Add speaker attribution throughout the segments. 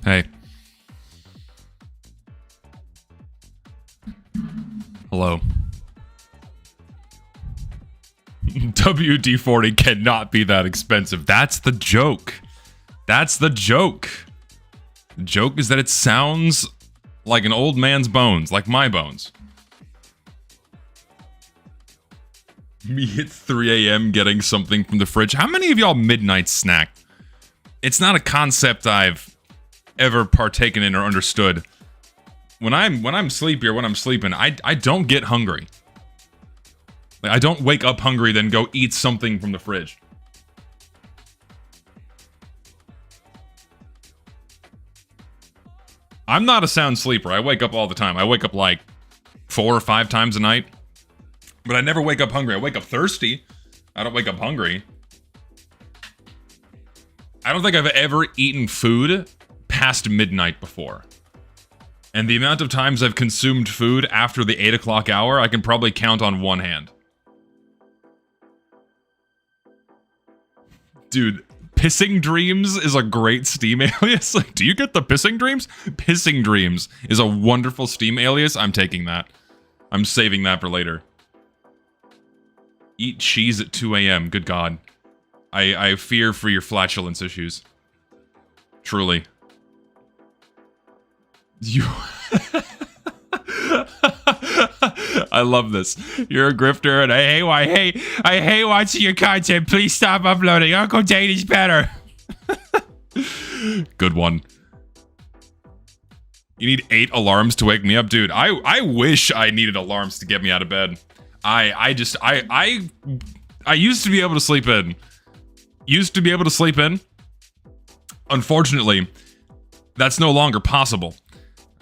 Speaker 1: Hey. Hello. WD-40 cannot be that expensive. That's the joke. That's the joke. The joke is that it sounds like an old man's bones, like my bones. Me at 3 a.m. getting something from the fridge. How many of y'all midnight snack? It's not a concept I've ever partaken in or understood. When I'm sleepy or when I'm sleeping, I don't get hungry. Like, I don't wake up hungry then go eat something from the fridge. I'm not a sound sleeper. I wake up all the time. I wake up like 4 or 5 times a night. But I never wake up hungry. I wake up thirsty. I don't wake up hungry. I don't think I've ever eaten food past midnight before. And the amount of times I've consumed food after the 8 o'clock hour, I can probably count on one hand. Dude, Pissing Dreams is a great Steam alias. Like, do you get the Pissing Dreams? Pissing Dreams is a wonderful Steam alias. I'm taking that. I'm saving that for later. Eat cheese at 2 a.m. Good God. I fear for your flatulence issues. Truly. You... I love this. You're a grifter, and I hate watching your content. Please stop uploading. Uncle Dane is better. Good one. You need 8 alarms to wake me up, dude. I wish I needed alarms to get me out of bed. I used to be able to sleep in. Unfortunately, that's no longer possible.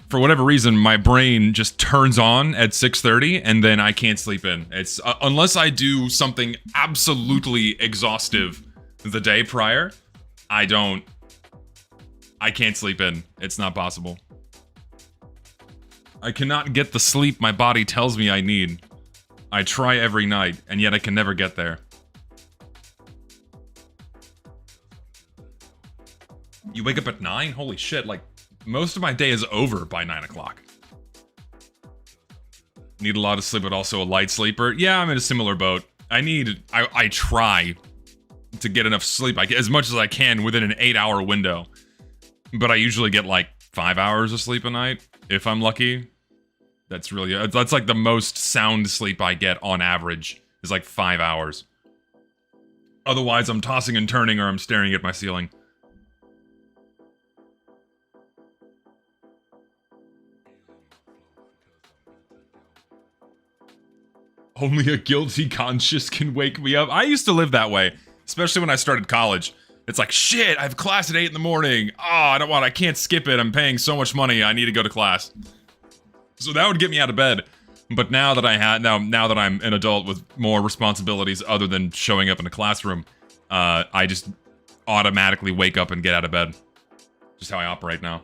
Speaker 1: For whatever reason, my brain just turns on at 6:30 and then I can't sleep in. It's unless I do something absolutely exhaustive the day prior, I can't sleep in. It's not possible. I cannot get the sleep my body tells me I need. I try every night, and yet I can never get there. You wake up at 9? Holy shit, like, most of my day is over by 9 o'clock. Need a lot of sleep, but also a light sleeper. Yeah, I'm in a similar boat. I try to get enough sleep, as much as I can within an 8-hour window. But I usually get like 5 hours of sleep a night, if I'm lucky. That's like the most sound sleep I get on average, is like 5 hours. Otherwise, I'm tossing and turning or I'm staring at my ceiling. Only a guilty conscience can wake me up. I used to live that way, especially when I started college. It's like, shit, I have class at 8 in the morning. Oh, I can't skip it. I'm paying so much money. I need to go to class. So that would get me out of bed. But now that now that I'm an adult with more responsibilities other than showing up in a classroom, I just automatically wake up and get out of bed. Just how I operate now.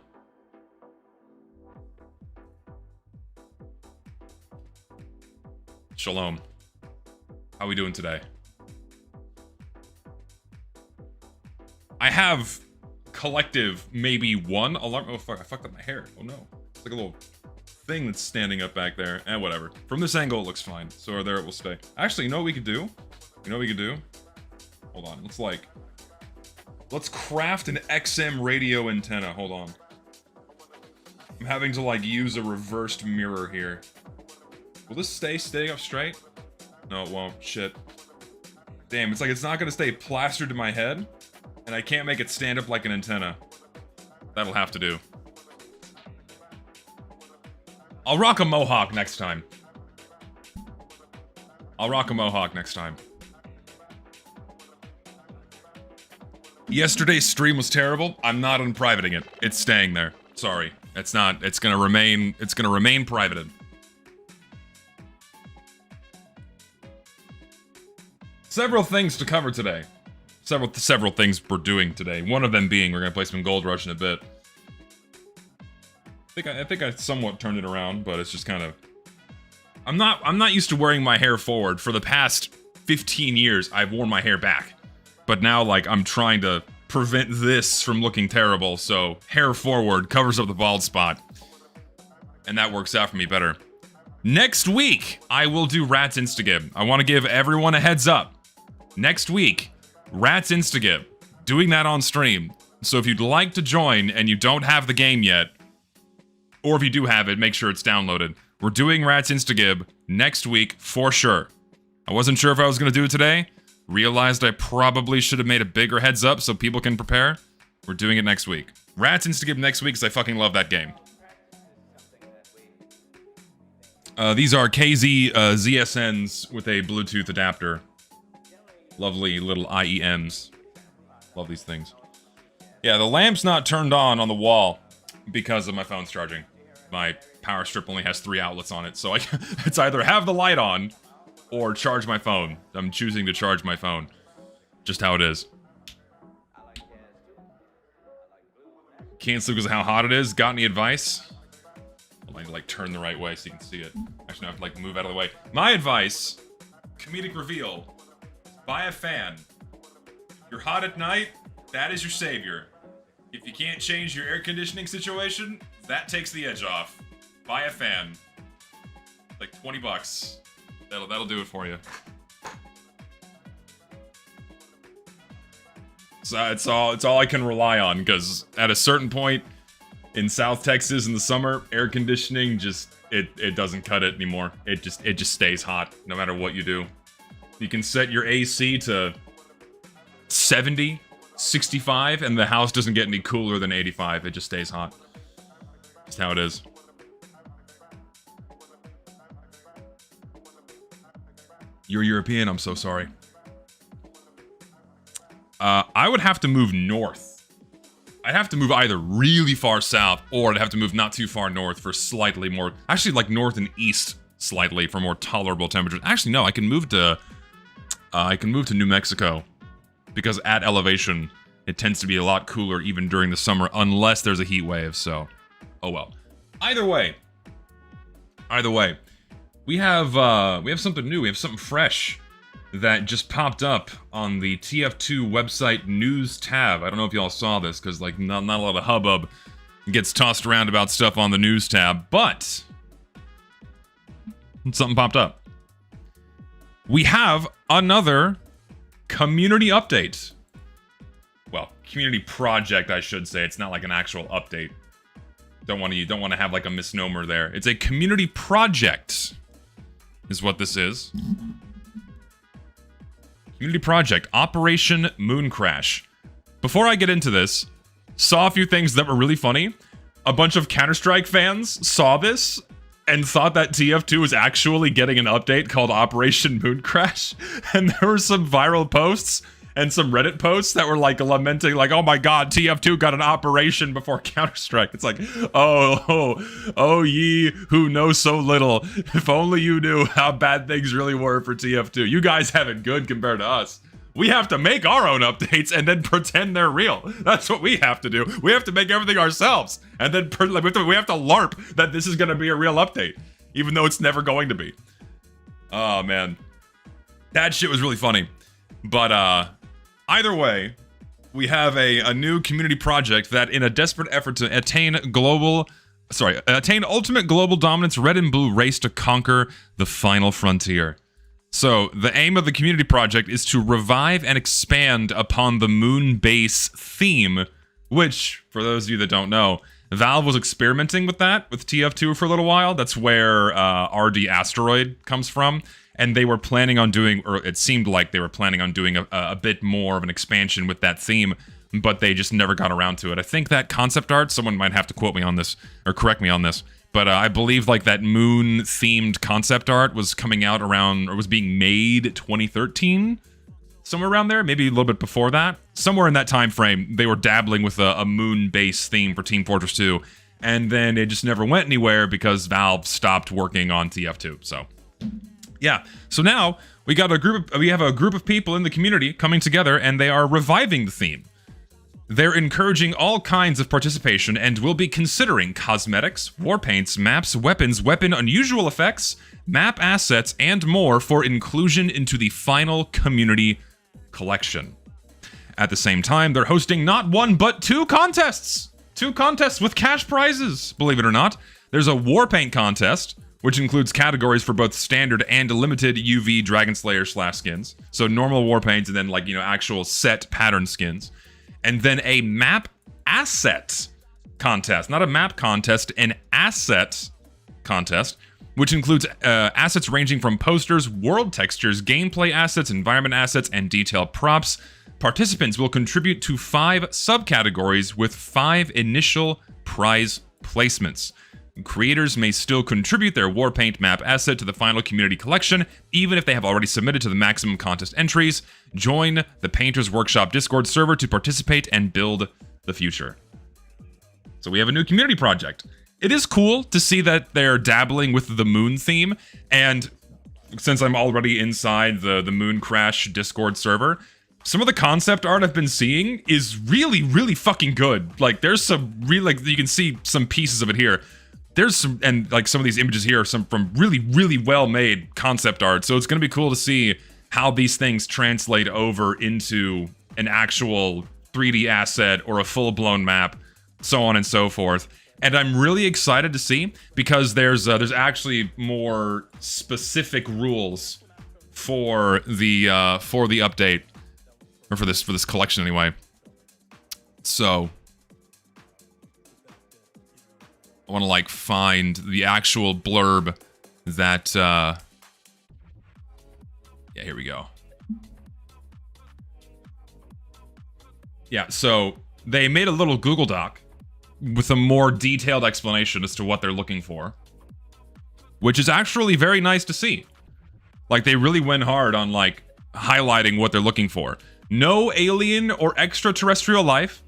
Speaker 1: Shalom. How we doing today? I have collective maybe one alarm. Oh fuck, I fucked up my hair. Oh no. It's like a little thing that's standing up back there. Whatever. From this angle it looks fine. So there it will stay. Actually, you know what we could do? Hold on. Let's craft an XM radio antenna. Hold on. I'm having to like use a reversed mirror here. Will this stay up straight? No, it won't. Shit. Damn, it's like it's not gonna stay plastered to my head, and I can't make it stand up like an antenna. That'll have to do. I'll rock a mohawk next time. Yesterday's stream was terrible. I'm not unprivating it. It's staying there. Sorry. It's not. It's gonna remain privated. Several things to cover today. Several things we're doing today. One of them being we're gonna play some Goldrush in a bit. I think I somewhat turned it around, but it's just kind of. I'm not used to wearing my hair forward. For the past 15 years, I've worn my hair back, but now like I'm trying to prevent this from looking terrible. So hair forward covers up the bald spot, and that works out for me better. Next week, I will do Rats Instagib. I want to give everyone a heads up. Next week, Rats Instagib. Doing that on stream. So if you'd like to join and you don't have the game yet, or if you do have it, make sure it's downloaded. We're doing Rats Instagib next week for sure. I wasn't sure if I was going to do it today. Realized I probably should have made a bigger heads up so people can prepare. We're doing it next week. Rats Instagib next week because I fucking love that game. These are KZ ZSNs with a Bluetooth adapter. Lovely little IEMs. Love these things. Yeah, the lamp's not turned on the wall because of my phone's charging. My power strip only has 3 outlets on it, so it's either have the light on or charge my phone. I'm choosing to charge my phone. Just how it is. Can't sleep because of how hot it is. Got any advice? I need to like turn the right way so you can see it. Actually, I have to like move out of the way. My advice, comedic reveal, buy a fan. If you're hot at night, that is your savior. If you can't change your air conditioning situation, that takes the edge off. Buy a fan. Like 20 bucks. That'll do it for you. So it's all I can rely on, because at a certain point in South Texas in the summer, air conditioning just it doesn't cut it anymore. It just stays hot no matter what you do. You can set your AC to 70, 65, and the house doesn't get any cooler than 85. It just stays hot. Just how it is. You're European, I'm so sorry. I would have to move north. I'd have to move either really far south, or I'd have to move not too far north for slightly more... Actually, like north and east slightly for more tolerable temperatures. Actually, no, I can move to New Mexico. Because at elevation, it tends to be a lot cooler even during the summer, unless there's a heat wave, so... Oh well. Either way, we have something new, we have something fresh that just popped up on the TF2 website news tab. I don't know if y'all saw this, because like not a lot of hubbub gets tossed around about stuff on the news tab, but something popped up. We have another community update. Well, community project, I should say. It's not like an actual update. Don't want to have like a misnomer there. It's a community project, is what this is. Community project, Operation Moon Crash. Before I get into this, saw a few things that were really funny. A bunch of Counter-Strike fans saw this and thought that TF2 was actually getting an update called Operation Moon Crash. And there were some viral posts and some Reddit posts that were like lamenting, like, oh my god, TF2 got an operation before Counter-Strike. It's like, oh ye who know so little. If only you knew how bad things really were for TF2. You guys have it good compared to us. We have to make our own updates and then pretend they're real. That's what we have to do. We have to make everything ourselves. And then we have to LARP that this is going to be a real update. Even though it's never going to be. Oh, man. That shit was really funny. But, either way, we have a new community project that, in a desperate effort to attain ultimate global dominance, Red and Blue race to conquer the final frontier. So, the aim of the community project is to revive and expand upon the moon base theme, which, for those of you that don't know, Valve was experimenting with that with TF2 for a little while. That's where RD Asteroid comes from. And they were planning on doing, or it seemed like they were planning on doing a bit more of an expansion with that theme, but they just never got around to it. I think that concept art, someone might have to quote me on this, or correct me on this, but I believe like that moon-themed concept art was coming out around, or was being made 2013? Somewhere around there, maybe a little bit before that. Somewhere in that time frame, they were dabbling with a moon-based theme for Team Fortress 2, and then it just never went anywhere because Valve stopped working on TF2, so... Yeah, so now we have a group of people in the community coming together, and they are reviving the theme. They're encouraging all kinds of participation and will be considering cosmetics, war paints, maps, weapons, weapon unusual effects, map assets, and more for inclusion into the final community collection. At the same time, they're hosting not one but two contests! Two contests with cash prizes, believe it or not. There's a war paint contest, which includes categories for both standard and limited UV Dragon Slayer / skins. So normal war paints and then like, you know, actual set pattern skins. And then a map asset contest. Not a map contest, an asset contest, which includes assets ranging from posters, world textures, gameplay assets, environment assets, and detailed props. Participants will contribute to 5 subcategories with 5 initial prize placements. Creators may still contribute their Warpaint map asset to the final community collection, even if they have already submitted to the maximum contest entries. Join the Painters Workshop Discord server to participate and build the future. So we have a new community project. It is cool to see that they're dabbling with the moon theme, and since I'm already inside the Moon Crash Discord server, some of the concept art I've been seeing is really, really fucking good. Like, there's some really, like, you can see some pieces of it here. There's some, and like some of these images here are some from really, really well-made concept art. So it's going to be cool to see how these things translate over into an actual 3D asset or a full-blown map, so on and so forth. And I'm really excited to see because there's actually more specific rules for the update, or for this collection anyway. So I want to like find the actual blurb that yeah, here we go. Yeah, so they made a little Google Doc with a more detailed explanation as to what they're looking for, which is actually very nice to see. Like, they really went hard on like highlighting what they're looking for. No alien or extraterrestrial life,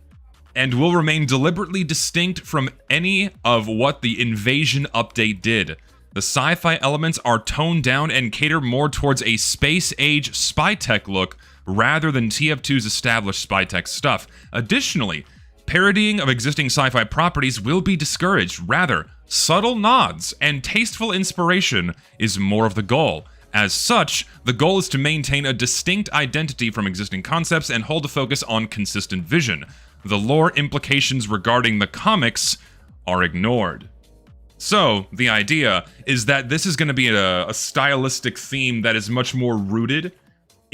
Speaker 1: and will remain deliberately distinct from any of what the Invasion update did. The sci-fi elements are toned down and cater more towards a space-age spy tech look rather than TF2's established spy tech stuff. Additionally, parodying of existing sci-fi properties will be discouraged. Rather, subtle nods and tasteful inspiration is more of the goal. As such, the goal is to maintain a distinct identity from existing concepts and hold a focus on consistent vision. The lore implications regarding the comics are ignored. So, the idea is that this is going to be a stylistic theme that is much more rooted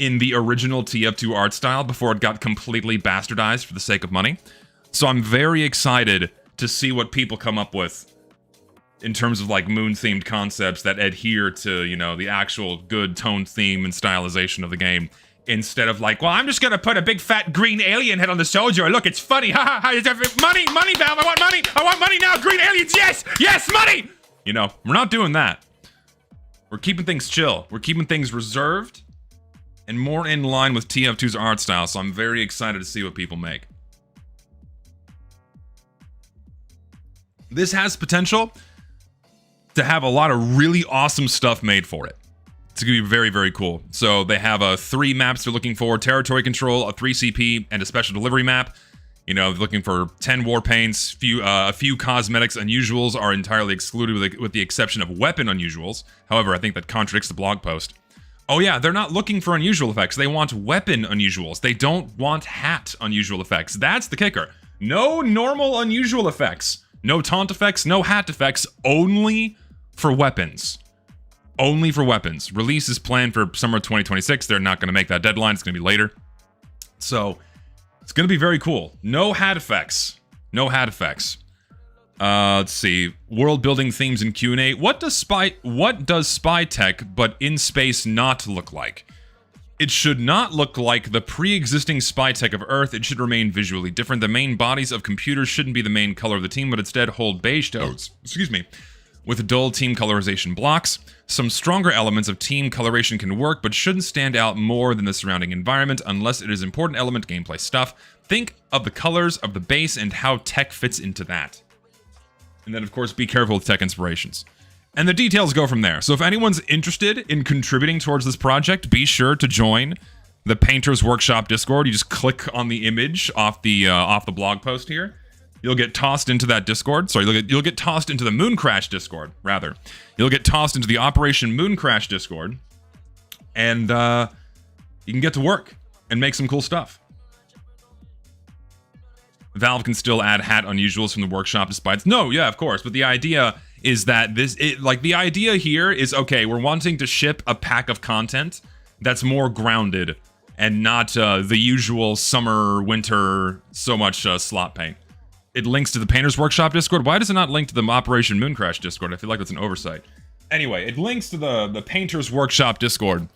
Speaker 1: in the original TF2 art style before it got completely bastardized for the sake of money. So I'm very excited to see what people come up with in terms of like moon-themed concepts that adhere to, you know, the actual good tone theme and stylization of the game. Instead of like, well, I'm just gonna put a big fat green alien head on the soldier. Look, it's funny. Ha ha ha. Money, money, Valve. I want money. I want money now. Green aliens. Yes, yes, money. You know, we're not doing that. We're keeping things chill. We're keeping things reserved and more in line with TF2's art style. So I'm very excited to see what people make. This has potential to have a lot of really awesome stuff made for it. It's going to be very, very cool. So they have 3 maps they're looking for: territory control, a 3 CP, and a special delivery map. You know, looking for 10 war paints, a few cosmetics. Unusuals are entirely excluded with the exception of weapon unusuals. However, I think that contradicts the blog post. Oh yeah, they're not looking for unusual effects. They want weapon unusuals. They don't want hat unusual effects. That's the kicker. No normal unusual effects. No taunt effects, no hat effects, only for weapons. Only for weapons. Release is planned for summer 2026. They're not going to make that deadline. It's going to be later. So, it's going to be very cool. No hat effects. No hat effects. Let's see. World building themes in Q&A. What does spy tech but in space not look like? It should not look like the pre-existing spy tech of Earth. It should remain visually different. The main bodies of computers shouldn't be the main color of the team, but instead hold beige tones. Excuse me. With dull team colorization blocks. Some stronger elements of team coloration can work, but shouldn't stand out more than the surrounding environment unless it is important element gameplay stuff. Think of the colors of the base and how tech fits into that. And then, of course, be careful with tech inspirations. And the details go from there. So if anyone's interested in contributing towards this project, be sure to join the Painters Workshop Discord. You just click on the image off the blog post here. You'll get tossed into that Discord. Sorry, you'll get tossed into the Moon Crash Discord, rather. You'll get tossed into the Operation Moon Crash Discord. And you can get to work and make some cool stuff. Valve can still add hat unusuals from the workshop despite... No, yeah, of course. But the idea is that the idea here is, okay, we're wanting to ship a pack of content that's more grounded and not the usual summer, winter, so much slot paint. It links to the Painters Workshop Discord. Why does it not link to the Operation Moon Crash Discord? I feel like that's an oversight. Anyway, it links to the Painters Workshop Discord.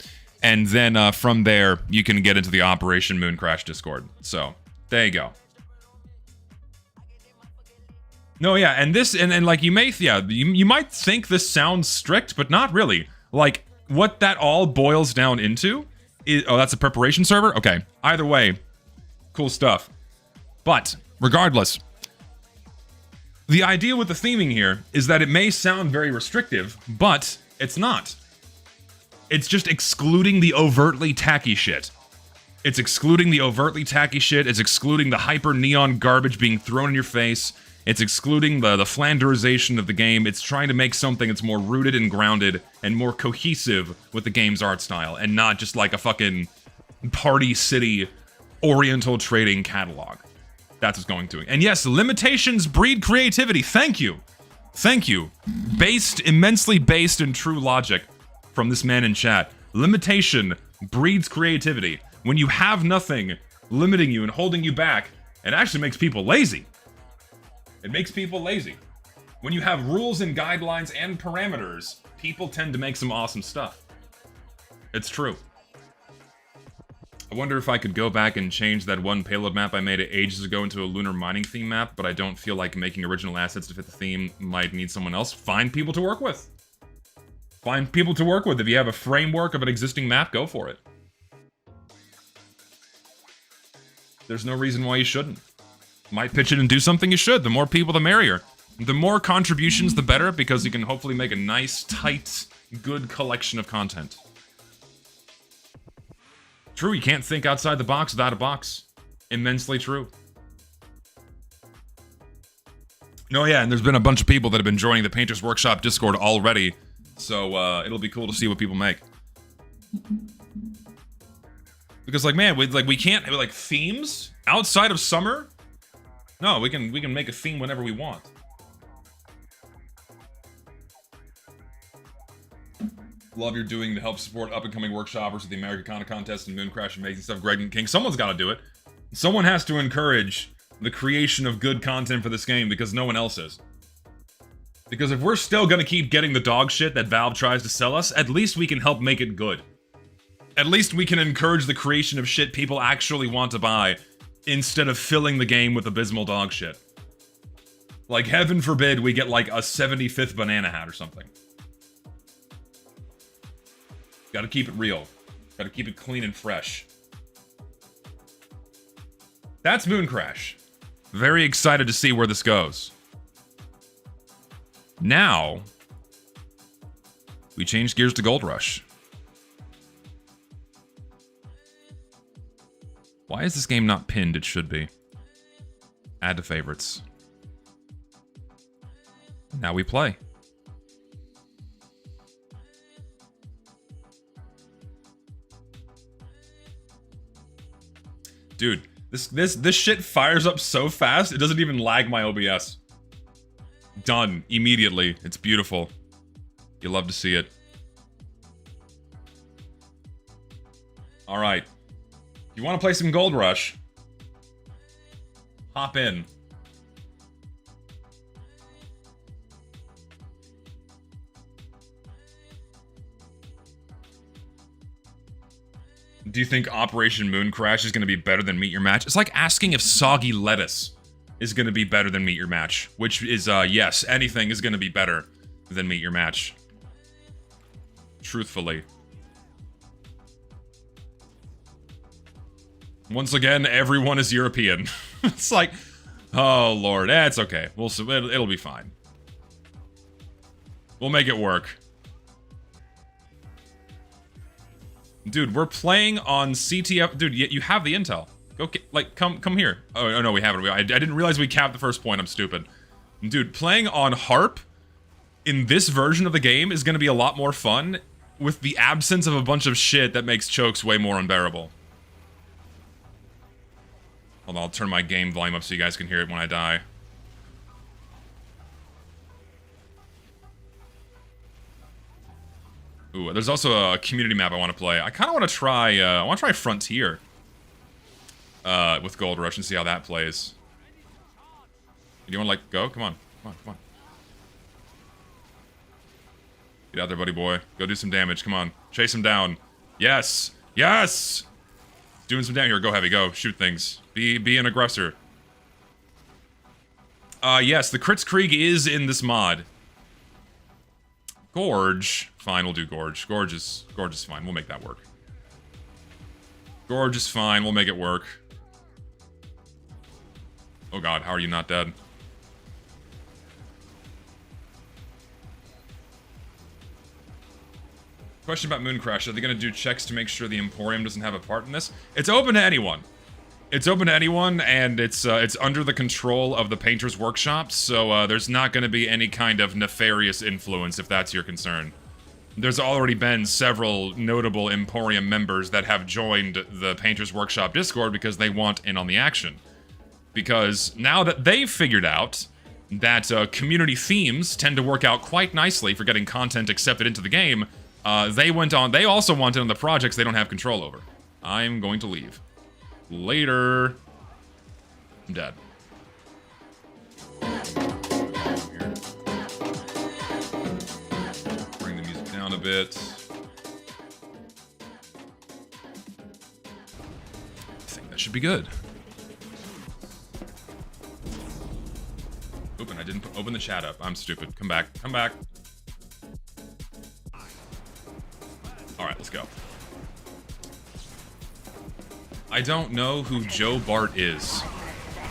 Speaker 1: And then from there, you can get into the Operation Moon Crash Discord. So, there you go. No, yeah, and this, and like you might think this sounds strict, but not really. Like, what that all boils down into is, oh, that's a preparation server? Okay, either way, cool stuff. But, regardless, the idea with the theming here is that it may sound very restrictive, but it's not. It's just excluding the overtly tacky shit. It's excluding the overtly tacky shit, it's excluding the hyper neon garbage being thrown in your face, it's excluding the flanderization of the game. It's trying to make something that's more rooted and grounded and more cohesive with the game's art style, and not just like a fucking Party City Oriental trading catalog. That's what's going to it. And yes, limitations breed creativity. Thank you. Thank you. Immensely based in true logic from this man in chat. Limitation breeds creativity. When you have nothing limiting you and holding you back, it actually makes people lazy. It makes people lazy. When you have rules and guidelines and parameters, people tend to make some awesome stuff. It's true. I wonder if I could go back and change that one payload map I made ages ago into a lunar mining theme map, but I don't feel like making original assets to fit the theme. Might need someone else. Find people to work with. Find people to work with. If you have a framework of an existing map, go for it. There's no reason why you shouldn't. Might pitch it and do something, you should. The more people, the merrier. The more contributions, the better, because you can hopefully make a nice, tight, good collection of content. True, you can't think outside the box without a box. Immensely true. No, yeah, and there's been a bunch of people that have been joining the Painters Workshop Discord already, so it'll be cool to see what people make. Because, like, man, we can't, like, themes outside of summer? No, we can make a theme whenever we want. Love you're doing to help support up-and-coming workshoppers with the Americana contest and Mooncrash, amazing stuff. Greg and King, someone's got to do it. Someone has to encourage the creation of good content for this game because no one else is. Because if we're still gonna keep getting the dog shit that Valve tries to sell us, at least we can help make it good. At least we can encourage the creation of shit people actually want to buy instead of filling the game with abysmal dog shit. Like, heaven forbid we get like a 75th banana hat or something. Gotta keep it real. Gotta keep it clean and fresh. That's Mooncrash. Very excited to see where this goes. Now, we change gears to Goldrush. Why is this game not pinned? It should be. Add to favorites. Now we play. Dude, this shit fires up so fast, it doesn't even lag my OBS. Done. Immediately. It's beautiful. You love to see it. Alright. If you want to play some Goldrush, hop in. Do you think Operation Mooncrash is going to be better than Meet Your Match? It's like asking if soggy lettuce is going to be better than Meet Your Match. Which is, yes, anything is going to be better than Meet Your Match. Truthfully. Once again, everyone is European. It's like, oh lord, it's okay. We'll see. It'll be fine. We'll make it work. Dude, we're playing on CTF. Dude, you have the intel. Go, come here. Oh, no, we haven't. I didn't realize we capped the first point. I'm stupid. Dude, playing on harp in this version of the game is going to be a lot more fun with the absence of a bunch of shit that makes chokes way more unbearable. Hold on, I'll turn my game volume up so you guys can hear it when I die. Ooh, there's also a community map I want to play. I kind of want to try, Frontier. With Goldrush and see how that plays. Do you want to, like, go? Come on. Come on, come on. Get out there, buddy boy. Go do some damage. Come on. Chase him down. Yes! Yes! Doing some damage here. Go heavy. Go. Shoot things. Be an aggressor. Yes, the Crits Krieg is in this mod. Gorge. Fine, we'll do Gorge. Gorge is fine. We'll make that work. Gorge is fine. We'll make it work. Oh god, how are you not dead? Question about Mooncrash. Are they going to do checks to make sure the Emporium doesn't have a part in this? It's open to anyone. It's open to anyone, and it's under the control of the Painter's Workshop, so there's not going to be any kind of nefarious influence, if that's your concern. There's already been several notable Emporium members that have joined the Painter's Workshop Discord because they want in on the action. Because now that they've figured out that community themes tend to work out quite nicely for getting content accepted into the game, they also want in on the projects they don't have control over. I'm going to leave. Later. I'm dead. Bring the music down a bit. I think that should be good. Open. I didn't open the chat up. I'm stupid. Come back. Come back. Alright, let's go. I don't know who Joe Bart is.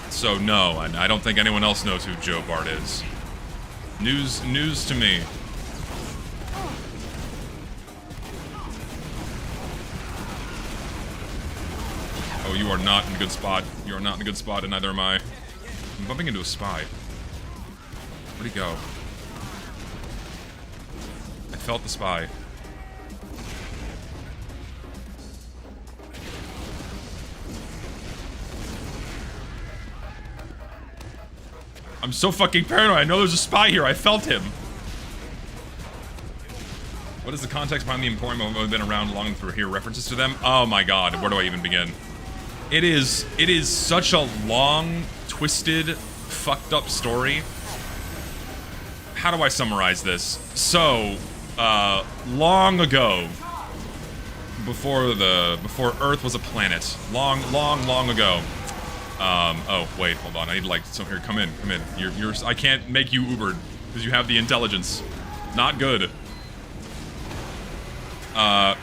Speaker 1: So no, and I don't think anyone else knows who Joe Bart is. News to me. Oh, you are not in a good spot. You are not in a good spot, and neither am I. I'm bumping into a spy. Where'd he go? I felt the spy. I'm so fucking paranoid. I know there's a spy here. I felt him. What is the context behind the Emporium? I've been around long through here. References to them? Oh my god, where do I even begin? It is such a long, twisted, fucked up story. How do I summarize this? So, long ago, before Earth was a planet, long ago. Oh wait, hold on. I need like some here. Come in. You're. I can't make you Ubered because you have the intelligence. Not good.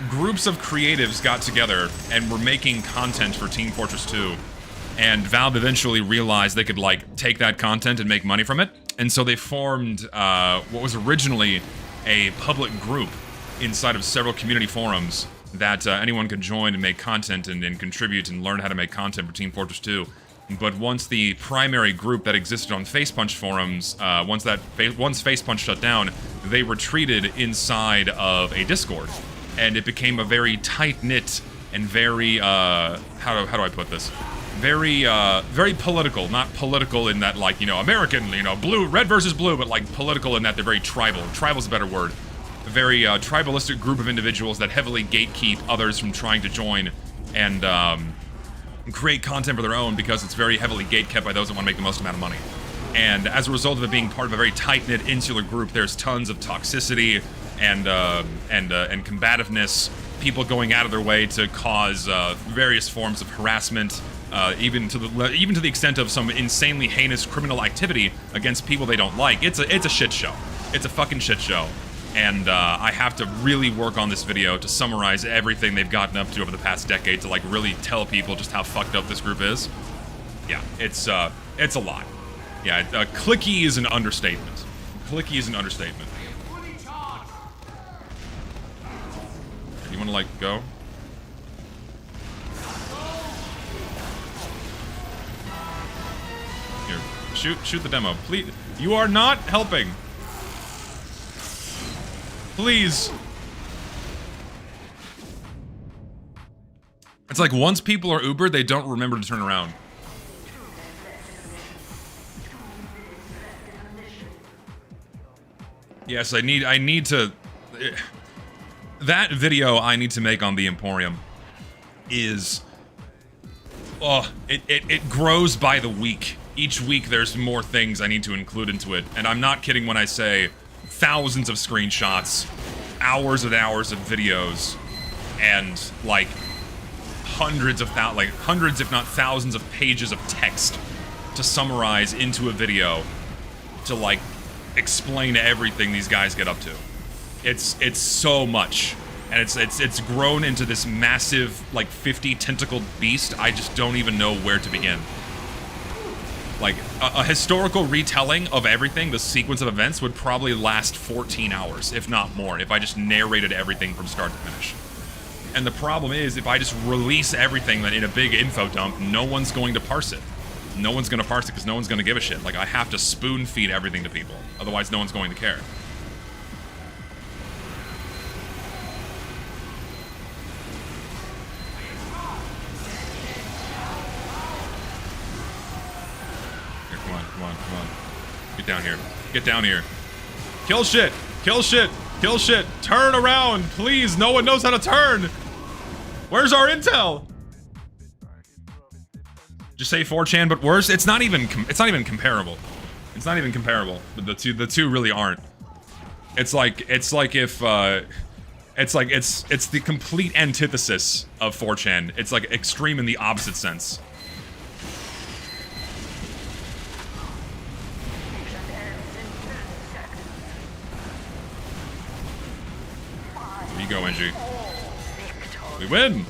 Speaker 1: Groups of creatives got together and were making content for Team Fortress 2, and Valve eventually realized they could like take that content and make money from it, and so they formed what was originally a public group inside of several community forums that anyone could join and make content and contribute and learn how to make content for Team Fortress 2. But once the primary group that existed on Facepunch forums, once Facepunch shut down, they retreated inside of a Discord, and it became a very tight-knit and very how do I put this? Very political. Not political in that, like, you know, American, you know, blue, red versus blue, but like political in that they're very tribal. Tribal's a better word. A very tribalistic group of individuals that heavily gatekeep others from trying to join and create content for their own, because it's very heavily gatekept by those that want to make the most amount of money. And as a result of it being part of a very tight-knit, insular group, there's tons of toxicity and combativeness, people going out of their way to cause various forms of harassment, even to the extent of some insanely heinous criminal activity against people they don't like. It's a shit show. It's a fucking shit show. And I have to really work on this video to summarize everything they've gotten up to over the past decade to like really tell people just how fucked up this group is. Yeah, it's a lot. Yeah, clicky is an understatement. Clicky is an understatement. You wanna like go? Here, shoot the demo, please. You are not helping. Please. It's like once people are Ubered, they don't remember to turn around. Yes, I need to... That video I need to make on the Emporium is... Oh, it grows by the week. Each week there's more things I need to include into it. And I'm not kidding when I say thousands of screenshots, hours and hours of videos, and like hundreds if not thousands of pages of text to summarize into a video to like explain everything these guys get up to. It's so much, and it's grown into this massive like 50 tentacled beast. I just don't even know where to begin. Like, a historical retelling of everything, the sequence of events, would probably last 14 hours, if not more, if I just narrated everything from start to finish. And the problem is, if I just release everything in a big info dump, no one's going to parse it. No one's going to parse it because no one's going to give a shit. Like, I have to spoon feed everything to people, otherwise no one's going to care. Come on. Get down here. Get down here. Kill shit! Kill shit! Kill shit! Turn around! Please! No one knows how to turn! Where's our intel? Just say 4chan, but worse? It's not even comparable. It's not even comparable. The two really aren't. It's like it's the complete antithesis of 4chan. It's like extreme in the opposite sense. There you go, NG. We win!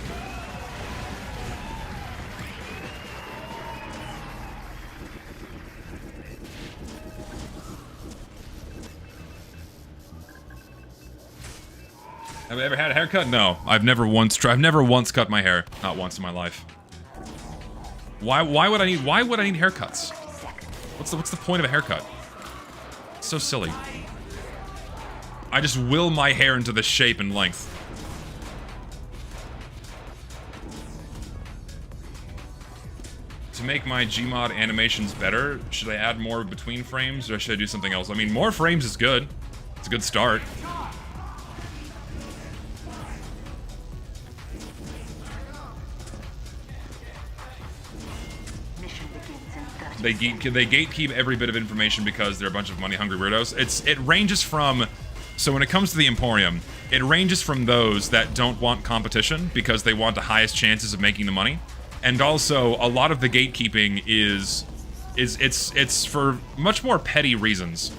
Speaker 1: Have I ever had a haircut? No, I've never once cut my hair. Not once in my life. Why would I need haircuts? What's the point of a haircut? It's so silly. I just will my hair into the shape and length. To make my Gmod animations better, should I add more between frames or should I do something else? I mean, more frames is good. It's a good start. They gatekeep every bit of information because they're a bunch of money-hungry weirdos. It ranges from... So when it comes to the Emporium, it ranges from those that don't want competition because they want the highest chances of making the money. And also, a lot of the gatekeeping it's for much more petty reasons.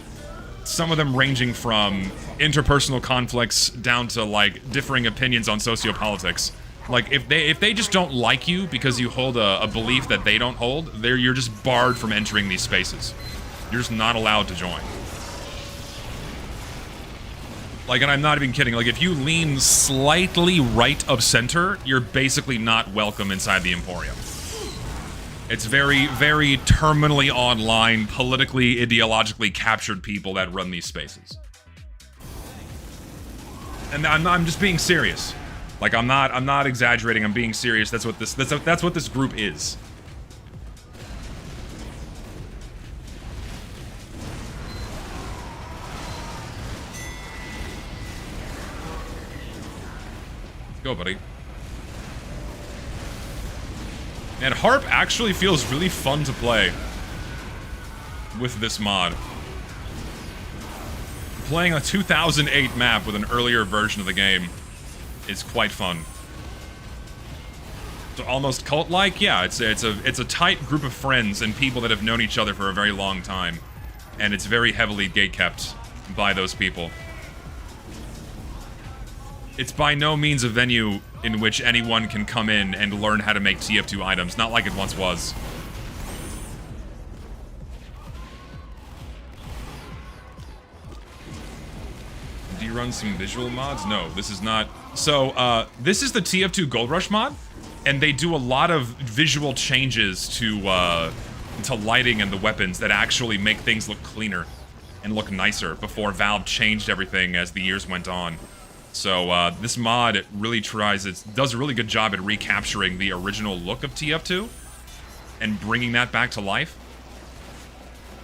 Speaker 1: Some of them ranging from interpersonal conflicts down to, like, differing opinions on sociopolitics. Like, if they just don't like you because you hold a belief that they don't hold, you're just barred from entering these spaces. You're just not allowed to join. Like, and I'm not even kidding, like, if you lean slightly right of center, you're basically not welcome inside the Emporium. It's very, very terminally online, politically, ideologically captured people that run these spaces. And I'm just being serious. Like, I'm not exaggerating, I'm being serious. That's what this group is. Go, buddy. And Harp actually feels really fun to play with this mod. Playing a 2008 map with an earlier version of the game is quite fun. So almost cult-like, yeah. It's a tight group of friends and people that have known each other for a very long time, and it's very heavily gatekept by those people. It's by no means a venue in which anyone can come in and learn how to make TF2 items, not like it once was. Do you run some visual mods? No, this is not. So, this is the TF2 Goldrush mod, and they do a lot of visual changes to lighting and the weapons that actually make things look cleaner and look nicer before Valve changed everything as the years went on. So, this mod really does a really good job at recapturing the original look of TF2 and bringing that back to life.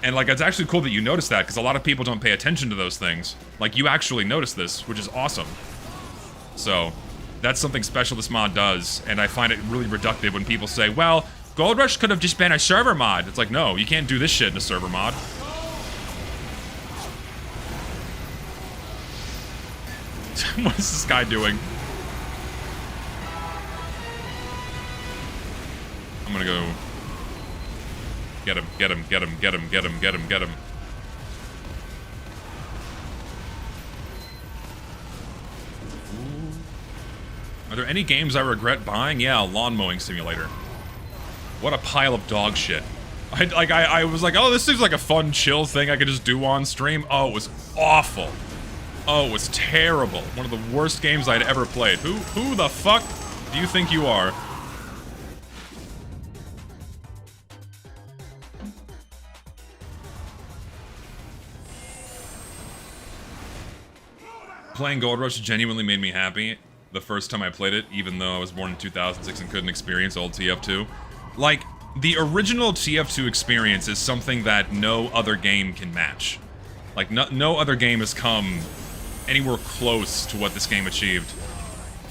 Speaker 1: And, like, it's actually cool that you noticed that, because a lot of people don't pay attention to those things. Like, you actually notice this, which is awesome. So, that's something special this mod does, and I find it really reductive when people say, well, Goldrush could have just been a server mod. It's like, no, you can't do this shit in a server mod. What is this guy doing? I'm gonna go... Get him, get him, get him, get him, get him, get him, get him. Are there any games I regret buying? Yeah, Lawn Mowing Simulator. What a pile of dog shit. I was like, oh, this seems like a fun, chill thing I could just do on stream. Oh, it was awful. Oh, it was terrible. One of the worst games I'd ever played. Who the fuck do you think you are? Playing Goldrush genuinely made me happy the first time I played it, even though I was born in 2006 and couldn't experience old TF2. Like, the original TF2 experience is something that no other game can match. Like, no other game has come anywhere close to what this game achieved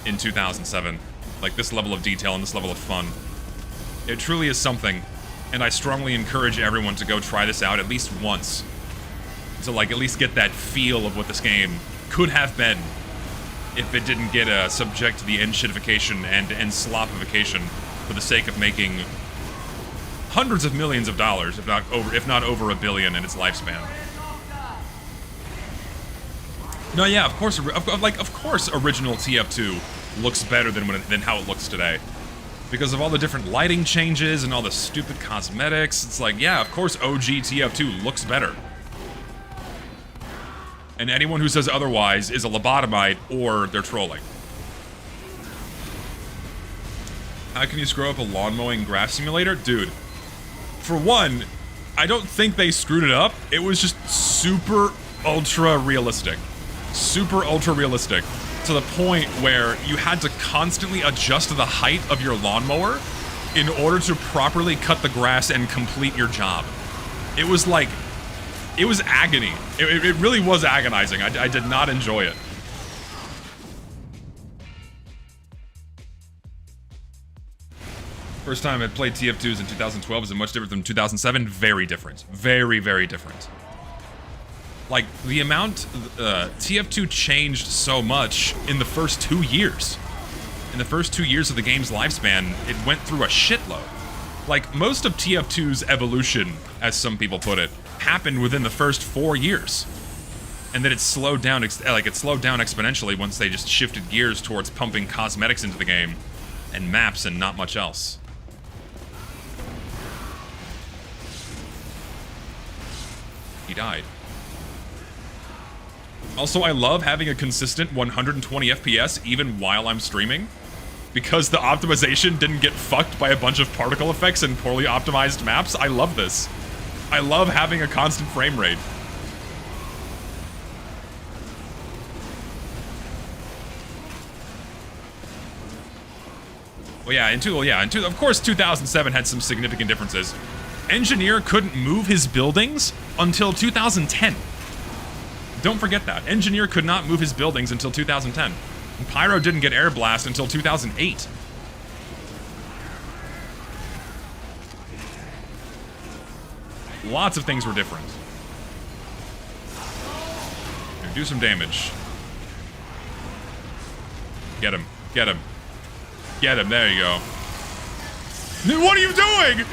Speaker 1: in 2007. Like, this level of detail and this level of fun. It truly is something, and I strongly encourage everyone to go try this out at least once. To, like, at least get that feel of what this game could have been if it didn't get subject to the end-shitification and end-slopification for the sake of making hundreds of millions of dollars, if not over $1 billion in its lifespan. No, yeah, of course, original TF2 looks better than how it looks today. Because of all the different lighting changes and all the stupid cosmetics, it's like, yeah, of course OG TF2 looks better. And anyone who says otherwise is a lobotomite or they're trolling. How can you screw up a lawn mowing grass simulator? Dude, for one, I don't think they screwed it up. It was just super ultra realistic. Super ultra realistic. To the point where you had to constantly adjust the height of your lawnmower in order to properly cut the grass and complete your job. It was like... It was agony. It really was agonizing. I did not enjoy it. First time I played TF2s in 2012. Is it much different than 2007? Very different. Very, very different. Like, the amount TF2 changed so much in the first 2 years. In the first 2 years of the game's lifespan, it went through a shitload. Like, most of TF2's evolution, as some people put it, happened within the first 4 years. And then it slowed down, exponentially once they just shifted gears towards pumping cosmetics into the game and maps and not much else. He died. Also, I love having a consistent 120 FPS even while I'm streaming, because the optimization didn't get fucked by a bunch of particle effects and poorly optimized maps. I love this. I love having a constant frame rate. Of course 2007 had some significant differences. Engineer couldn't move his buildings until 2010. Don't forget that. Engineer could not move his buildings until 2010. And Pyro didn't get air blast until 2008. Lots of things were different. Here, do some damage. Get him. Get him. Get him. There you go. What are you doing?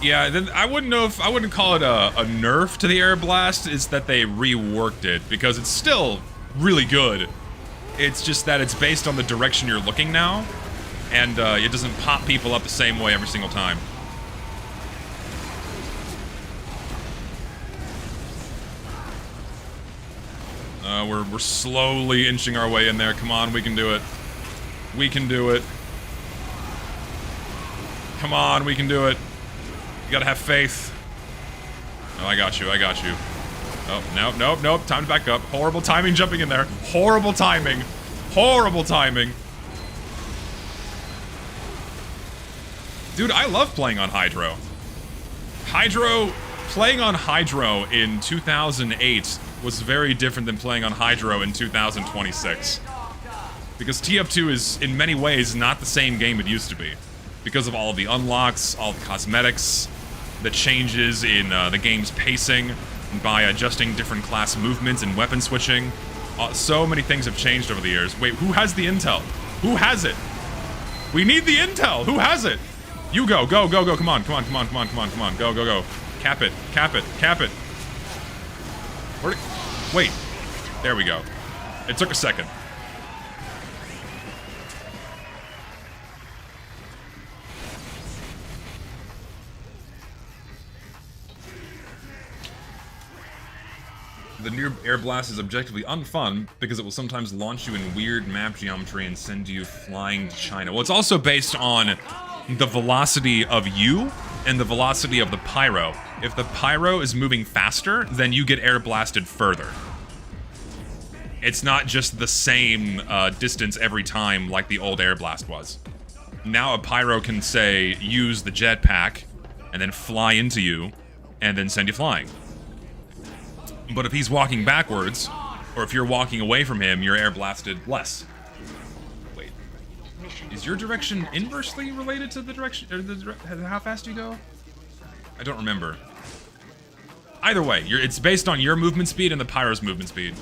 Speaker 1: Yeah, then I wouldn't call it a nerf to the air blast. It's that they reworked it, because it's still really good. It's just that it's based on the direction you're looking now, and it doesn't pop people up the same way every single time. We're slowly inching our way in there. Come on, we can do it. We can do it. Come on, we can do it. You gotta have faith. Oh, I got you, I got you. Oh, nope, nope, nope. Time to back up. Horrible timing jumping in there. Horrible timing. Horrible timing. Dude, I love playing on Hydro. Playing on Hydro in 2008 was very different than playing on Hydro in 2026. Because TF2 is, in many ways, not the same game it used to be. Because of all of the unlocks, all the cosmetics, the changes in the game's pacing, by adjusting different class movements and weapon switching. So many things have changed over the years. Wait, who has the intel? Who has it? We need the intel! Who has it? You go, go, go, go, come on, come on, come on, come on, come on, come on, go, go, go. Cap it, cap it, cap it. Wait, there we go. It took a second. The near air blast is objectively unfun because it will sometimes launch you in weird map geometry and send you flying to China. Well, it's also based on the velocity of you and the velocity of the pyro. If the pyro is moving faster, then you get air blasted further. It's not just the same distance every time like the old air blast was. Now a pyro can, say, use the jetpack and then fly into you and then send you flying. But if he's walking backwards, or if you're walking away from him, you're air blasted less. Wait, is your direction inversely related to the direction, or how fast you go? I don't remember. Either way, it's based on your movement speed and the pyro's movement speed.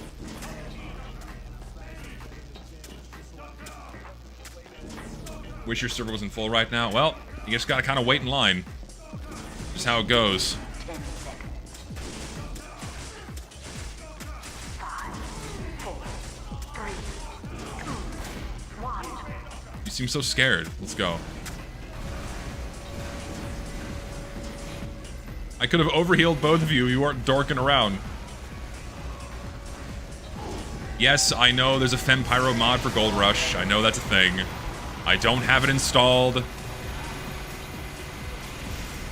Speaker 1: Wish your server wasn't full right now. Well, you just gotta kind of wait in line. Just how it goes. You seem so scared. Let's go. I could have overhealed both of you. You weren't dorking around. Yes, I know there's a Fem Pyro mod for Goldrush. I know that's a thing. I don't have it installed.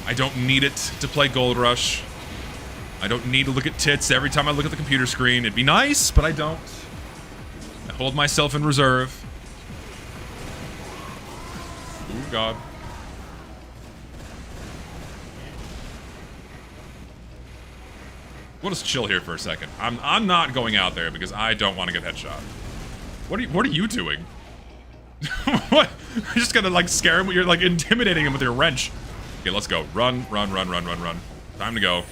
Speaker 1: I don't need it to play Goldrush. I don't need to look at tits every time I look at the computer screen. It'd be nice, but I don't. I hold myself in reserve. Ooh, God. We'll just chill here for a second. I'm not going out there because I don't want to get headshot. What are you doing? What? You're just gonna like scare him? You're like intimidating him with your wrench. Okay, let's go. Run. Time to go.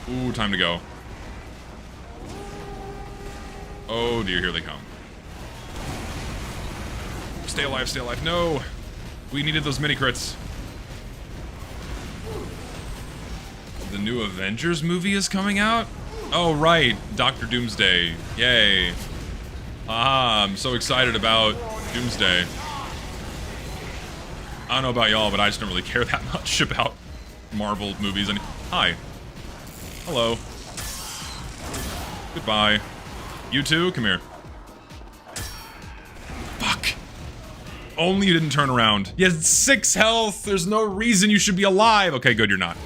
Speaker 1: Ooh, time to go. Oh dear, here they come. Stay alive. No! We needed those mini crits. The new Avengers movie is coming out? Oh, right. Dr. Doomsday. Yay. I'm so excited about Doomsday. I don't know about y'all, but I just don't really care that much about Marvel movies. Hi. Hello. Goodbye. You too? Come here. Fuck. Only you didn't turn around. You had 6 health. There's no reason you should be alive. Okay, good, you're not.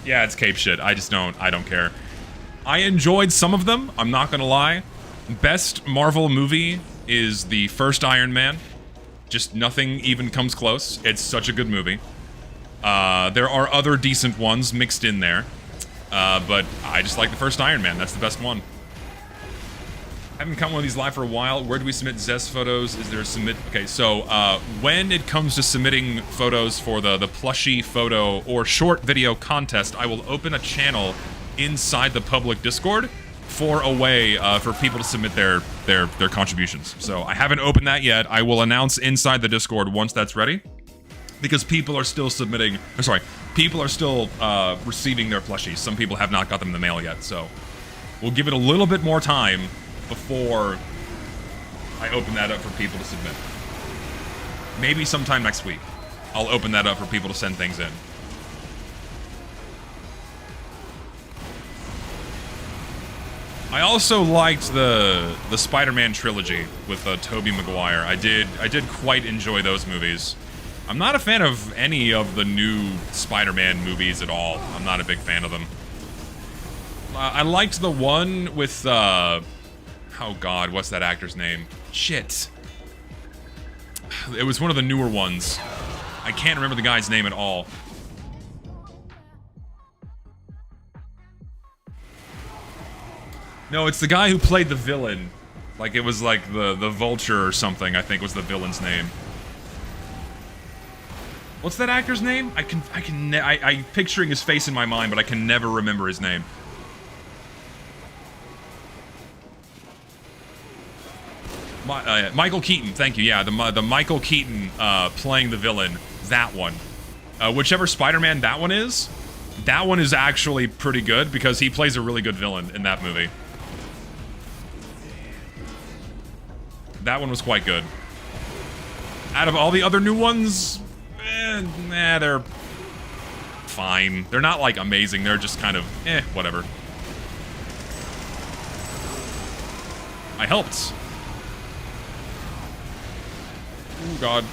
Speaker 1: Yeah, it's cape shit. I don't care. I enjoyed some of them, I'm not gonna lie. Best Marvel movie is the first Iron Man. Just nothing even comes close. It's such a good movie. There are other decent ones mixed in there. But I just like the first Iron Man. That's the best one. I haven't come one of these live for a while. Where do we submit Zest photos? Is there a submit? Okay, so when it comes to submitting photos for the plushie photo or short video contest, I will open a channel inside the public Discord for a way for people to submit their contributions. So I haven't opened that yet. I will announce inside the Discord once that's ready, because people are still submitting. Or sorry, people are still receiving their plushies. Some people have not got them in the mail yet, so we'll give it a little bit more time before I open that up for people to submit. Maybe sometime next week, I'll open that up for people to send things in. I also liked the Spider-Man trilogy with Tobey Maguire. I did quite enjoy those movies. I'm not a fan of any of the new Spider-Man movies at all. I'm not a big fan of them. I liked the one with oh god, what's that actor's name? Shit. It was one of the newer ones. I can't remember the guy's name at all. No, it's the guy who played the villain. Like, it was like the Vulture or something, I think was the villain's name. What's that actor's name? I'm picturing his face in my mind, but I can never remember his name. Michael Keaton, thank you. Yeah, the Michael Keaton playing the villain. That one. Whichever Spider-Man that one is actually pretty good because he plays a really good villain in that movie. That one was quite good. Out of all the other new ones, they're fine. They're not like amazing. They're just kind of whatever. I helped. Oh, God.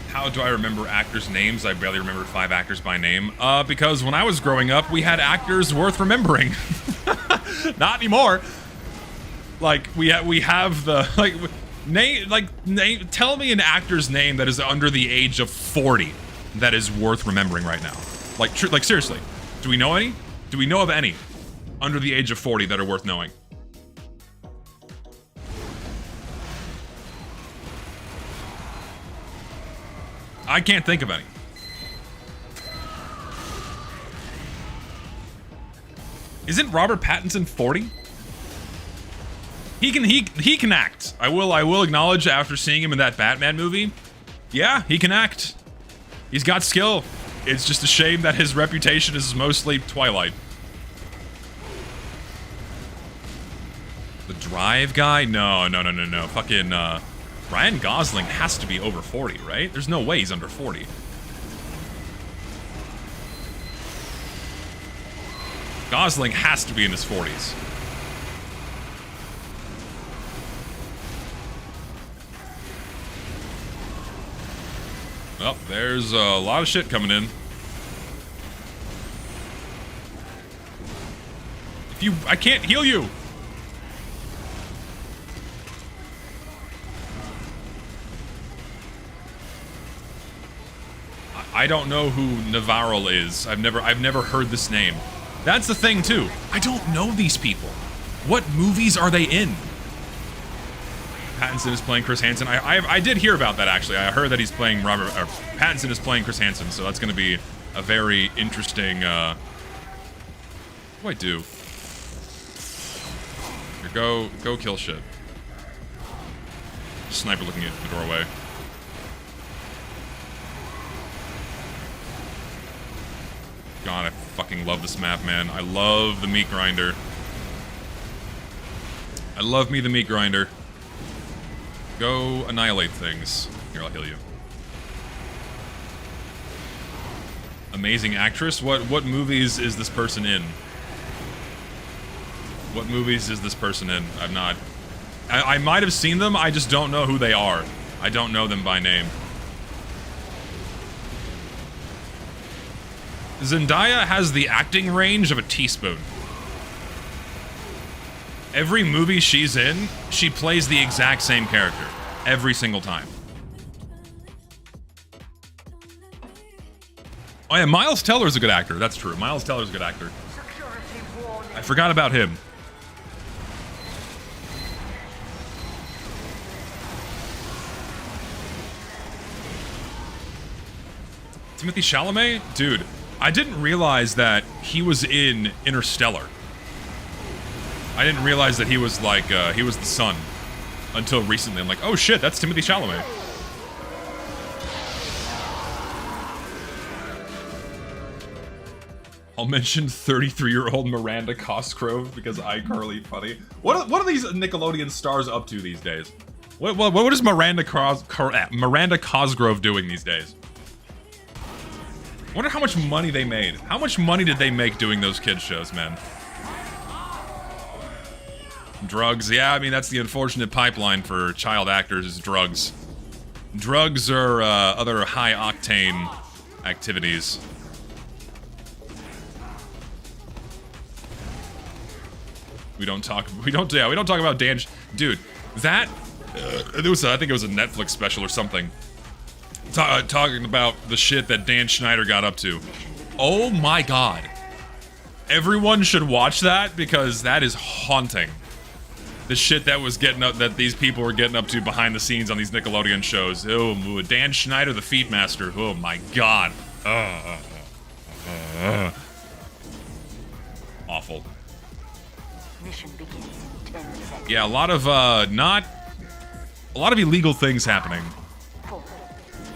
Speaker 1: How do I remember actors' names? I barely remember 5 actors by name. Because when I was growing up, we had actors worth remembering. Not anymore. Like, we have the, tell me an actor's name that is under the age of 40 that is worth remembering right now. Like seriously, do we know any? Do we know of any under the age of 40 that are worth knowing? I can't think of any. Isn't Robert Pattinson 40? He can act. I will acknowledge after seeing him in that Batman movie. Yeah, he can act. He's got skill. It's just a shame that his reputation is mostly Twilight. The Drive guy? No. Fucking, Ryan Gosling has to be over 40, right? There's no way he's under 40. Gosling has to be in his 40s. Well, there's a lot of shit coming in. I can't heal you. I don't know who Navarro is. I've never heard this name. That's the thing too. I don't know these people. What movies are they in? Pattinson is playing Chris Hansen. I did hear about that actually. I heard that he's playing Pattinson is playing Chris Hansen, so that's going to be a very interesting. What do I do? Here, go kill shit. Sniper looking at the doorway. God, I fucking love this map, man. I love the meat grinder. I love me the meat grinder. Go annihilate things. Here, I'll heal you. Amazing actress? What movies is this person in? What movies is this person in? I'm not... I might have seen them, I just don't know who they are. I don't know them by name. Zendaya has the acting range of a teaspoon. Every movie she's in, she plays the exact same character. Every single time. Oh yeah, Miles Teller's a good actor. That's true. Miles Teller's a good actor. I forgot about him. Timothée Chalamet? Dude, I didn't realize that he was in Interstellar. I didn't realize that he was like, he was the son until recently. I'm like, oh shit, that's Timothée Chalamet. I'll mention 33-year-old Miranda Cosgrove because iCarly funny. What are these Nickelodeon stars up to these days? What is Miranda Cosgrove doing these days? I wonder how much money they made. How much money did they make doing those kids shows, man? Drugs, yeah, I mean, that's the unfortunate pipeline for child actors is drugs. Drugs or other high-octane activities. We don't talk about Dan. Dude, that, I think it was a Netflix special or something. Talking about the shit that Dan Schneider got up to. Oh my god. Everyone should watch that because that is haunting. The shit that was getting up, that these people were getting up to behind the scenes on these Nickelodeon shows. Oh, Dan Schneider, the Feet Master. Oh my god. Awful.
Speaker 2: Mission begins in 10 seconds.
Speaker 1: Yeah, a lot of illegal things happening.
Speaker 2: 4,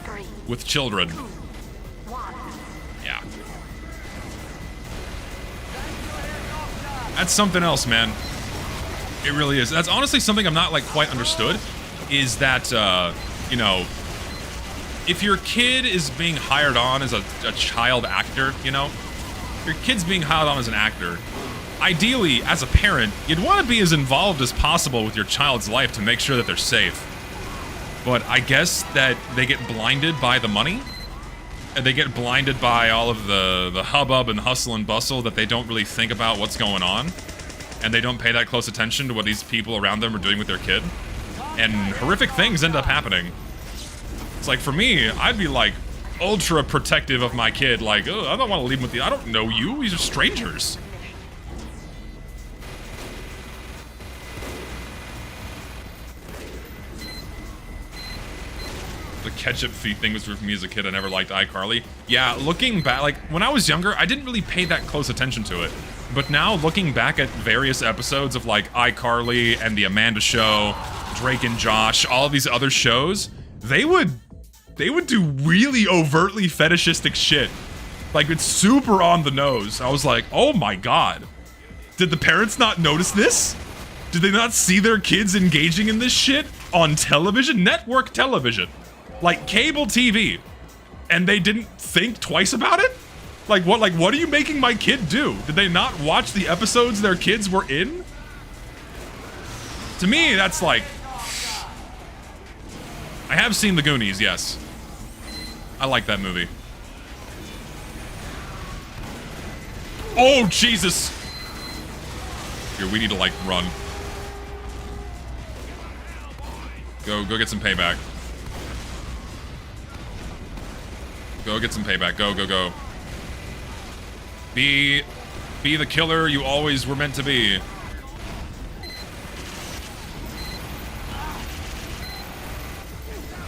Speaker 2: 3,
Speaker 1: with children.
Speaker 2: 2, 1.
Speaker 1: Yeah. That's something else, man. It really is. That's honestly something I'm not like quite understood. Is that you know, if your kid is being hired on as a child actor, you know, your kid's being hired on as an actor. Ideally, as a parent, you'd want to be as involved as possible with your child's life to make sure that they're safe. But I guess that they get blinded by the money. And they get blinded by all of the hubbub and hustle and bustle that they don't really think about what's going on. And they don't pay that close attention to what these people around them are doing with their kid. And horrific things end up happening. It's like, for me, I'd be like, ultra protective of my kid. Like, oh, I don't want to leave him with you. I don't know you. These are strangers. The ketchup feet thing was for me as a kid. I never liked iCarly. Yeah, looking back, like, when I was younger, I didn't really pay that close attention to it. But now, looking back at various episodes of, like, iCarly and The Amanda Show, Drake and Josh, all of these other shows, they would do really overtly fetishistic shit. Like, it's super on the nose. I was like, oh my god. Did the parents not notice this? Did they not see their kids engaging in this shit on television? Network television. Like, cable TV. And they didn't think twice about it? Like, what are you making my kid do? Did they not watch the episodes their kids were in? To me, that's like... I have seen The Goonies, yes. I like that movie. Oh, Jesus! Here, we need to, like, run. Go get some payback. Go get some payback. Go, go, go. Be the killer you always were meant to be.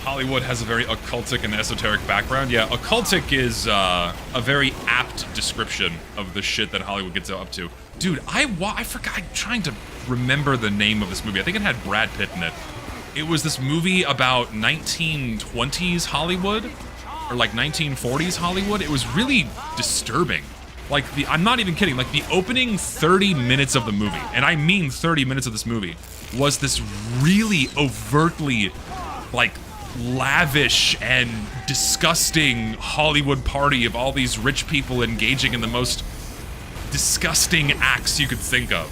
Speaker 1: Hollywood has a very occultic and esoteric background. Yeah, occultic is a very apt description of the shit that Hollywood gets up to. Dude, I forgot, I'm trying to remember the name of this movie. I think it had Brad Pitt in it. It was this movie about 1920s Hollywood, or like 1940s Hollywood. It was really disturbing. Like, I'm not even kidding, like the opening 30 minutes of the movie, and I mean 30 minutes of this movie, was this really overtly, like, lavish and disgusting Hollywood party of all these rich people engaging in the most disgusting acts you could think of.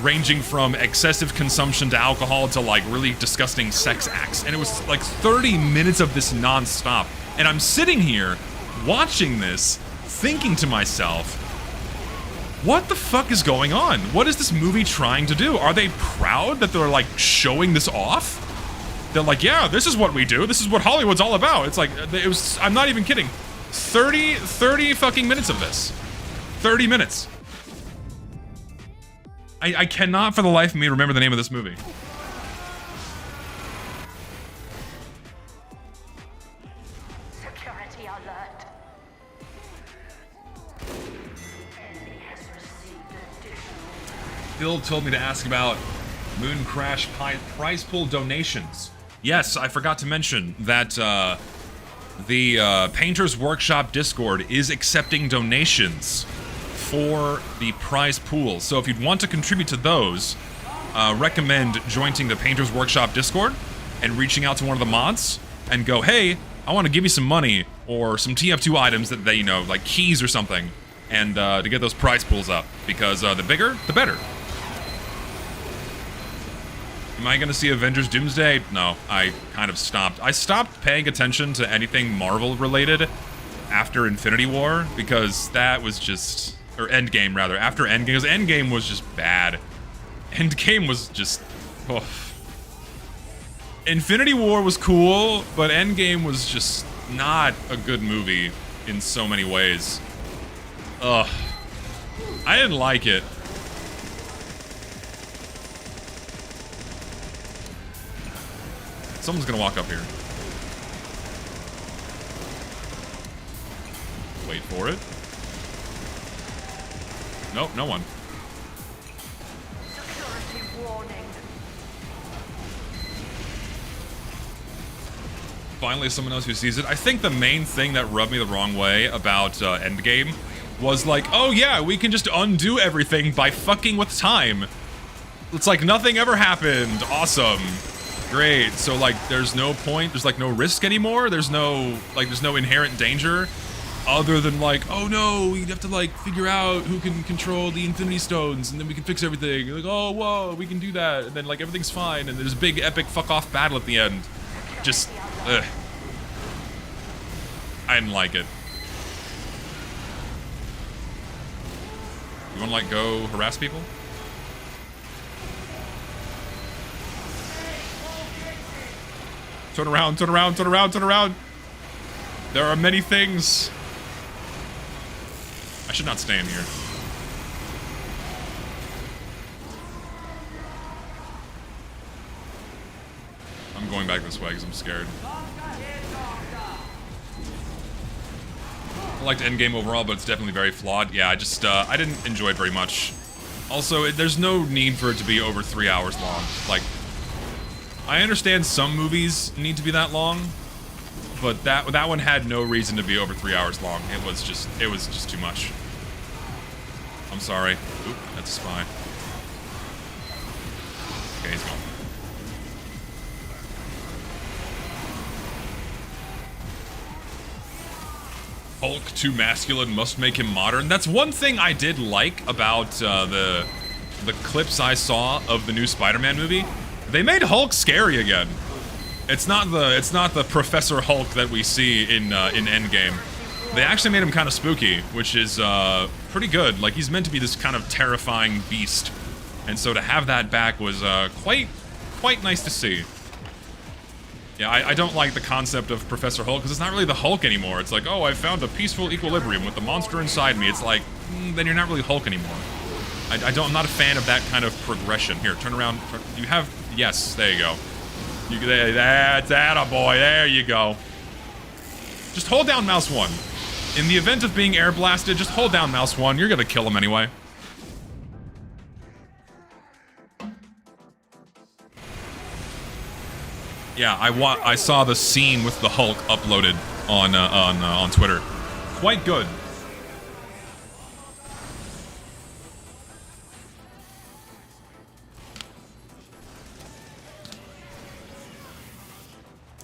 Speaker 1: Ranging from excessive consumption to alcohol to like really disgusting sex acts. And it was like 30 minutes of this non-stop. And I'm sitting here watching this, thinking to myself, what the fuck is going on? What is this movie trying to do? Are they proud that they're like showing this off? They're like, yeah, this is what we do. This is what Hollywood's all about. It's like, it was, I'm not even kidding. 30 fucking minutes of this. 30 minutes. I cannot for the life of me remember the name of this movie.
Speaker 2: Security alert.
Speaker 1: Bill told me to ask about Moon Crash prize pool donations. Yes, I forgot to mention that the Painters Workshop Discord is accepting donations for the prize pool. So if you'd want to contribute to those, recommend joining the Painters Workshop Discord and reaching out to one of the mods and go, hey, I want to give you some money or some TF2 items that they, you know, like keys or something, and to get those prize pools up, because the bigger, the better. Am I gonna see Avengers Doomsday? No, I kind of stopped. I stopped paying attention to anything Marvel related after Infinity War, because that was just, or Endgame rather, after Endgame, because Endgame was just bad. Endgame was just, oh. Infinity War was cool, but Endgame was just not a good movie in so many ways. Ugh. I didn't like it. Someone's gonna walk up here. Wait for it. Nope, no one.
Speaker 2: Security warning.
Speaker 1: Finally, someone else who sees it. I think the main thing that rubbed me the wrong way about Endgame was like, oh yeah, we can just undo everything by fucking with time. It's like nothing ever happened. Awesome. Great. So like there's no point, there's like no risk anymore. There's no inherent danger other than like, oh no, we have to like figure out who can control the Infinity Stones and then we can fix everything. Like, oh whoa, we can do that. And then like everything's fine and there's a big epic fuck off battle at the end. Just ugh. I didn't like it. You wanna like go harass people? Turn around, turn around, turn around, turn around. There are many things. I should not stay in here. I'm going back this way because I'm scared. I liked Endgame overall, but it's definitely very flawed. Yeah, I didn't enjoy it very much. Also, there's no need for it to be over 3 hours long. Like, I understand some movies need to be that long, but that one had no reason to be over 3 hours long. It was just too much. I'm sorry. Oop, that's a spy. Okay, he's gone. Hulk too masculine must make him modern. That's one thing I did like about the clips I saw of the new Spider-Man movie. They made Hulk scary again. It's not the Professor Hulk that we see in Endgame. They actually made him kind of spooky, which is pretty good. Like, he's meant to be this kind of terrifying beast And so to have that back was quite nice to see. Yeah, I don't like the concept of Professor Hulk, because it's not really the Hulk anymore. It's like, oh, I found a peaceful equilibrium with the monster inside me. It's like, then you're not really Hulk anymore. I'm not a fan of that kind of progression. Here, turn around. You have, yes, there you go. That's attaboy, there you go. Just hold down mouse 1. In the event of being air blasted, just hold down mouse 1. You're gonna kill him anyway. Yeah, I saw the scene with the Hulk uploaded on Twitter. Quite good.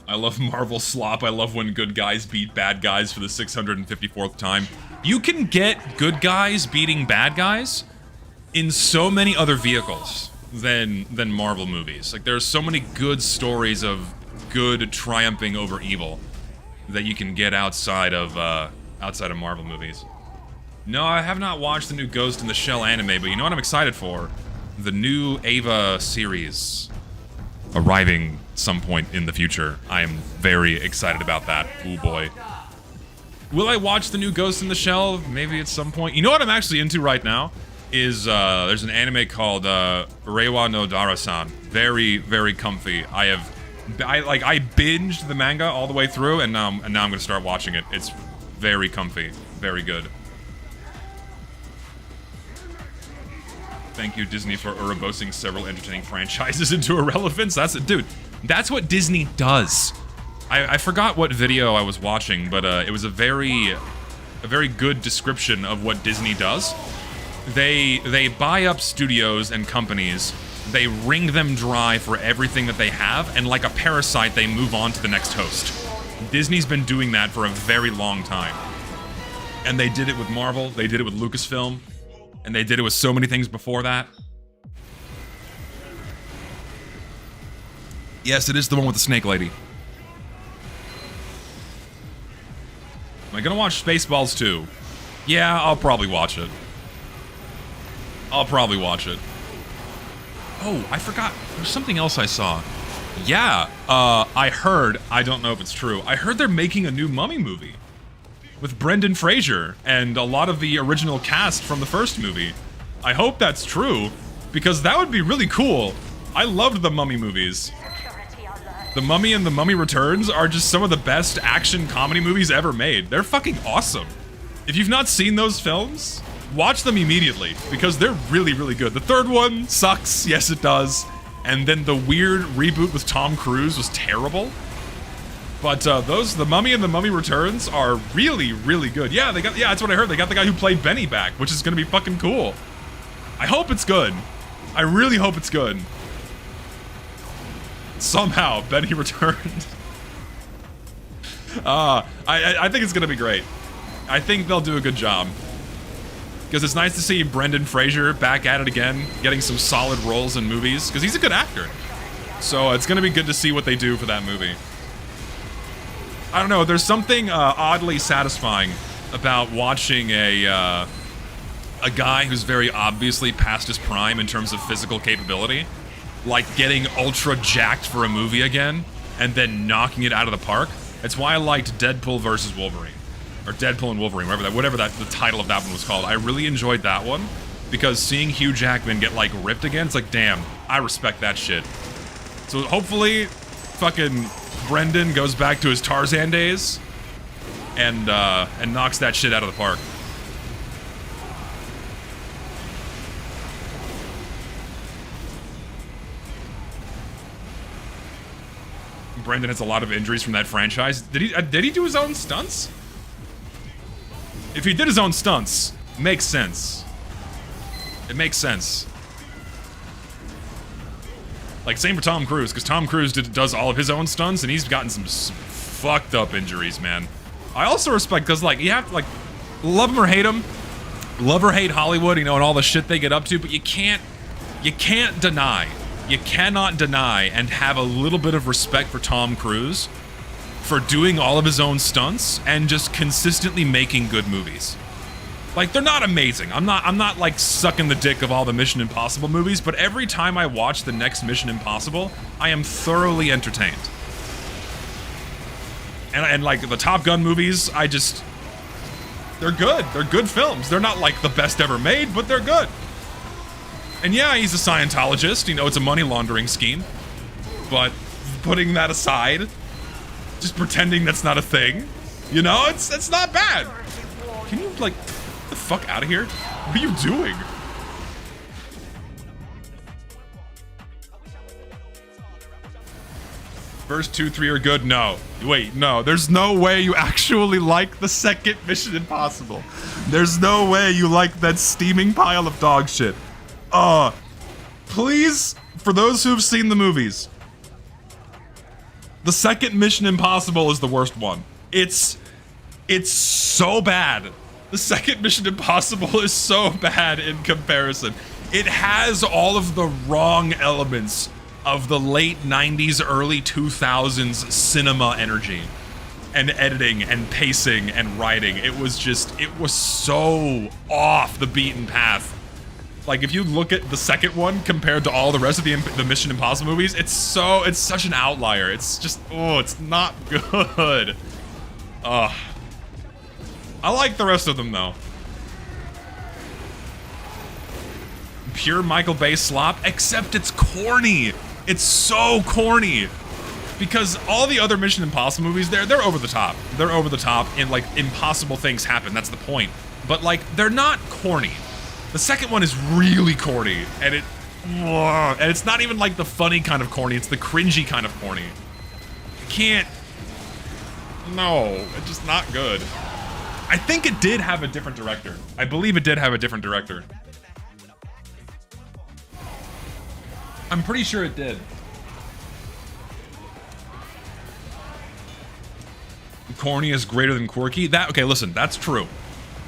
Speaker 1: I love Marvel slop. I love when good guys beat bad guys for the 654th time. You can get good guys beating bad guys in so many other vehicles than Marvel movies. Like, there's so many good stories of good triumphing over evil that you can get outside of Marvel movies. No, I have not watched the new Ghost in the Shell anime, but you know what I'm excited for? The new Ava series arriving some point in the future. I am very excited about that. Ooh boy. Will I watch the new Ghost in the Shell? Maybe at some point. You know what I'm actually into right now? Is there's an anime called Reiwa no Dara-san. Very, very comfy. I binged the manga all the way through, and now I'm gonna start watching it. It's very comfy, very good. Thank you, Disney, for Urabosing several entertaining franchises into irrelevance. That's it, dude. That's what Disney does. I forgot what video I was watching, but it was a very good description of what Disney does. They buy up studios and companies, they wring them dry for everything that they have, and like a parasite, they move on to the next host. Disney's been doing that for a very long time. And they did it with Marvel, they did it with Lucasfilm, and they did it with so many things before that. Yes, it is the one with the snake lady. Am I gonna watch Spaceballs 2? Yeah, I'll probably watch it. I'll probably watch it. Oh, I forgot. There's something else I saw. Yeah, I heard, I don't know if it's true, I heard they're making a new Mummy movie with Brendan Fraser and a lot of the original cast from the first movie. I hope that's true, because that would be really cool. I loved the Mummy movies. The Mummy and The Mummy Returns are just some of the best action comedy movies ever made. They're fucking awesome. If you've not seen those films, watch them immediately, because they're really, really good. The third one sucks, yes it does. And then the weird reboot with Tom Cruise was terrible. But The Mummy and The Mummy Returns are really, really good. Yeah, that's what I heard. They got the guy who played Benny back, which is gonna be fucking cool. I hope it's good. I really hope it's good. Somehow, Benny returned. I think it's gonna be great. I think they'll do a good job. Because it's nice to see Brendan Fraser back at it again, getting some solid roles in movies, because he's a good actor. So it's gonna be good to see what they do for that movie. I don't know, there's something oddly satisfying about watching a guy who's very obviously past his prime in terms of physical capability, like getting ultra jacked for a movie again, and then knocking it out of the park. That's why I liked Deadpool versus Wolverine. Or Deadpool and Wolverine, whatever the title of that one was called. I really enjoyed that one, because seeing Hugh Jackman get, like, ripped again, it's like, damn, I respect that shit. So hopefully, fucking Brendan goes back to his Tarzan days, and knocks that shit out of the park. Brendan has a lot of injuries from that franchise. Did he do his own stunts? If he did his own stunts, makes sense. It makes sense. Like, same for Tom Cruise, because Tom Cruise does all of his own stunts, and he's gotten some fucked up injuries, man. I also respect, because, like, you have to, like, love him or hate him, love or hate Hollywood, you know, and all the shit they get up to, but you can't deny, you cannot deny and have a little bit of respect for Tom Cruise for doing all of his own stunts and just consistently making good movies. Like, they're not amazing. I'm not like sucking the dick of all the Mission Impossible movies, but every time I watch the next Mission Impossible, I am thoroughly entertained. And like the Top Gun movies, they're good. They're good films. They're not like the best ever made, but they're good. And yeah, he's a Scientologist. You know, it's a money laundering scheme. But putting that aside, just pretending that's not a thing, you know, it's not bad. Can you, like, get the fuck out of here? What are you doing? First 2, 3 are good? No. Wait, no. There's no way you actually like the second Mission Impossible. There's no way you like that steaming pile of dog shit. Please, for those who've seen the movies, the second Mission Impossible is the worst one. It's so bad. The second Mission Impossible is so bad in comparison. It has all of the wrong elements of the late 90s, early 2000s cinema energy and editing and pacing and writing. It was so off the beaten path. Like, if you look at the second one compared to all the rest of the Mission Impossible movies, it's such an outlier. It's just, it's not good. I like the rest of them, though. Pure Michael Bay slop, except it's corny. It's so corny. Because all the other Mission Impossible movies, they're over the top. They're over the top, and, like, impossible things happen. That's the point. But, like, they're not corny. The second one is really corny, and it's not even like the funny kind of corny, it's the cringy kind of corny. It's just not good. I think it did have a different director. I believe it did have a different director. I'm pretty sure it did. Corny is greater than quirky? Okay, listen, that's true.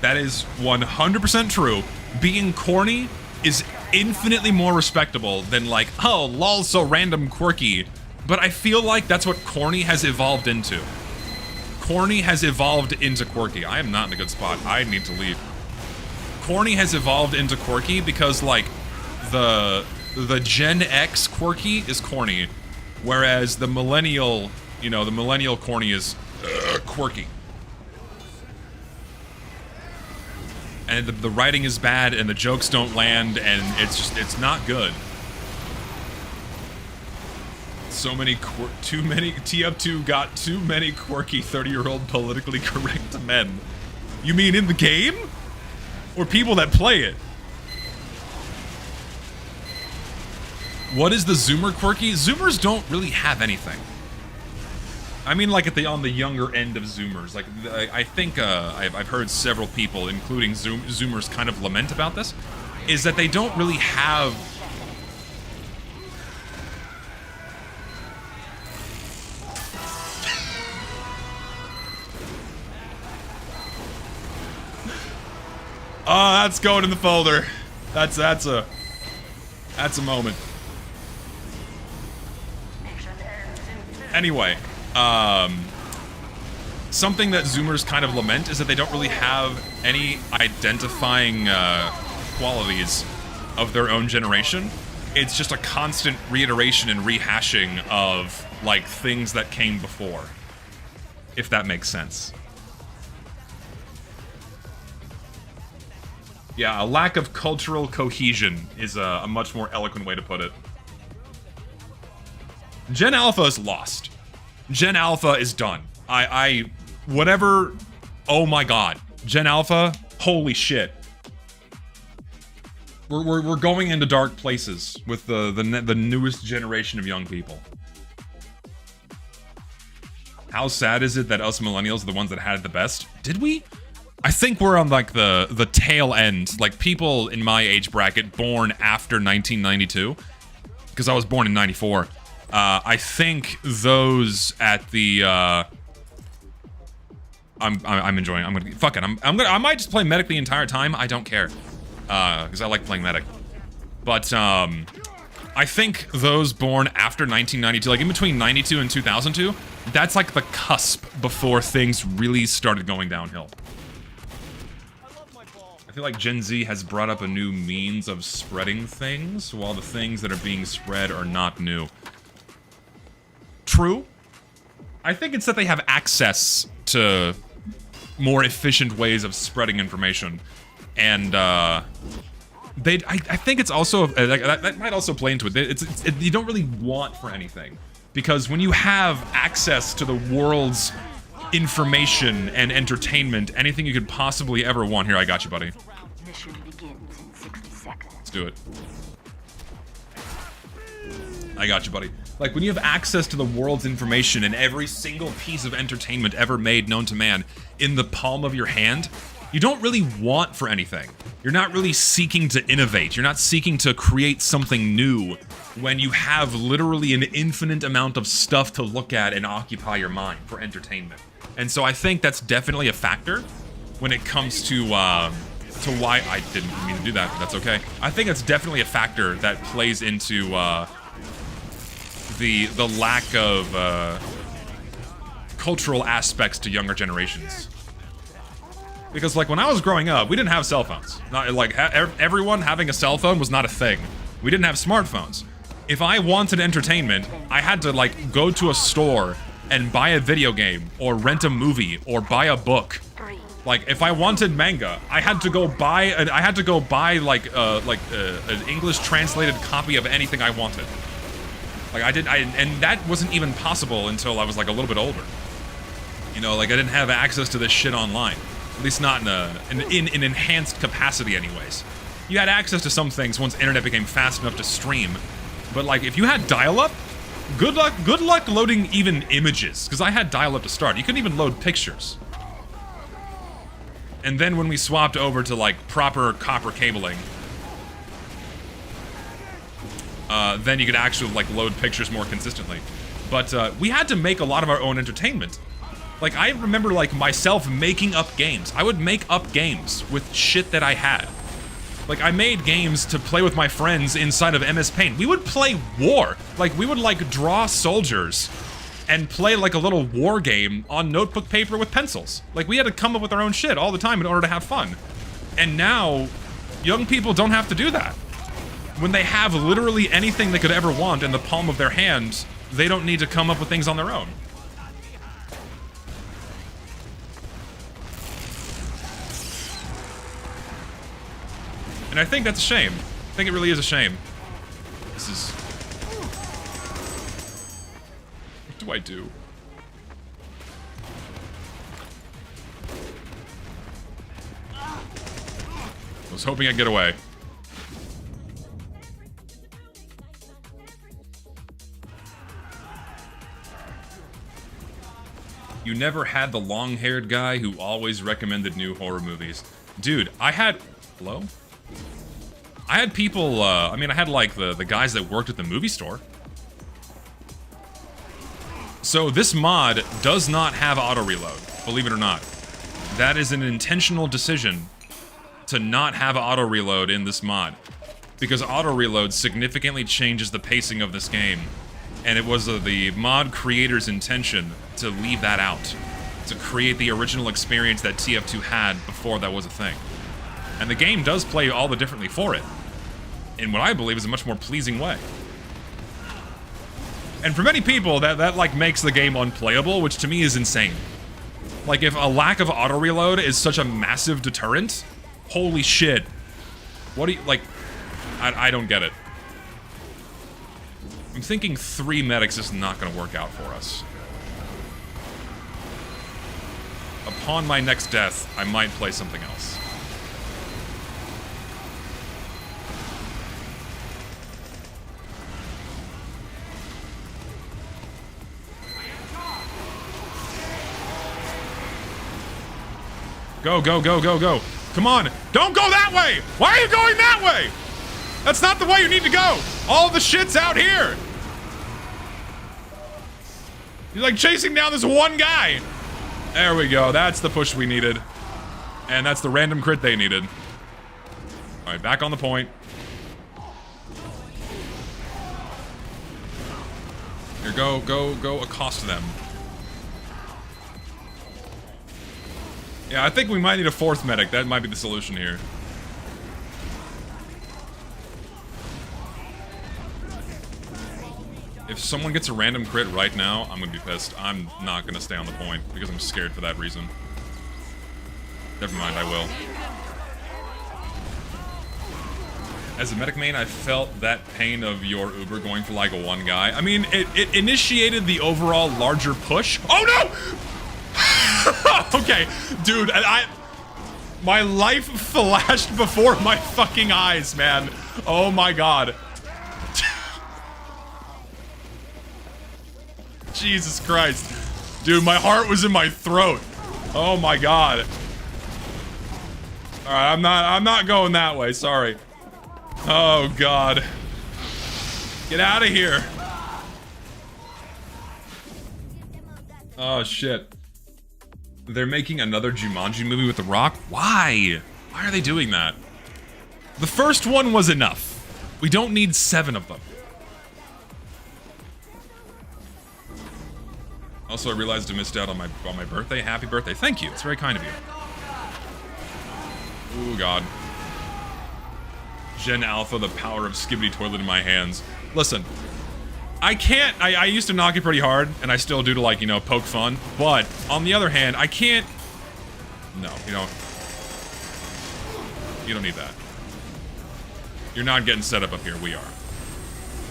Speaker 1: That is 100% true. Being corny is infinitely more respectable than like, oh, lol, so random quirky. But I feel like that's what corny has evolved into. Corny has evolved into quirky. I am not in a good spot. I need to leave. Corny has evolved into quirky because, like, the Gen X quirky is corny, whereas the millennial, the millennial corny is quirky. And the writing is bad, and the jokes don't land, and it's not good. TF2 got too many quirky 30-year-old politically correct men. You mean in the game? Or people that play it? What is the Zoomer quirky? Zoomers don't really have anything. I mean, like on the younger end of Zoomers. Like, I think I've heard several people, including Zoomers, kind of lament about this, is that they don't really have. Oh, that's going in the folder. That's a moment. Anyway. Something that Zoomers kind of lament is that they don't really have any identifying qualities of their own generation. It's just a constant reiteration and rehashing of, like, things that came before. If that makes sense. Yeah, a lack of cultural cohesion is a much more eloquent way to put it. Gen Alpha is lost. Gen Alpha is done. Whatever. Oh my god. Gen Alpha, holy shit. We're going into dark places with the newest generation of young people. How sad is it that us millennials are the ones that had it the best? Did we? I think we're on, like, the tail end. Like, people in my age bracket born after 1992. Because I was born in 94. I think those at the, I'm enjoying. Fuck it. I might just play medic the entire time. I don't care, because I like playing medic. But I think those born after 1992, like in between 92 and 2002, that's like the cusp before things really started going downhill. feel like Gen Z has brought up a new means of spreading things, while the things that are being spread are not new. True. I think it's that they have access to more efficient ways of spreading information, and I think it's also that might also play into it. You don't really want for anything, because when you have access to the world's information and entertainment, anything you could possibly ever want. Here, I got you, buddy.
Speaker 2: Mission begins in 60 seconds.
Speaker 1: Let's do it. I got you, buddy. Like, when you have access to the world's information and every single piece of entertainment ever made known to man in the palm of your hand, you don't really want for anything. You're not really seeking to innovate. You're not seeking to create something new when you have literally an infinite amount of stuff to look at and occupy your mind for entertainment. And so I think that's definitely a factor when it comes to why I didn't mean to do that, but that's okay. I think it's definitely a factor that plays into the lack of cultural aspects to younger generations. Because, like, when I was growing up, we didn't have cell phones. Not like everyone having a cell phone was not a thing. We didn't have smartphones. If I wanted entertainment, I had to, like, go to a store and buy a video game or rent a movie or buy a book. Like, if I wanted manga, I had to go buy like an English translated copy of anything I wanted. Like, and that wasn't even possible until I was, like, a little bit older. You know, like, I didn't have access to this shit online. At least not in an enhanced capacity anyways. You had access to some things once internet became fast enough to stream. But, like, if you had dial-up, good luck loading even images, because I had dial-up to start. You couldn't even load pictures. And then when we swapped over to, like, proper copper cabling, then you could actually, like, load pictures more consistently. But we had to make a lot of our own entertainment. Like, I remember, like, myself making up games. I would make up games with shit that I had. Like, I made games to play with my friends inside of MS Paint. We would play war. Like, we would, like, draw soldiers and play, like, a little war game on notebook paper with pencils. Like, we had to come up with our own shit all the time in order to have fun. And now, young people don't have to do that. When they have literally anything they could ever want in the palm of their hand, they don't need to come up with things on their own. And I think that's a shame. I think it really is a shame. This is... What do I do? I was hoping I'd get away. You never had the long-haired guy who always recommended new horror movies. Dude, I had... Hello? I had people, I mean, I had, like, the guys that worked at the movie store. So this mod does not have auto-reload, believe it or not. That is an intentional decision to not have auto-reload in this mod. Because auto-reload significantly changes the pacing of this game. And it was the mod creator's intention to leave that out. To create the original experience that TF2 had before that was a thing. And the game does play all the differently for it, in what I believe is a much more pleasing way. And for many people, that like makes the game unplayable, which to me is insane. Like, if a lack of auto-reload is such a massive deterrent, holy shit. What do you, like, I don't get it. I'm thinking 3 medics is not gonna work out for us. Upon my next death, I might play something else. Go, go, go, go, go. Come on. Don't go that way. Why are you going that way? That's not the way you need to go. All the shit's out here. You're like chasing down this one guy. There we go. That's the push we needed. And that's the random crit they needed. All right, back on the point. Here, go accost them. Yeah, I think we might need a 4th medic. That might be the solution here. If someone gets a random crit right now, I'm gonna be pissed. I'm not gonna stay on the point because I'm scared for that reason. Never mind, I will. As a medic main, I felt that pain of your Uber going for like a one guy. I mean, it initiated the overall larger push. Oh no! Okay, dude, my life flashed before my fucking eyes, man. Oh my god. Jesus Christ. Dude, my heart was in my throat. Oh my god. Alright, I'm not going that way, sorry. Oh god. Get out of here. Oh shit. They're making another Jumanji movie with The Rock? Why? Why are they doing that? The first one was enough. We don't need 7 of them. Also, I realized I missed out on my birthday. Happy birthday. Thank you. It's very kind of you. Ooh, God. Gen Alpha, the power of Skibbity Toilet in my hands. Listen, I used to knock it pretty hard, and I still do to, like, you know, poke fun. But, on the other hand, I can't... No, you don't need that. You're not getting set up here, we are.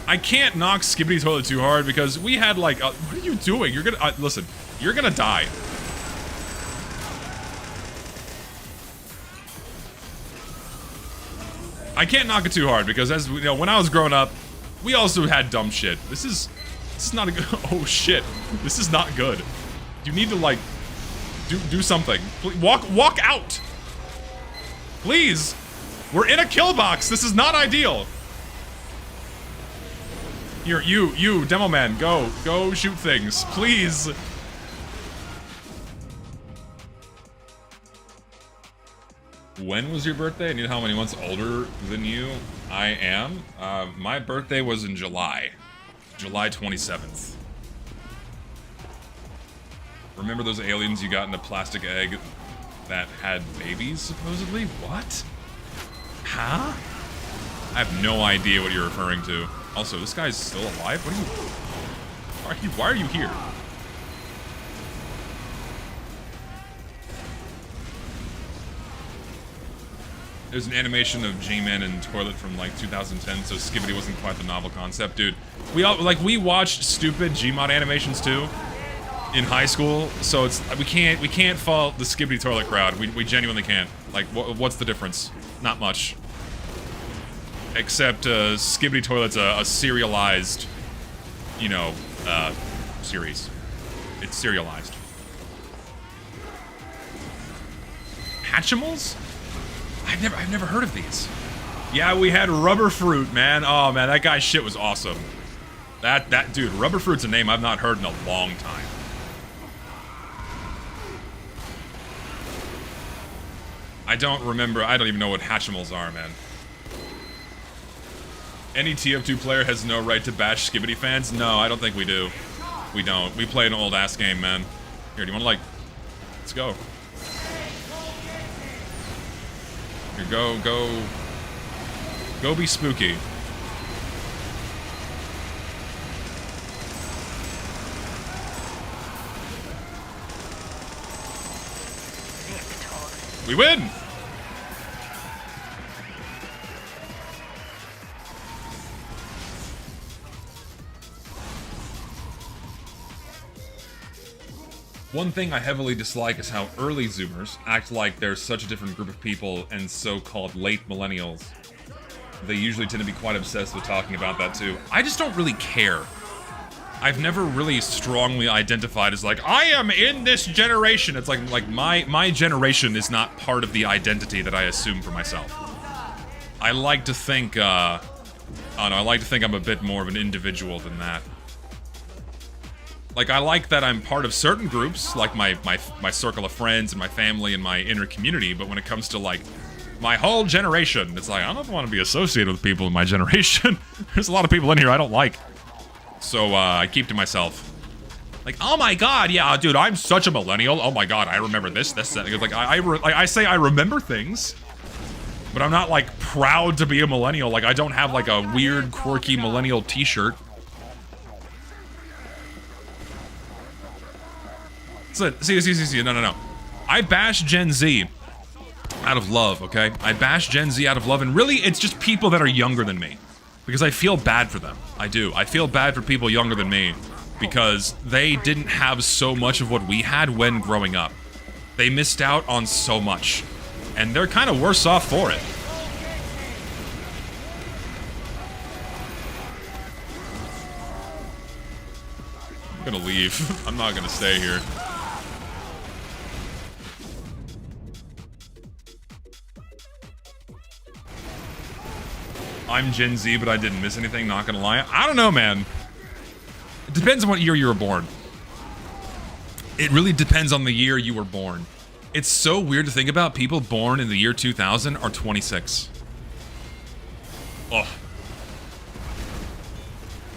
Speaker 1: I can't knock Skibbity Toilet too hard because we had, like, what are you doing? You're gonna, listen, you're gonna die. I can't knock it too hard because, as you know, when I was growing up, we also had dumb shit. This is not a good. Oh shit, this is not good. You need to like do something. Please, walk out. Please, we're in a kill box. This is not ideal. Here, you demo man, go shoot things, please. When was your birthday? I need how many months older than you I am. My birthday was in July 27th. Remember those aliens you got in a plastic egg that had babies, supposedly? What? Huh? I have no idea what you're referring to. Also, this guy's still alive? What are you... Why are you here? There's an animation of G-Man in toilet from like 2010, so Skibbity wasn't quite the novel concept, dude. We watched stupid Gmod animations too in high school, so it's we can't fault the Skibbity toilet crowd. We genuinely can't. Like, what's the difference? Not much. Except Skibbity Toilet's a serialized, you know, series. It's serialized. Hatchimals? I've never heard of these. Yeah, we had Rubber Fruit, man. Oh man, that guy's shit was awesome. That dude, Rubber Fruit's a name I've not heard in a long time. I don't even know what Hatchimals are, man. Any TF2 player has no right to bash Skibbity fans? No, I don't think we do. We don't. We play an old-ass game, man. Here, do you want to, like... Let's go. Here, go be spooky. We win! One thing I heavily dislike is how early Zoomers act like they're such a different group of people and so-called late millennials. They usually tend to be quite obsessed with talking about that too. I just don't really care. I've never really strongly identified as like, I am in this generation. It's like my generation is not part of the identity that I assume for myself. I like to think, I don't know, I like to think I'm a bit more of an individual than that. Like, I like that I'm part of certain groups, like my circle of friends and my family and my inner community, but when it comes to, like, my whole generation, it's like, I don't know if I want to be associated with people in my generation. There's a lot of people in here I don't like. So, I keep to myself. Like, oh my god, yeah, dude, I'm such a millennial. Oh my god, I remember this, that. Like, I say I remember things, but I'm not, like, proud to be a millennial. Like, I don't have, like, a weird, quirky millennial t-shirt. So, see, no. I bash Gen Z out of love, okay? I bash Gen Z out of love, and really, it's just people that are younger than me. Because I feel bad for them. I do. I feel bad for people younger than me because they didn't have so much of what we had when growing up. They missed out on so much. And they're kind of worse off for it. I'm gonna leave. I'm not gonna stay here. I'm Gen Z, but I didn't miss anything, not gonna lie. I don't know, man. It depends on what year you were born. It really depends on the year you were born. It's so weird to think about. People born in the year 2000 are 26. Oh.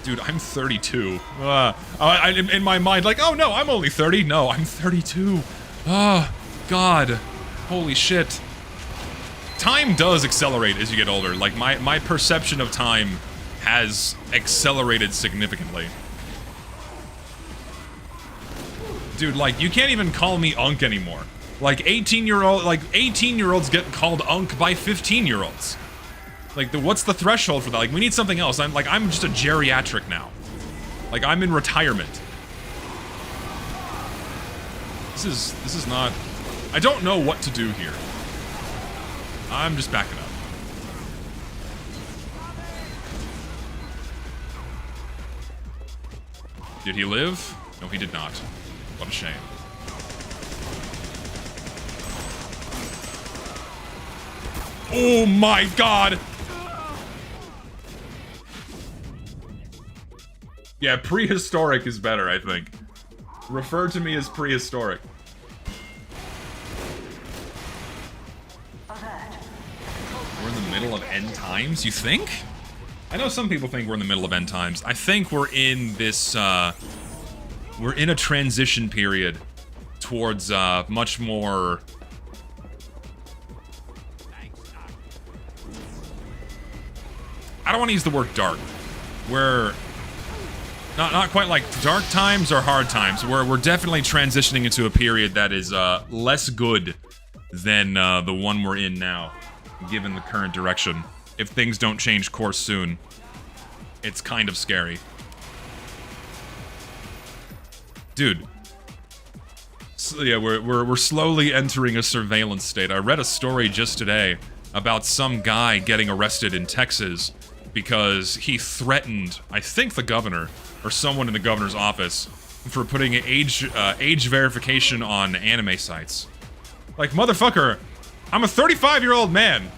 Speaker 1: Dude, I'm 32. In my mind, like, oh no, I'm only 30. No, I'm 32. Oh, God. Holy shit. Time does accelerate as you get older. Like, my perception of time has accelerated significantly. Dude, like, you can't even call me Unk anymore. Like, 18-year-olds get called Unk by 15-year-olds. Like, what's the threshold for that? Like, we need something else. I'm just a geriatric now. Like, I'm in retirement. This is not... I don't know what to do here. I'm just backing up. Did he live? No, he did not. What a shame. Oh my God! Yeah, prehistoric is better, I think. Refer to me as prehistoric. We're in the middle of end times, you think? I know some people think we're in the middle of end times. I think we're in this, we're in a transition period towards, much more... I don't want to use the word dark. We're... Not quite like dark times or hard times. We're definitely transitioning into a period that is, less good than, the one we're in now, given the current direction. If things don't change course soon, it's kind of scary. Dude. So, yeah, we're slowly entering a surveillance state. I read a story just today about some guy getting arrested in Texas because he threatened, I think, the governor or someone in the governor's office for putting age verification on anime sites. Like, motherfucker, I'm a 35-year-old man.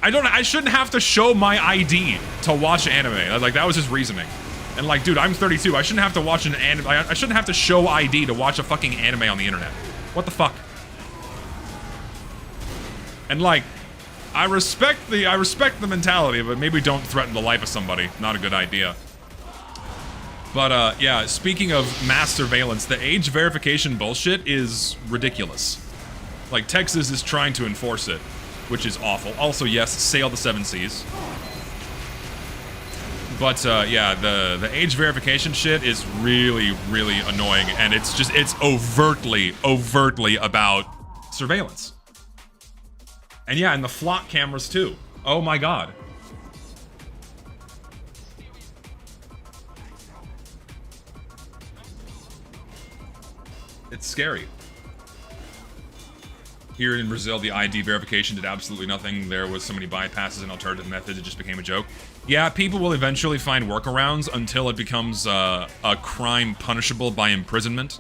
Speaker 1: I shouldn't have to show my ID to watch anime. Like, that was his reasoning. And like, dude, I'm 32. I shouldn't have to watch an anime. I shouldn't have to show ID to watch a fucking anime on the internet. What the fuck? And like, I respect the mentality, but maybe don't threaten the life of somebody. Not a good idea. But yeah, speaking of mass surveillance, the age verification bullshit is ridiculous. Like, Texas is trying to enforce it, which is awful. Also, yes, sail the 7 seas. But yeah, the age verification shit is really, really annoying, and it's overtly about surveillance. And yeah, and the flock cameras too. Oh my God. It's scary. Here in Brazil, the ID verification did absolutely nothing. There was so many bypasses and alternative methods, it just became a joke. Yeah, people will eventually find workarounds until it becomes a crime punishable by imprisonment.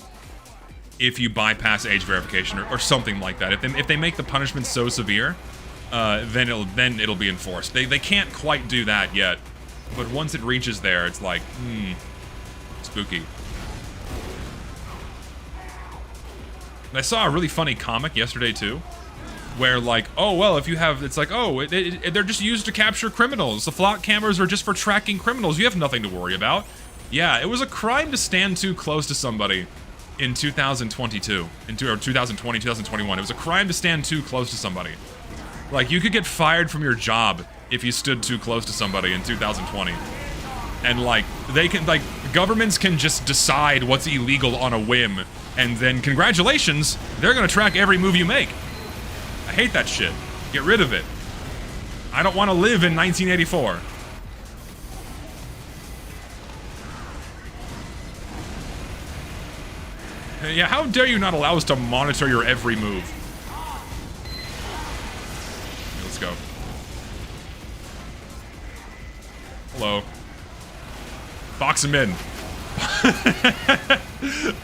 Speaker 1: If you bypass age verification or something like that. If they make the punishment so severe, then it'll be enforced. They can't quite do that yet, but once it reaches there, it's like, spooky. And I saw a really funny comic yesterday too, where like, oh well, if you have, it's like, oh, they're just used to capture criminals. The flock cameras are just for tracking criminals. You have nothing to worry about. Yeah, it was a crime to stand too close to somebody in 2022, or 2020, 2021. It was a crime to stand too close to somebody. Like, you could get fired from your job if you stood too close to somebody in 2020. And like they can like governments can just decide what's illegal on a whim, and then congratulations, they're gonna track every move you make. I hate that shit. Get rid of it. I don't want to live in 1984. Yeah, how dare you not allow us to monitor your every move? Let's go. Hello. Box him in.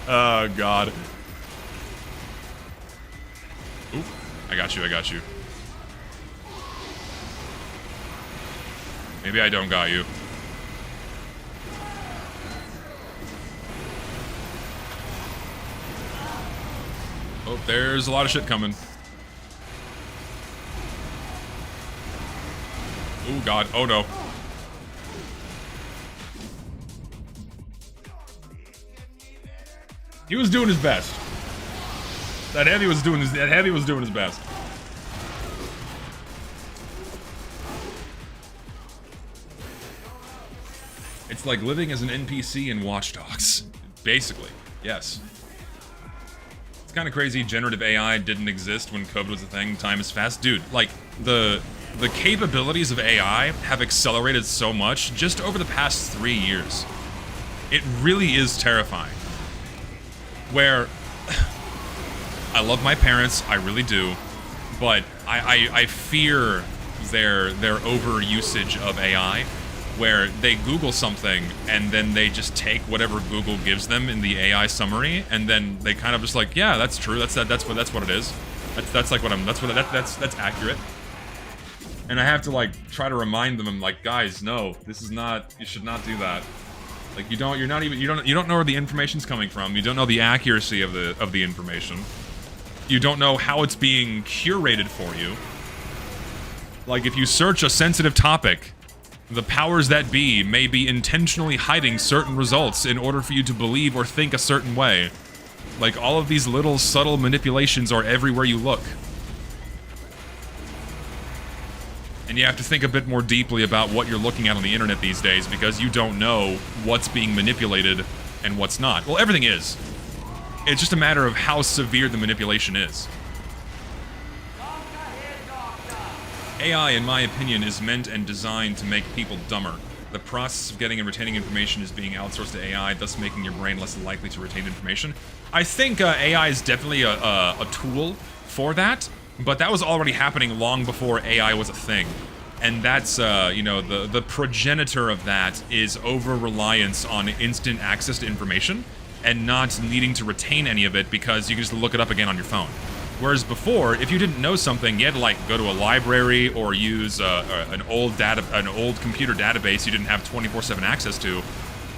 Speaker 1: Oh, God. Oop. I got you, I got you. Maybe I don't got you. Oh, there's a lot of shit coming. Oh, God. Oh, no. He was doing his best. That heavy was doing his best. It's like living as an NPC in Watch Dogs. Basically, yes. It's kind of crazy generative AI didn't exist when code was a thing. Time is fast. Dude, like, the capabilities of AI have accelerated so much just over the past 3 years. It really is terrifying. Where I love my parents, I really do, but I fear their over usage of AI, where they Google something and then they just take whatever Google gives them in the AI summary, and then they kind of just like, yeah, that's true, that's what it is. That's accurate. And I have to like try to remind them, I'm like, guys, no, this is not, you should not do that. Like you don't know where the information's coming from. You don't know the accuracy of the information. You don't know how it's being curated for you. Like if you search a sensitive topic, the powers that be may be intentionally hiding certain results in order for you to believe or think a certain way. Like all of these little subtle manipulations are everywhere you look. And you have to think a bit more deeply about what you're looking at on the internet these days, because you don't know what's being manipulated and what's not. Well, everything is. It's just a matter of how severe the manipulation is. AI, in my opinion, is meant and designed to make people dumber. The process of getting and retaining information is being outsourced to AI, thus making your brain less likely to retain information. I think AI is definitely a tool for that. But that was already happening long before AI was a thing. And that's, you know, the progenitor of that is over-reliance on instant access to information and not needing to retain any of it because you can just look it up again on your phone. Whereas before, if you didn't know something, you had to, like, go to a library or use an old computer database you didn't have 24/7 access to.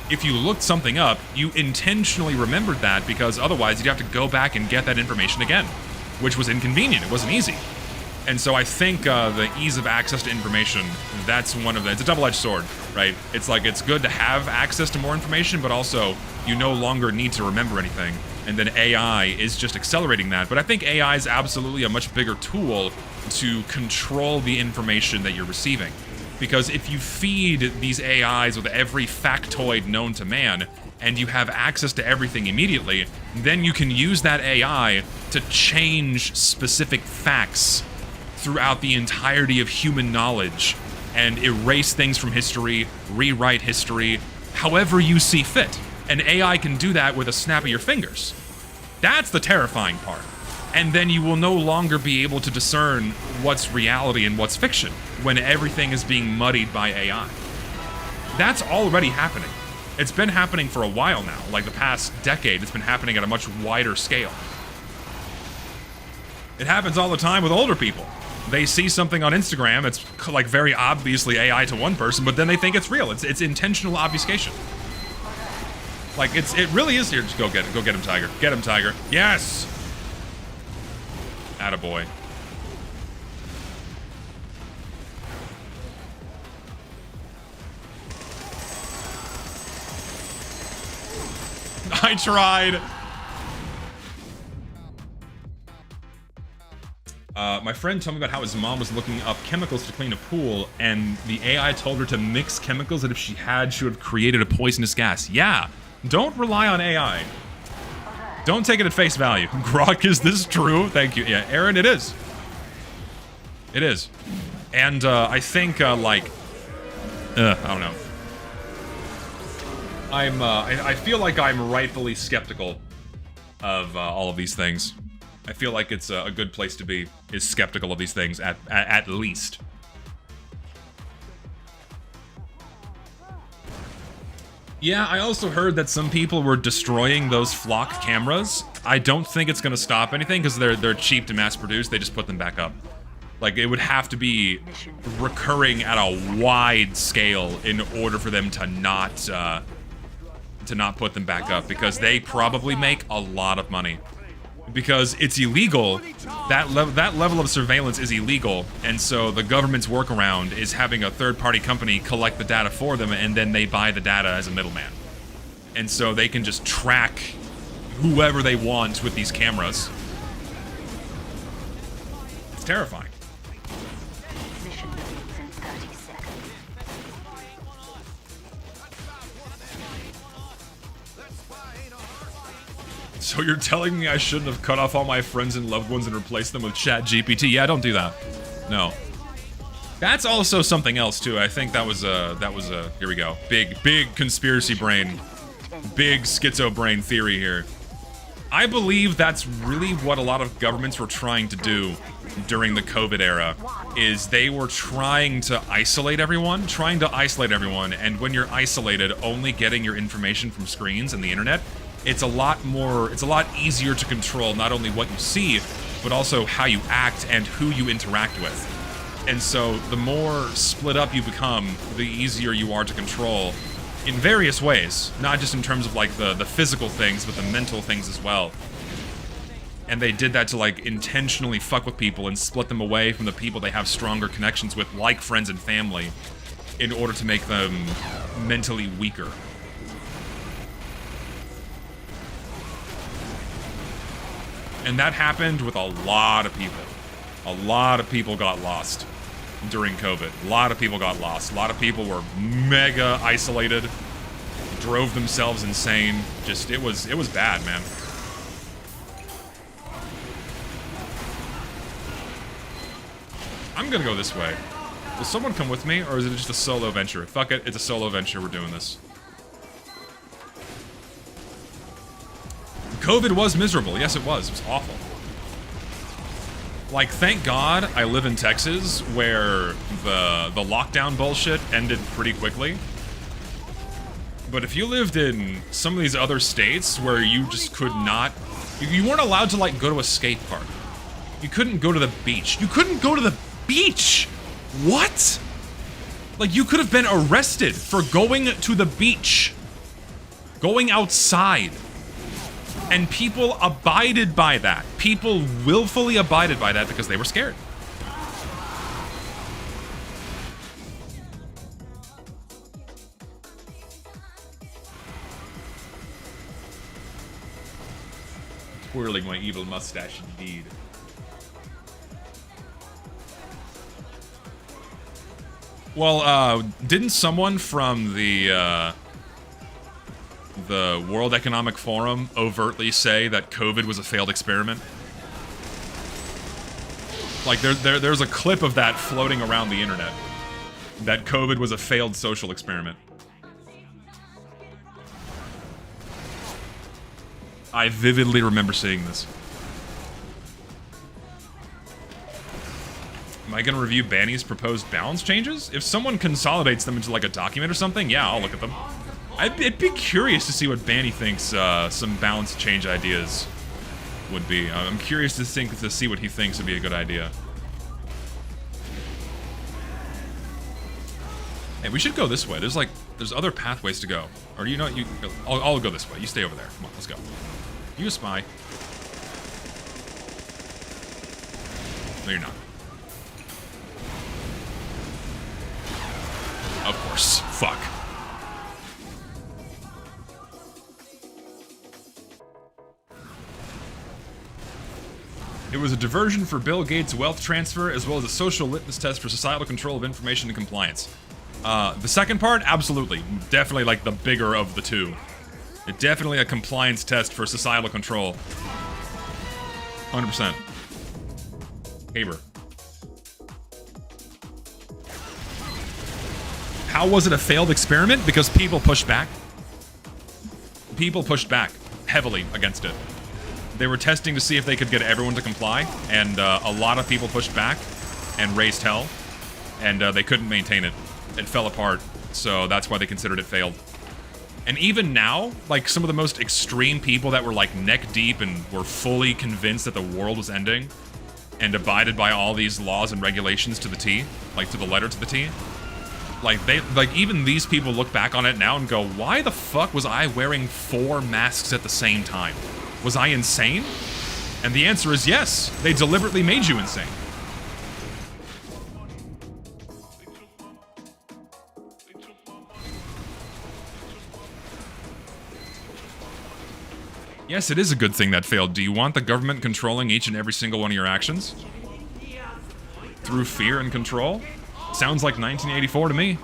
Speaker 1: If you looked something up, you intentionally remembered that because otherwise you'd have to go back and get that information again, which was inconvenient. It wasn't easy. And so I think the ease of access to information, that's one of the, it's a double-edged sword, right? It's like, it's good to have access to more information, but also you no longer need to remember anything. And then AI is just accelerating that. But I think AI is absolutely a much bigger tool to control the information that you're receiving. Because if you feed these AIs with every factoid known to man, and you have access to everything immediately, then you can use that AI to change specific facts throughout the entirety of human knowledge and erase things from history, rewrite history, however you see fit. And AI can do that with a snap of your fingers. That's the terrifying part. And then you will no longer be able to discern what's reality and what's fiction when everything is being muddied by AI. That's already happening. It's been happening for a while now. Like the past decade, it's been happening at a much wider scale. It happens all the time with older people. They see something on Instagram, it's like very obviously AI to one person, but then they think it's real. It's intentional obfuscation. Like it really is here. Just go get it. Go get him, Tiger. Get him, Tiger. Yes. Attaboy. I tried. My friend told me about how his mom was looking up chemicals to clean a pool, and the AI told her to mix chemicals that if she had, she would have created a poisonous gas. Yeah, don't rely on AI. Don't take it at face value. Grok, is this true? Thank you. Yeah, Aaron, it is. It is. And I think, I don't know. I feel like I'm rightfully skeptical of all of these things. I feel like it's a good place to be, is skeptical of these things, at least. Yeah, I also heard that some people were destroying those flock cameras. I don't think it's gonna stop anything, because they're cheap to mass produce, they just put them back up. Like, it would have to be recurring at a wide scale in order for them to not put them back up, because they probably make a lot of money. Because it's illegal, that level of surveillance is illegal, and so the government's workaround is having a third-party company collect the data for them, and then they buy the data as a middleman. And so they can just track whoever they want with these cameras. It's terrifying.
Speaker 2: Mission begins in 30 seconds.
Speaker 1: So you're telling me I shouldn't have cut off all my friends and loved ones and replaced them with ChatGPT? Yeah, don't do that. No. That's also something else too. I think that was a here we go. Big conspiracy brain. Big schizo brain theory here. I believe that's really what a lot of governments were trying to do during the COVID era, is they were trying to isolate everyone, and when you're isolated, only getting your information from screens and the internet, it's a lot easier to control not only what you see, but also how you act and who you interact with. And so the more split up you become, the easier you are to control in various ways, not just in terms of like the physical things, but the mental things as well. And they did that to like intentionally fuck with people and split them away from the people they have stronger connections with, like friends and family, in order to make them mentally weaker. And that happened with a lot of people. A lot of people got lost during COVID. A lot of people got lost. A lot of people were mega isolated, drove themselves insane. Just, it was bad, man. I'm gonna go this way. Will someone come with me, or is it just a solo venture? Fuck it, it's a solo venture, we're doing this. COVID was miserable. Yes, it was. It was awful. Like, thank God I live in Texas, where the lockdown bullshit ended pretty quickly. But if you lived in some of these other states where you just could not... You weren't allowed to, like, go to a skate park. You couldn't go to the beach. You couldn't go to the beach! What? Like, you could have been arrested for going to the beach. Going outside. And people abided by that. People willfully abided by that because they were scared. Twirling my evil mustache indeed. Well, didn't someone from the World Economic Forum overtly say that COVID was a failed experiment? Like, there's a clip of that floating around the internet. That COVID was a failed social experiment. I vividly remember seeing this. Am I gonna review Banny's proposed balance changes? If someone consolidates them into like a document or something, yeah, I'll look at them. I'd be curious to see what Banny thinks some balance change ideas would be. I'm curious to see what he thinks would be a good idea. Hey, we should go this way. There's other pathways to go. Or you know, I'll go this way. You stay over there. Come on, let's go. You a spy. No, you're not. Of course. Fuck. It was a diversion for Bill Gates' wealth transfer, as well as a social litmus test for societal control of information and compliance. The second part, absolutely. Definitely like the bigger of the two. It's definitely a compliance test for societal control. 100%. Haber. How was it a failed experiment? Because people pushed back. People pushed back heavily against it. They were testing to see if they could get everyone to comply, and a lot of people pushed back and raised hell, and they couldn't maintain it. It fell apart, so that's why they considered it failed. And even now, like, some of the most extreme people that were, like, neck deep and were fully convinced that the world was ending and abided by all these laws and regulations to the T, like, to the letter to the T, like, even these people look back on it now and go, why the fuck was I wearing 4 masks at the same time? Was I insane? And the answer is yes. They deliberately made you insane. Yes, it is a good thing that failed. Do you want the government controlling each and every single one of your actions? Through fear and control? Sounds like 1984 to me.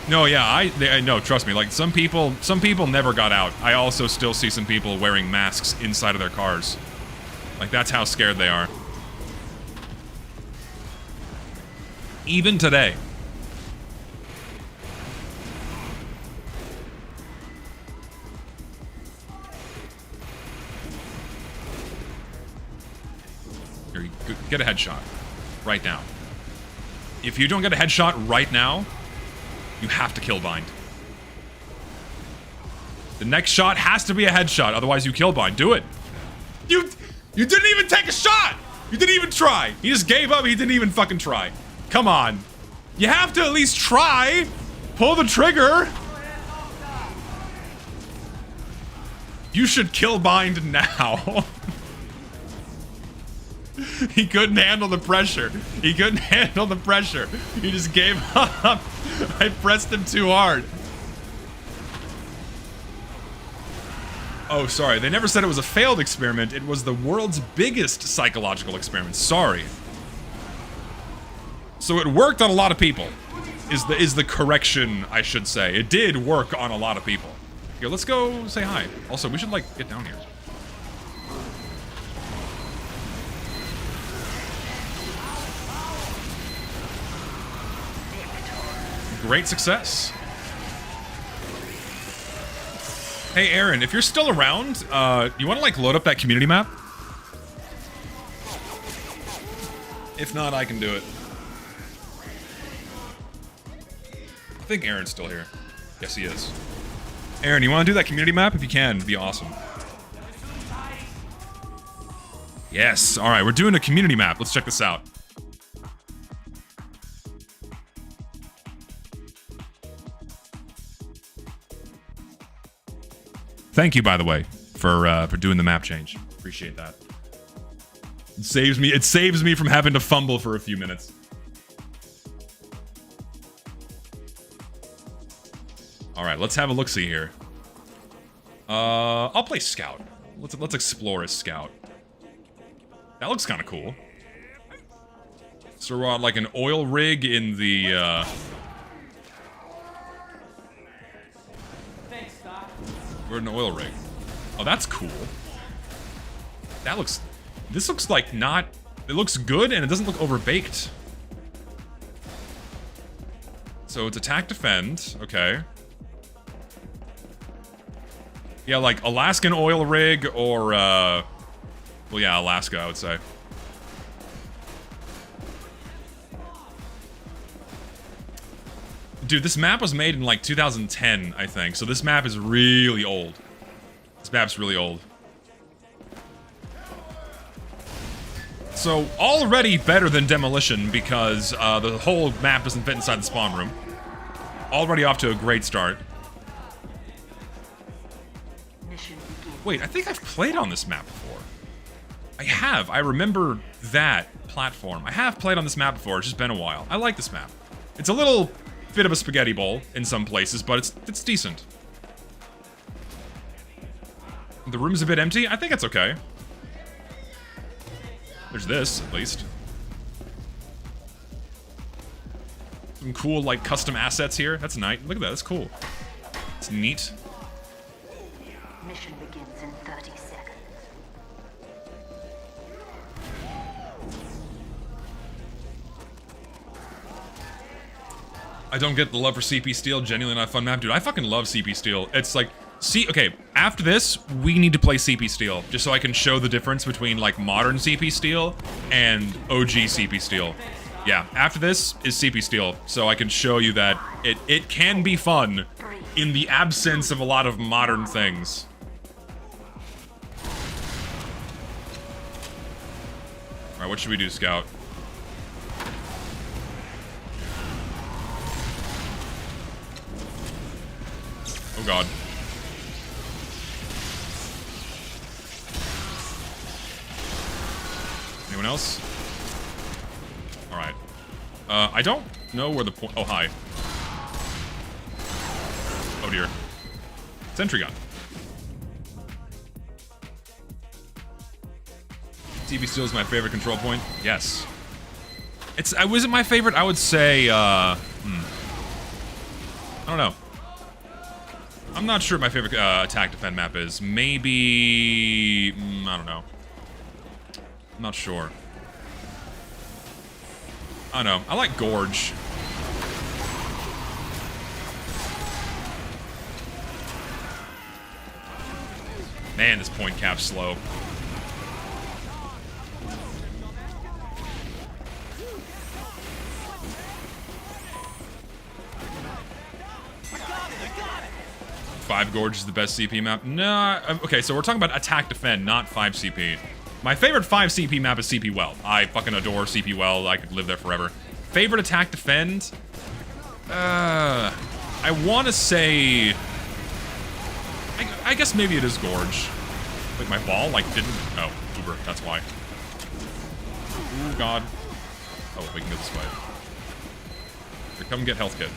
Speaker 1: No, yeah, no, trust me, like, some people never got out. I also still see some people wearing masks inside of their cars. Like, that's how scared they are. Even today. Here, get a headshot. Right now. If you don't get a headshot right now, you have to kill bind. The next shot has to be a headshot, otherwise you kill bind. Do it. You didn't even take a shot! You didn't even try. He just gave up, he didn't even fucking try. Come on. You have to at least try. Pull the trigger. You should kill bind now. He couldn't handle the pressure. He couldn't handle the pressure. He just gave up. I pressed him too hard. Oh, sorry. They never said it was a failed experiment. It was the world's biggest psychological experiment. Sorry. So it worked on a lot of people. Is the correction, I should say. It did work on a lot of people. Here, let's go say hi. Also, we should, like, get down here. Great success. Hey, Aaron, if you're still around, you want to, like, load up that community map? If not, I can do it. I think Aaron's still here. Yes, he is. Aaron, you want to do that community map? If you can, it'd be awesome. Yes. All right, we're doing a community map. Let's check this out. Thank you, by the way, for doing the map change. Appreciate that. It saves me from having to fumble for a few minutes. All right, let's have a look-see here. I'll play Scout. Let's explore as Scout. That looks kind of cool. So we're on like an oil rig in the we're in an oil rig. Oh, that's cool. This looks like not... It looks good, and it doesn't look overbaked. So it's attack, defend. Okay. Yeah, like Alaskan oil rig or, well, yeah, Alaska, I would say. Dude, this map was made in like 2010, I think. So this map is really old. This map's really old. So already better than Demolition because the whole map doesn't fit inside the spawn room. Already off to a great start. Wait, I think I've played on this map before. I have. I remember that platform. I have played on this map before. It's just been a while. I like this map. It's a little bit of a spaghetti bowl in some places, but it's decent. The room's a bit empty. I think it's okay. There's this, at least. Some cool, like, custom assets here. That's nice. Look at that. That's cool. It's neat.
Speaker 2: Mission begins in 30 seconds.
Speaker 1: I don't get the love for CP Steel. Genuinely not a fun map. Dude, I fucking love CP Steel. It's like... See, okay, after this, we need to play CP Steel, just so I can show the difference between, like, modern CP Steel and OG CP Steel. Yeah, after this is CP Steel, so I can show you that it can be fun in the absence of a lot of modern things. Alright, what should we do, Scout? Oh god. Anyone else? Alright. I don't know where the point... Oh, hi. Oh, dear. Sentry gun. CP Steel is my favorite control point. Yes. It wasn't my favorite. I would say, I don't know. I'm not sure what my favorite attack defend map is. Maybe... I don't know. I'm not sure. I don't know. I like Gorge. Man, this point cap's slow. Five Gorge is the best CP map? Nah. Okay, so we're talking about attack defend, not 5 CP. My favorite 5 CP map is CP Well. I fucking adore CP Well. I could live there forever. Favorite attack defend? I want to say... I guess maybe it is Gorge. Wait, my ball, like, didn't... Oh, Uber, that's why. Ooh, God. Oh, we can go this way. Here, come get health kit.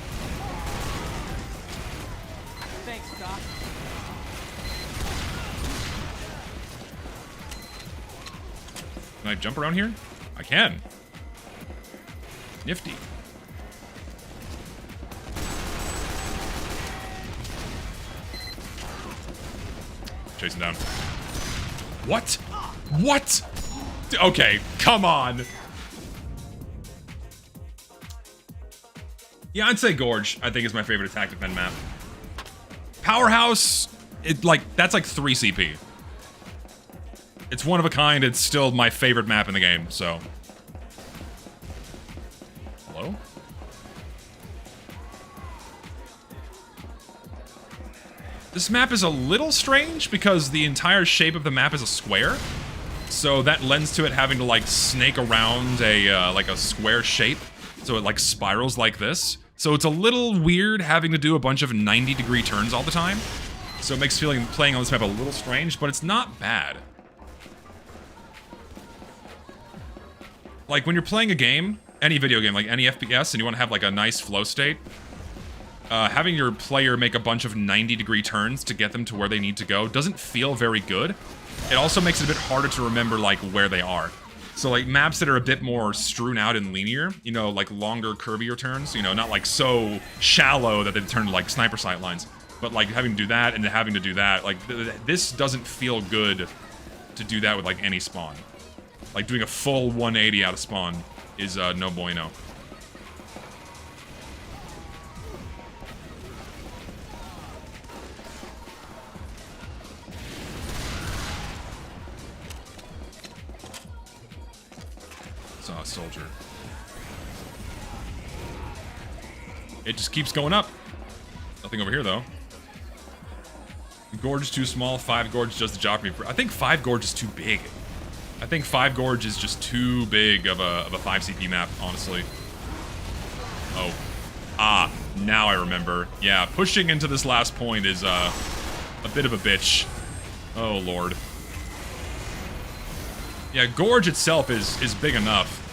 Speaker 3: Thanks, Doc.
Speaker 1: Can I jump around here? I can. Nifty. Chasing down. What? What? Okay, come on. Yeah, I'd say Gorge, I think, is my favorite attack defend map. Powerhouse, that's like 3 CP. It's one of a kind, it's still my favorite map in the game, so. Hello? This map is a little strange because the entire shape of the map is a square. So that lends to it having to like snake around a like a square shape. So it like spirals like this. So it's a little weird having to do a bunch of 90-degree turns all the time. So it makes playing on this map a little strange, but it's not bad. Like when you're playing a game, any video game, like any FPS, and you want to have like a nice flow state, having your player make a bunch of 90-degree turns to get them to where they need to go doesn't feel very good. It also makes it a bit harder to remember like where they are. So like maps that are a bit more strewn out and linear, you know, like longer, curvier turns, you know, not like so shallow that they turn to like sniper sight lines, but like having to do that and having to do that, like this doesn't feel good to do that with like any spawn. Like doing a full 180 out of spawn is no bueno. Saw a soldier. It just keeps going up. Nothing over here though. Gorge is too small. 5 Gorge does the job for me. I think 5 Gorge is too big. I think 5 Gorge is just too big of a 5 CP map, honestly. Oh. Ah, now I remember. Yeah, pushing into this last point is a bit of a bitch. Oh, Lord. Yeah, Gorge itself is big enough.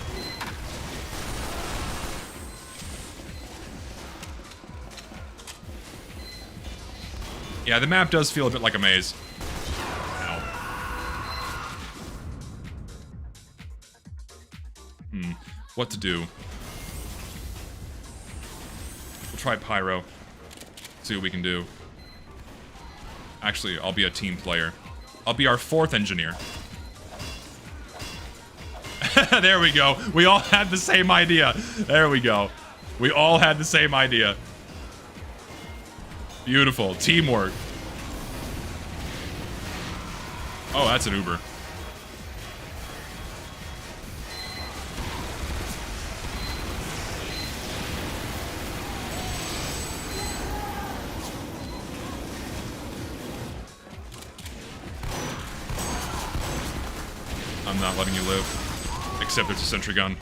Speaker 1: Yeah, the map does feel a bit like a maze. what to do. We'll try Pyro. See what we can do. Actually, I'll be a team player. I'll be our 4th engineer. There we go. We all had the same idea. There we go. We all had the same idea. Beautiful. Teamwork. Oh, that's an Uber. I'm not letting you live. Except it's a sentry gun.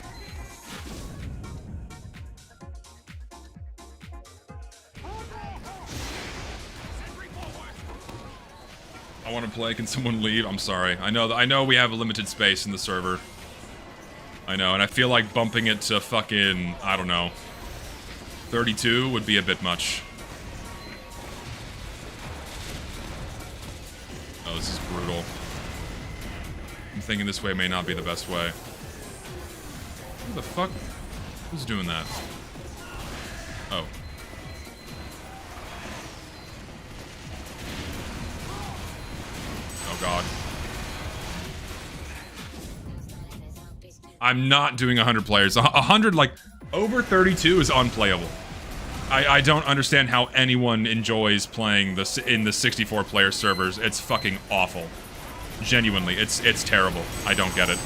Speaker 1: I want to play. Can someone leave? I'm sorry. I know we have a limited space in the server. I know, and I feel like bumping it to fucking, I don't know, 32 would be a bit much. Oh, this is brutal. I'm thinking this way may not be the best way. Who the fuck? Who's doing that? Oh. Oh god. I'm not doing 100 players. 100, like, over 32 is unplayable. I don't understand how anyone enjoys playing this in the 64 player servers. It's fucking awful. Genuinely, it's terrible. I don't get it.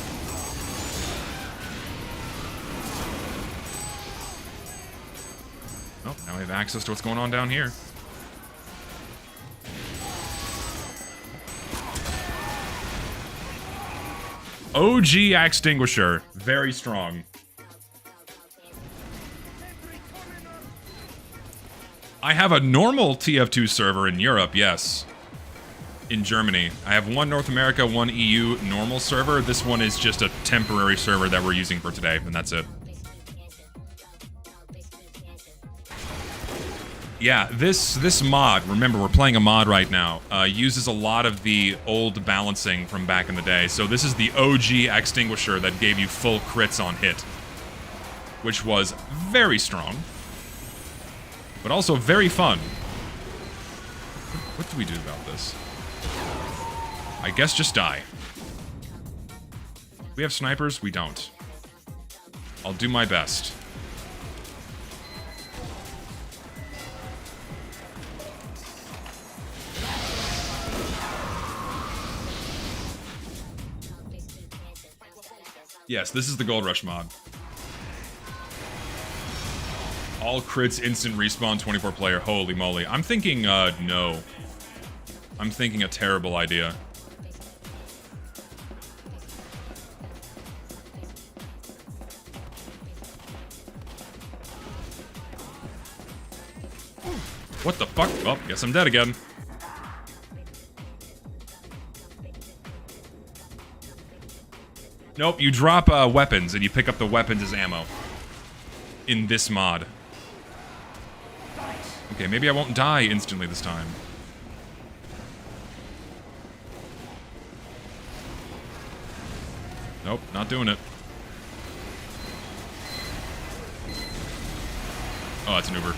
Speaker 1: Oh, now we have access to what's going on down here. OG extinguisher, very strong. I have a normal TF2 server in Europe, yes. In Germany. I have one North America, one EU normal server. This one is just a temporary server that we're using for today, and that's it. Yeah, this mod, remember we're playing a mod right now, uses a lot of the old balancing from back in the day. So this is the OG extinguisher that gave you full crits on hit, which was very strong, but also very fun. What do we do about this? I guess just die. We have snipers? We don't. I'll do my best. Yes, this is the Goldrush mod. All crits, instant respawn, 24 player. Holy moly. I'm thinking, no. I'm thinking a terrible idea. What the fuck? Oh, guess I'm dead again. Nope, you drop weapons and you pick up the weapons as ammo. In this mod. Okay, maybe I won't die instantly this time. Nope, not doing it. Oh, that's an Uber.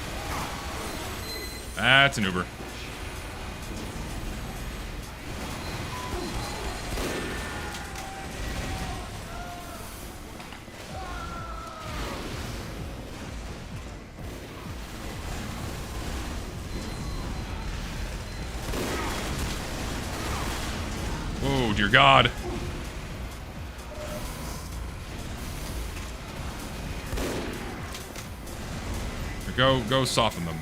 Speaker 1: That's an Uber. Oh, dear God. Go soften them.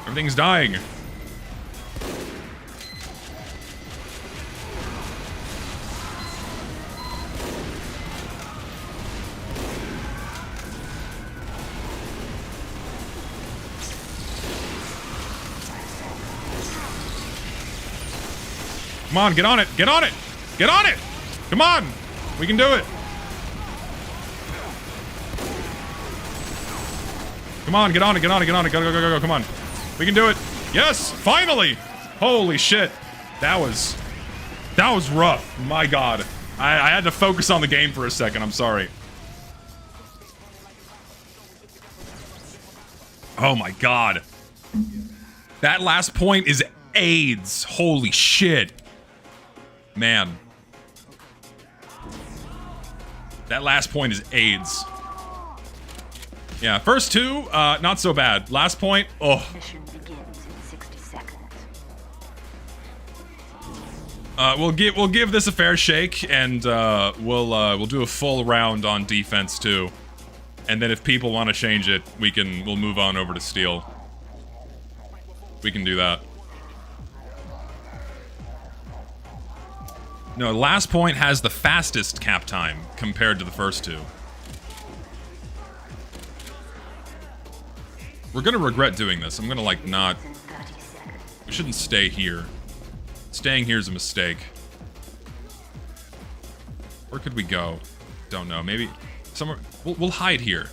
Speaker 1: Everything's dying. Come on, get on it! Get on it! Get on it! Come on! We can do it! Come Come on, get on it, get on it, get on it. Go, go, go, go, go. Come on. We can do it. Yes, finally. Holy shit. That was rough. My God. I had to focus on the game for a second. I'm sorry. Oh my God. That last point is AIDS. Holy shit. Man. That last point is AIDS. Yeah, first two, not so bad. Last point, oh.
Speaker 2: Mission begins in 60 seconds.
Speaker 1: We'll give this a fair shake, and we'll do a full round on defense too. And then if people want to change it, we'll move on over to steel. We can do that. No, last point has the fastest cap time compared to the first two. We're gonna regret doing this. I'm gonna like not. We shouldn't stay here. Staying here is a mistake. Where could we go? Don't know. Maybe somewhere. We'll hide here.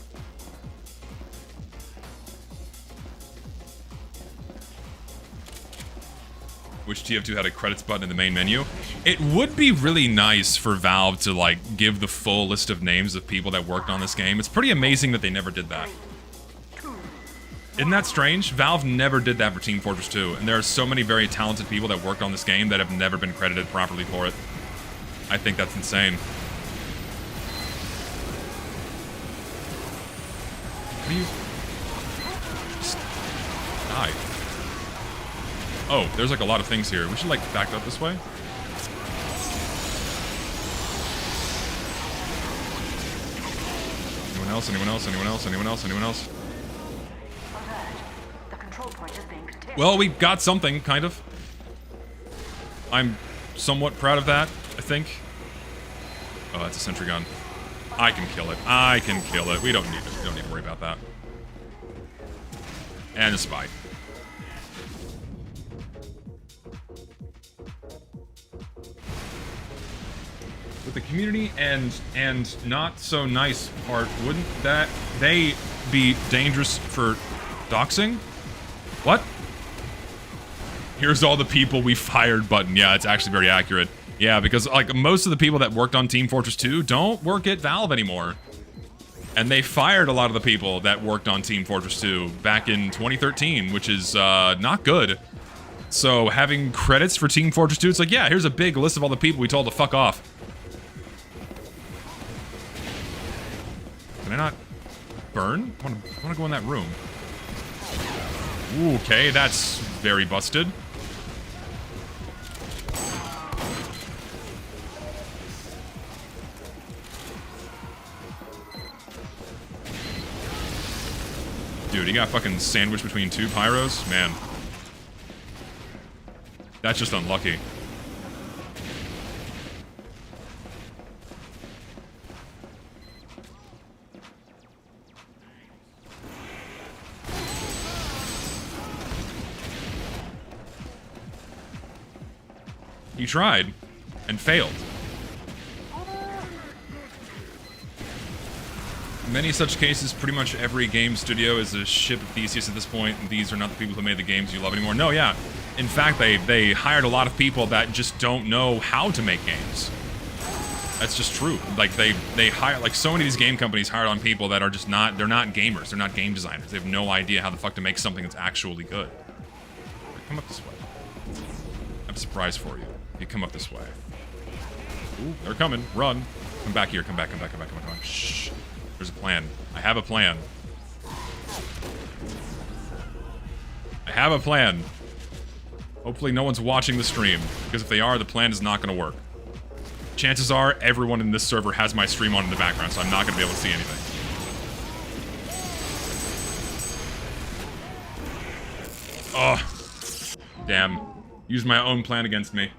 Speaker 1: Which TF2 had a credits button in the main menu. It would be really nice for Valve to like give the full list of names of people that worked on this game. It's pretty amazing that they never did that. Isn't that strange? Valve never did that for Team Fortress 2, and there are so many very talented people that worked on this game that have never been credited properly for it. I think that's insane. What do you... Just die. Oh, there's like a lot of things here. We should like back up this way. Anyone else? Anyone else? Anyone else? Anyone else? Anyone else?
Speaker 2: The control point is being contested.
Speaker 1: Well, we got something, kind of. I'm somewhat proud of that, I think. Oh, that's a sentry gun. I can kill it. I can kill it. We don't need it. We don't need to worry about that. And a spy. With the community and not so nice part, wouldn't that they be dangerous for doxing? What? Here's all the people we fired button. Yeah, it's actually very accurate. Yeah, because like most of the people that worked on Team Fortress 2 don't work at Valve anymore. And they fired a lot of the people that worked on Team Fortress 2 back in 2013, which is not good. So having credits for Team Fortress 2, it's like, yeah, here's a big list of all the people we told to fuck off. Can I not burn? I wanna go in that room. Ooh, okay, that's very busted. Dude, he got fucking sandwiched between two pyros? Man. That's just unlucky. He tried and failed. In many such cases, pretty much every game studio is a ship of Theseus at this point, and these are not the people who made the games you love anymore. No, yeah. In fact, they hired a lot of people that just don't know how to make games. That's just true. Like, they hire, like, so many of these game companies hired on people that are just not, they're not gamers, they're not game designers. They have no idea how the fuck to make something that's actually good. Come up this way. I have a surprise for you. You come up this way. Ooh, they're coming. Run. Come back here. Come back, come back, come back, come back, come back. Shh. There's a plan. I have a plan. I have a plan. Hopefully no one's watching the stream, because if they are, the plan is not going to work. Chances are, everyone in this server has my stream on in the background, so I'm not going to be able to see anything. Oh. Damn. Used my own plan against me.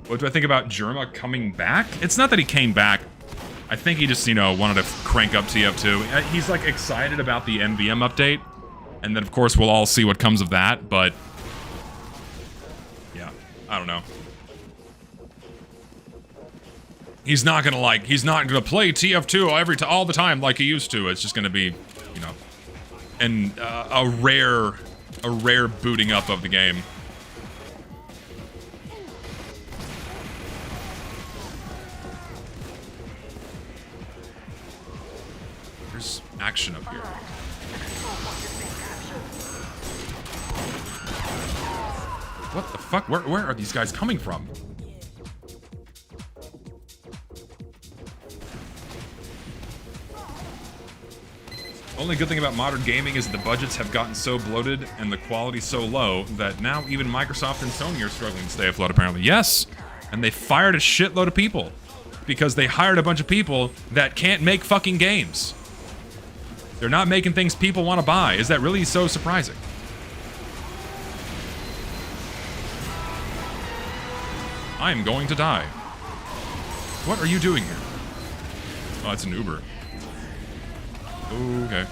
Speaker 1: What do I think about Jerma coming back? It's not that he came back. I think he just, you know, wanted to crank up TF2. He's, like, excited about the MVM update. And then, of course, we'll all see what comes of that, but... yeah, I don't know. he's not gonna play TF2 all the time like he used to. It's just gonna be, you know, a rare booting up of the game. There's action up here. What the fuck? Where are these guys coming from? Only good thing about modern gaming is the budgets have gotten so bloated and the quality so low that now even Microsoft and Sony are struggling to stay afloat, apparently. Yes, and they fired a shitload of people because they hired a bunch of people that can't make fucking games. They're not making things people want to buy. Is that really so surprising? I am going to die. What are you doing here? Oh, it's an Uber. Okay.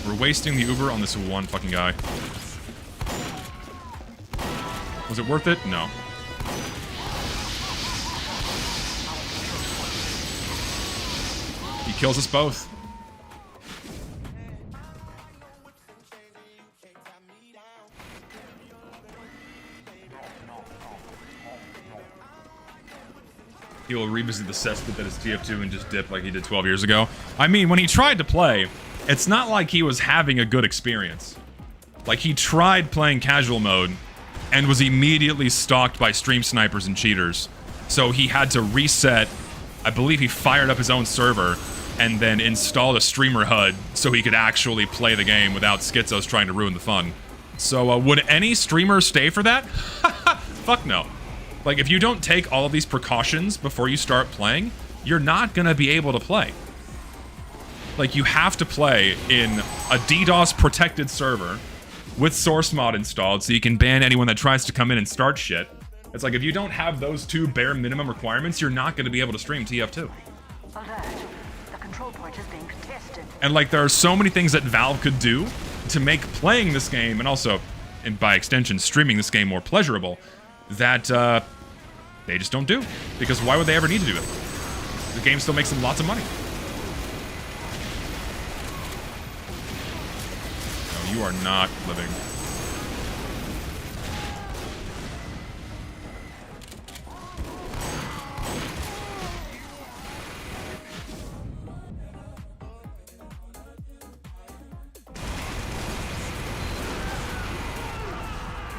Speaker 1: We're wasting the Uber on this one fucking guy. Was it worth it? No. He kills us both. He will revisit the cesspit that is TF2 and just dip like he did 12 years ago. I mean, when he tried to play, it's not like he was having a good experience. Like, he tried playing casual mode and was immediately stalked by stream snipers and cheaters. So he had to reset. I believe he fired up his own server and then installed a streamer HUD so he could actually play the game without schizos trying to ruin the fun. So would any streamer stay for that? Fuck no. Like, if you don't take all of these precautions before you start playing, you're not gonna be able to play. Like, you have to play in a DDoS protected server with source mod installed so you can ban anyone that tries to come in and start shit. It's like, if you don't have those two bare minimum requirements, you're not gonna be able to stream TF2.
Speaker 2: Alert. The control point is being contested.
Speaker 1: And like, there are so many things that Valve could do to make playing this game, and also, and by extension, streaming this game more pleasurable, that they just don't do. Because why would they ever need to do it? The game still makes them lots of money. No, you are not living.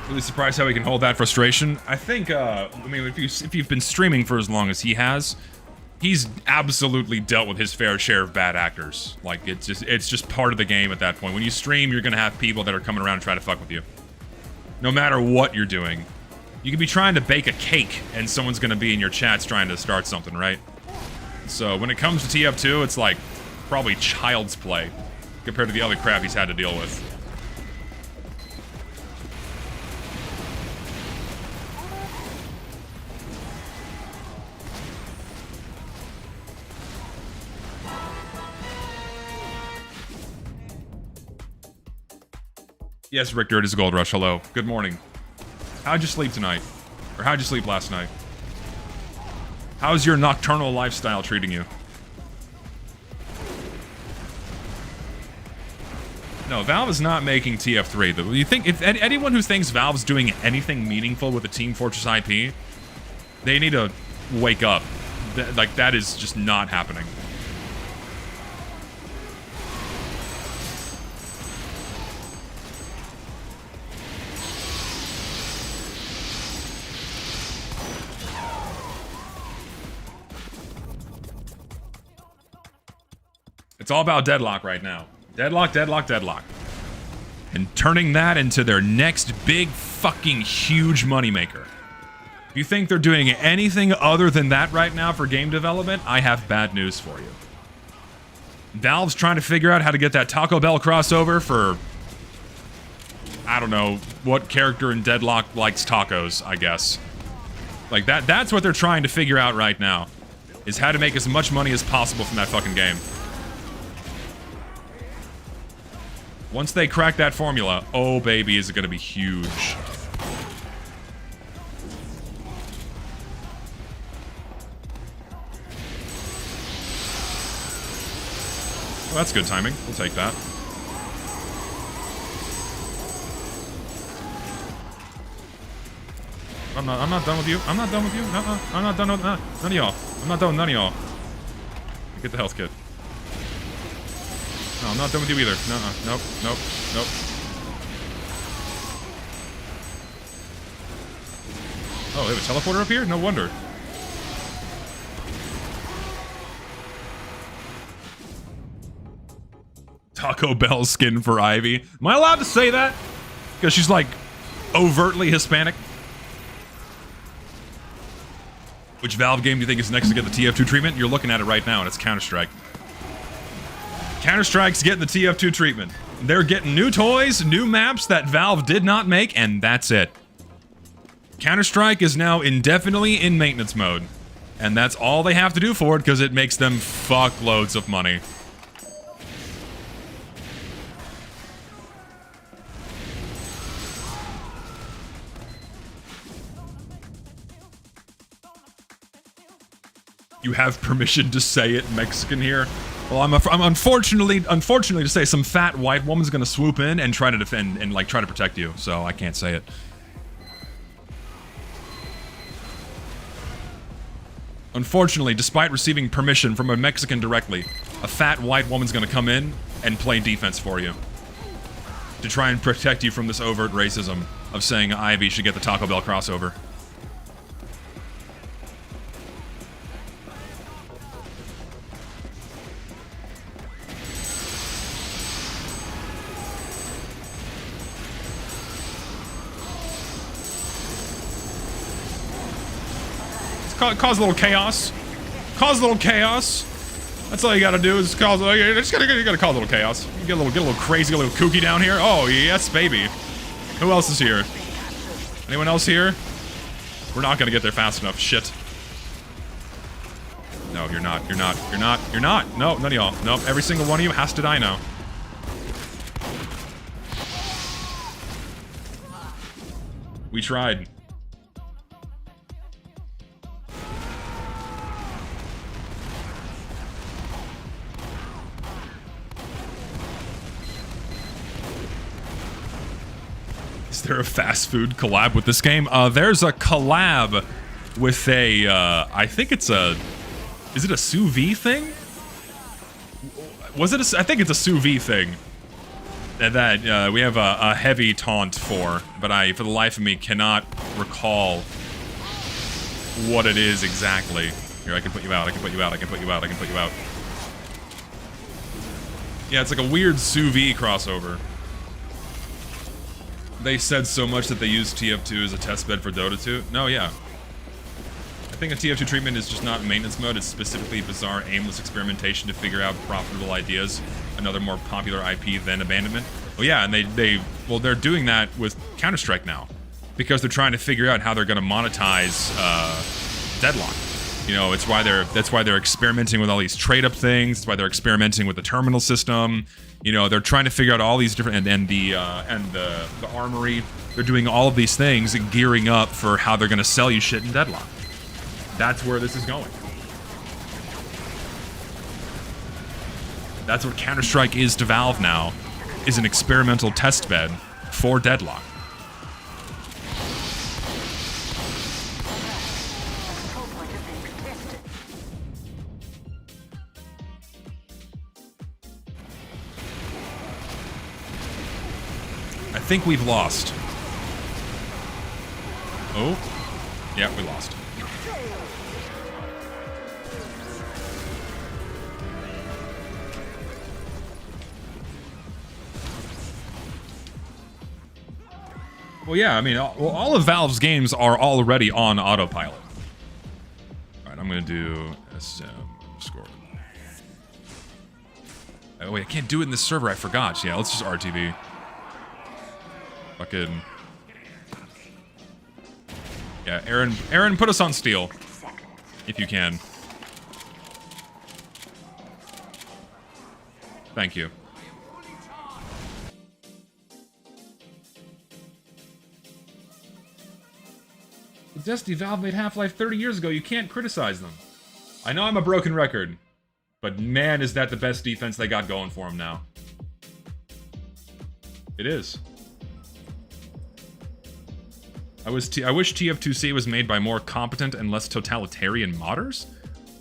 Speaker 1: Really surprised how he can hold that frustration. I think, I mean, if you've been streaming for as long as he has, he's absolutely dealt with his fair share of bad actors. Like, it's just part of the game at that point. When you stream, you're gonna have people that are coming around and trying to fuck with you. No matter what you're doing. You could be trying to bake a cake, and someone's gonna be in your chats trying to start something, right? So when it comes to TF2, it's like probably child's play compared to the other crap he's had to deal with. Yes, Richter, it is Goldrush. Hello. Good morning. How'd you sleep tonight? Or how'd you sleep last night? How's your nocturnal lifestyle treating you? No, Valve is not making TF3. Though. You think if anyone who thinks Valve's doing anything meaningful with the Team Fortress IP, they need to wake up. Like, that is just not happening. It's all about Deadlock right now. Deadlock, Deadlock, Deadlock. And turning that into their next big fucking huge moneymaker. If you think they're doing anything other than that right now for game development, I have bad news for you. Valve's trying to figure out how to get that Taco Bell crossover for... I don't know, what character in Deadlock likes tacos, I guess. Like, that's what they're trying to figure out right now. Is how to make as much money as possible from that fucking game. Once they crack that formula, oh baby, is it gonna be huge. Well, that's good timing. We'll take that. I'm not done with you. I'm not done with you. I'm not done with none of y'all. I'm not done with none of y'all. Get the health kit. No, I'm not done with you either. Nope. Oh, they have a teleporter up here? No wonder. Taco Bell skin for Ivy. Am I allowed to say that? Because she's like overtly Hispanic. Which Valve game do you think is next to get the TF2 treatment? You're looking at it right now, and it's Counter-Strike. Counter-Strike's getting the TF2 treatment. They're getting new toys, new maps that Valve did not make, and that's it. Counter-Strike is now indefinitely in maintenance mode. And that's all they have to do for it, because it makes them fuckloads of money. You have permission to say it Mexican here? Well, I'm unfortunately to say some fat white woman's gonna swoop in and try to defend and like try to protect you, so I can't say it. Unfortunately, despite receiving permission from a Mexican directly, a fat white woman's gonna come in and play defense for you. To try and protect you from this overt racism of saying Ivy should get the Taco Bell crossover. Cause a little chaos. Cause a little chaos. That's all you gotta do is cause. You gotta cause a little chaos. You get a little crazy, a little kooky down here. Oh yes, baby. Who else is here? Anyone else here? We're not gonna get there fast enough. Shit. No, you're not. You're not. You're not. You're not. No, none of y'all. Nope. Every single one of you has to die now. We tried. Is there a fast food collab with this game? There's a collab with a, I think it's a, is it a sous vide thing? Was it I think it's a sous vide thing that we have a heavy taunt for, but I, for the life of me, cannot recall what it is exactly. Here, I can put you out, I can put you out, I can put you out, I can put you out. Yeah, it's like a weird sous vide crossover. They said so much that they used TF2 as a testbed for Dota 2. No, yeah. I think a TF2 treatment is just not maintenance mode. It's specifically bizarre, aimless experimentation to figure out profitable ideas. Another more popular IP than abandonment. Well, yeah, and they're doing that with Counter-Strike now, because they're trying to figure out how they're going to monetize Deadlock. You know, that's why they're experimenting with all these trade-up things. That's why they're experimenting with the terminal system. You know, they're trying to figure out all these different and the armory. They're doing all of these things and gearing up for how they're going to sell you shit in Deadlock. That's where this is going. That's what Counter-Strike is to Valve now, is an experimental testbed for Deadlock. I think we've lost. Oh. Yeah, we lost. Well, yeah, I mean, all of Valve's games are already on autopilot. Alright, I'm gonna do SM score. Oh, wait, I can't do it in this server, I forgot. Yeah, let's just RTV. Fucking... Yeah, Aaron, put us on steel. If you can. Thank you. Destiny, Valve made Half-Life 30 years ago. You can't criticize them. I know I'm a broken record. But man, is that the best defense they got going for them now. It is. I wish TF2C was made by more competent and less totalitarian modders.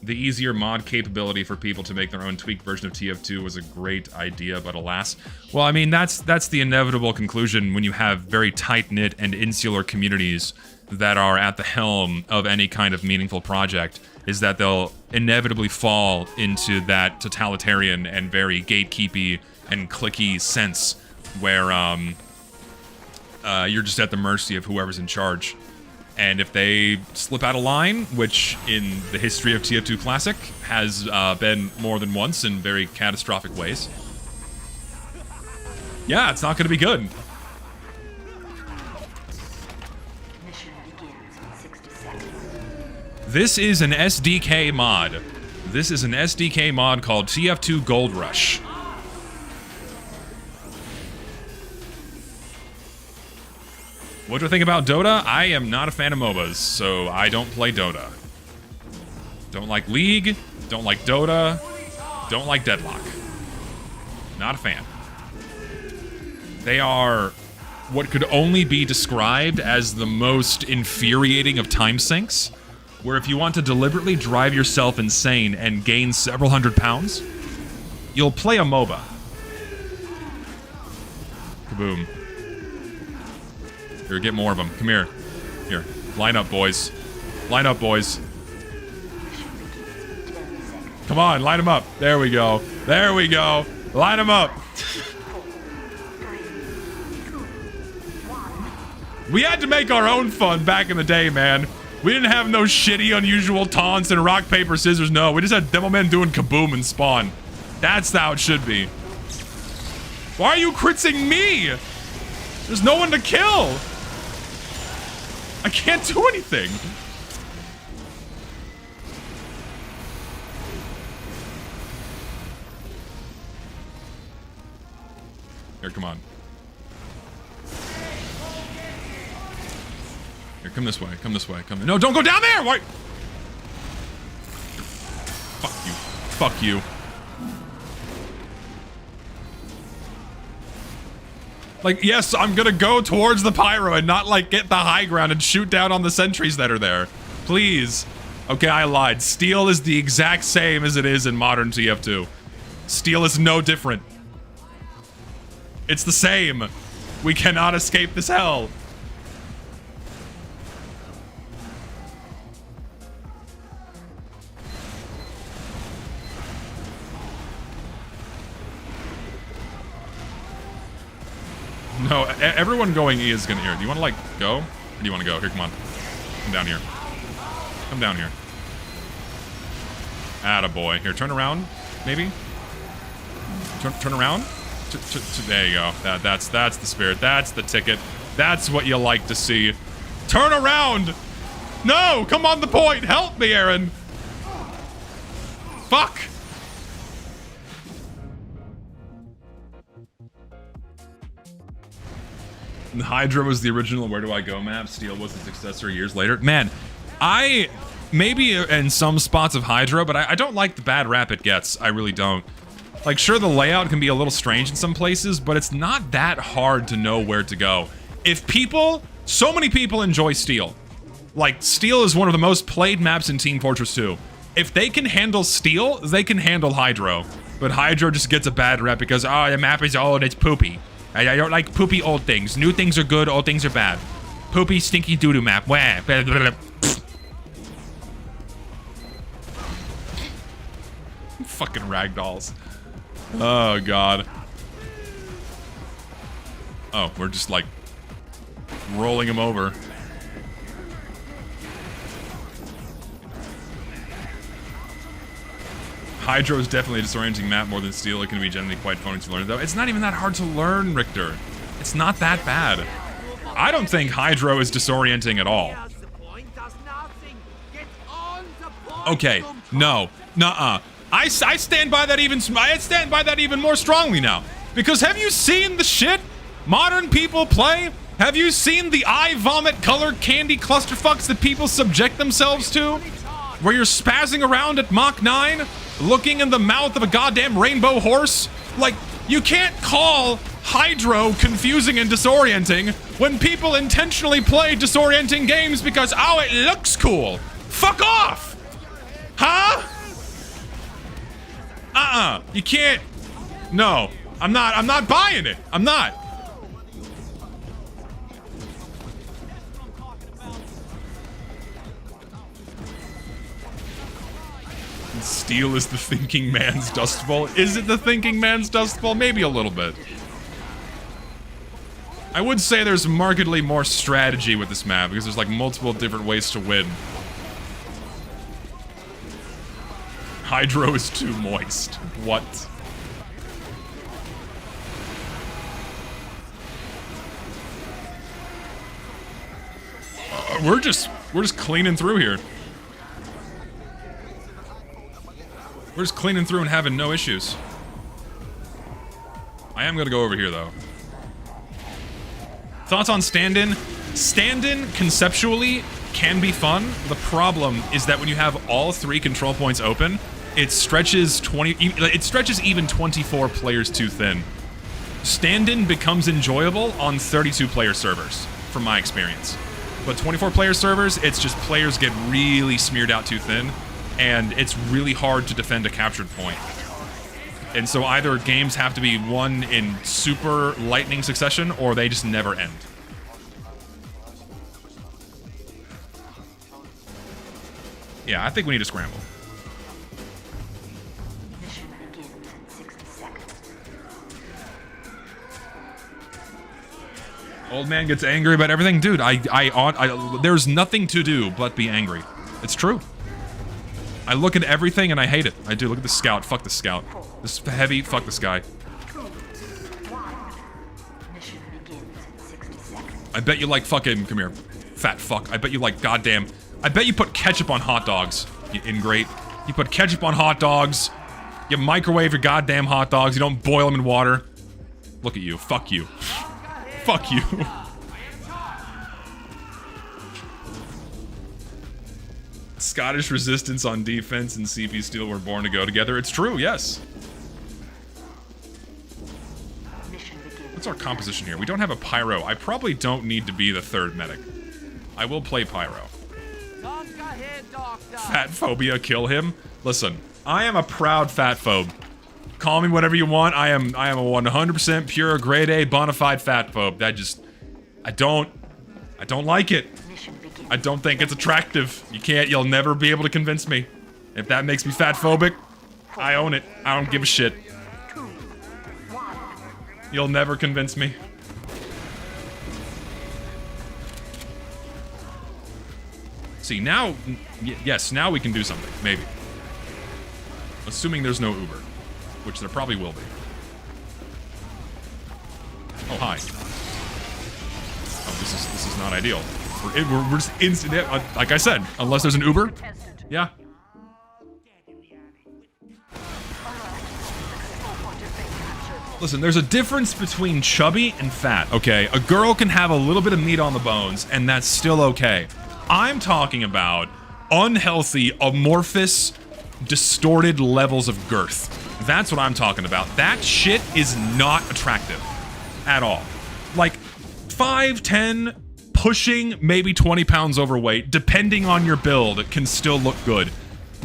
Speaker 1: The easier mod capability for people to make their own tweaked version of TF2 was a great idea, but alas. Well, I mean, that's the inevitable conclusion when you have very tight-knit and insular communities that are at the helm of any kind of meaningful project, is that they'll inevitably fall into that totalitarian and very gatekeepy and cliquey sense where you're just at the mercy of whoever's in charge. And if they slip out of line, which in the history of TF2 Classic has been more than once in very catastrophic ways, yeah, it's not going to be good.
Speaker 2: Mission begins in 60 seconds.
Speaker 1: This is an SDK mod. This is an SDK mod called TF2 Goldrush. What do I think about Dota? I am not a fan of MOBAs, so I don't play Dota. Don't like League, don't like Dota, don't like Deadlock. Not a fan. They are what could only be described as the most infuriating of time sinks, where if you want to deliberately drive yourself insane and gain several hundred pounds, you'll play a MOBA. Kaboom. Here, get more of them. Come here. Here. Line up, boys. Line up, boys. Come on, line them up. There we go. There we go. Line them up. We had to make our own fun back in the day, man. We didn't have no shitty, unusual taunts and rock, paper, scissors. No, we just had Devilman doing kaboom and spawn. That's how it should be. Why are you critzing me? There's no one to kill. I can't do anything. Here, come on. Here, come this way. Come this way. Come. No, don't go down there. Why? Fuck you. Fuck you. Like, yes, I'm gonna go towards the pyro and not, like, get the high ground and shoot down on the sentries that are there. Please. Okay, I lied. Steel is the exact same as it is in modern TF2. Steel is no different. It's the same. We cannot escape this hell. No, everyone going E is gonna hear. Do you want to, like, go? Or do you want to go? Here, come on. Come down here. Come down here. Attaboy. Here, turn around, maybe? Turn around? There you go. That's the spirit. That's the ticket. That's what you like to see. Turn around! No! Come on the point! Help me, Aaron! Fuck! Hydra was the original Where Do I Go map. Steel was the successor years later. Man, I maybe in some spots of Hydra, but I don't like the bad rap it gets. I really don't. Like, sure, the layout can be a little strange in some places, but it's not that hard to know where to go. If people, so many people enjoy Steel. Like, Steel is one of the most played maps in Team Fortress 2. If they can handle Steel, they can handle Hydro. But Hydro just gets a bad rep because, oh, the map is old, it's poopy. I don't like poopy old things. New things are good, old things are bad. Poopy, stinky doo-doo map. Wah. Fucking ragdolls. Oh, God. Oh, we're just, like, rolling them over. Hydro is definitely a disorienting map more than Steel. It can be generally quite phony to learn, though. It's not even that hard to learn, Richter. It's not that bad. I don't think Hydro is disorienting at all. Okay, no. Nuh-uh. I stand by that even more strongly now. Because have you seen the shit modern people play? Have you seen the eye vomit colored candy clusterfucks that people subject themselves to? Where you're spazzing around at Mach 9? looking in the mouth of a goddamn rainbow horse? Like, you can't call Hydro confusing and disorienting when people intentionally play disorienting games because, oh, it looks cool. Fuck off! Huh? You can't. No, I'm not buying it. I'm not. Steel is the thinking man's Dust Bowl. Is it the thinking man's Dust Bowl? Maybe a little bit. I would say there's markedly more strategy with this map because there's like multiple different ways to win. Hydro is too moist. What? We're just cleaning through here. We're just cleaning through and having no issues. I am gonna go over here though. Thoughts on stand-in? Stand-in conceptually can be fun. The problem is that when you have all 3 control points open, it stretches even 24 players too thin. Stand-in becomes enjoyable on 32 player servers, from my experience. But 24 player servers, it's just players get really smeared out too thin, and it's really hard to defend a captured point. And so either games have to be won in super lightning succession, or they just never end. Yeah, I think we need to scramble.
Speaker 2: Mission begins in 60 seconds.
Speaker 1: Old man gets angry about everything. Dude, there's nothing to do but be angry. It's true. I look at everything and I hate it. I do. Look at the scout. Fuck the scout. This heavy. Fuck this guy.
Speaker 2: Mission begins in 60 seconds.
Speaker 1: I bet you like fucking... Come here. Fat fuck. I bet you like goddamn... I bet you put ketchup on hot dogs, you ingrate. You put ketchup on hot dogs. You microwave your goddamn hot dogs. You don't boil them in water. Look at you. Fuck you. Fuck you. Scottish resistance on defense and CP Steel were born to go together. It's true, yes. What's our composition here? We don't have a pyro. I probably don't need to be the 3rd medic. I will play pyro. Fat phobia, kill him. Listen, I am a proud fat phobe. Call me whatever you want. I am a 100% pure grade A bona fide fat phobe. That just, I don't like it. I don't think it's attractive. You'll never be able to convince me. If that makes me fat phobic, I own it. I don't give a shit. You'll never convince me. See, now, yes, now we can do something, maybe. Assuming there's no Uber, which there probably will be. Oh, hi. Oh, this is not ideal. We're just instant, like I said, unless there's an Uber. Yeah. Listen, there's a difference between chubby and fat, okay? A girl can have a little bit of meat on the bones, and that's still okay. I'm talking about unhealthy, amorphous, distorted levels of girth. That's what I'm talking about. That shit is not attractive at all. Like, 5, 10, pushing maybe 20 pounds overweight, depending on your build, it can still look good.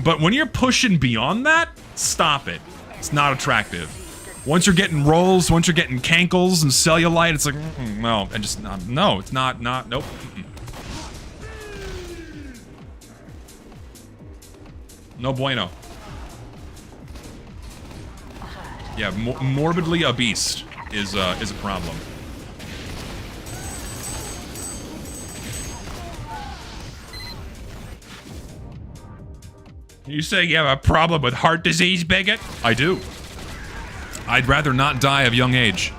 Speaker 1: But when you're pushing beyond that, stop it. It's not attractive. Once you're getting rolls, once you're getting cankles and cellulite, it's like, no, and just, no, it's not, nope. No bueno. Yeah, morbidly obese is a problem. You saying you have a problem with heart disease, bigot? I do. I'd rather not die of young age.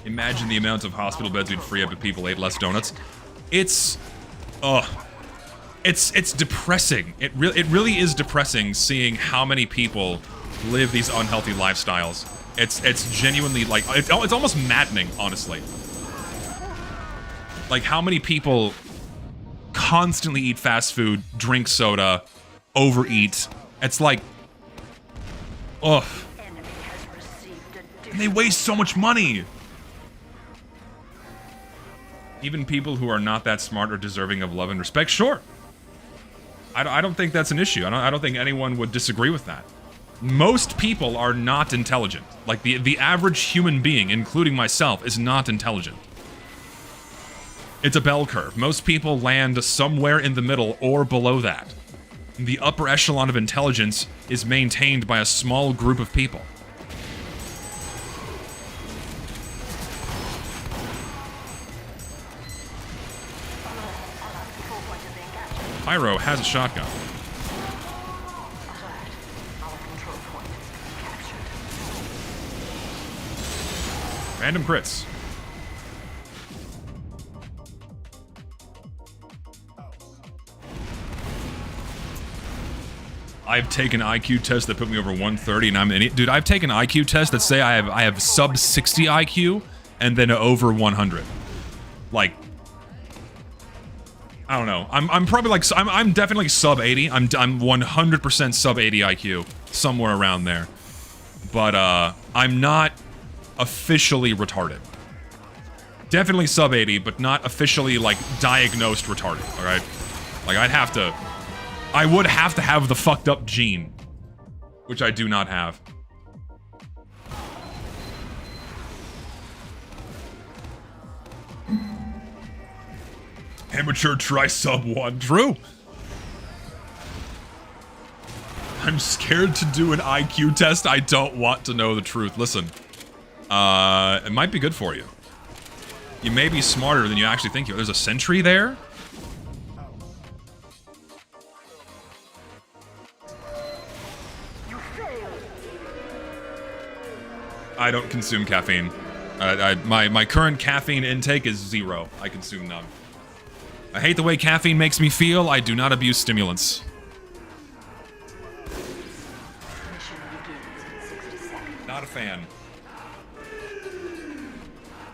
Speaker 1: Imagine the amount of hospital beds we'd free up if people ate less donuts. It's depressing. It really is depressing seeing how many people live these unhealthy lifestyles. It's genuinely like it's almost maddening, honestly. Like how many people constantly eat fast food, drink soda, overeat. It's like, ugh.
Speaker 2: Enemy has received a
Speaker 1: And they waste so much money. Even people who are not that smart are deserving of love and respect. Sure. I don't think that's an issue. I don't think anyone would disagree with that. Most people are not intelligent. Like, the average human being, including myself, is not intelligent. It's a bell curve. Most people land somewhere in the middle or below that. The upper echelon of intelligence is maintained by a small group of people. Pyro has a shotgun.
Speaker 2: Our control point captured.
Speaker 1: Random crits. I've taken IQ tests that put me over 130 and I'm an idiot. Dude, I've taken IQ tests that say I have sub 60 IQ and then over 100. Like, I don't know. I'm probably like, I'm definitely sub 80. I'm 100% sub 80 IQ, somewhere around there. But I'm not officially retarded. Definitely sub 80, but not officially like diagnosed retarded. All right, like I would have to have the fucked up gene, which I do not have. Amateur try sub 1. True. I'm scared to do an IQ test. I don't want to know the truth. Listen, it might be good for you. You may be smarter than you actually think you are. There's a sentry there. I don't consume caffeine. My current caffeine intake is 0. I consume none. I hate the way caffeine makes me feel. I do not abuse stimulants.
Speaker 2: Mission begins in 60 seconds.
Speaker 1: Not a fan.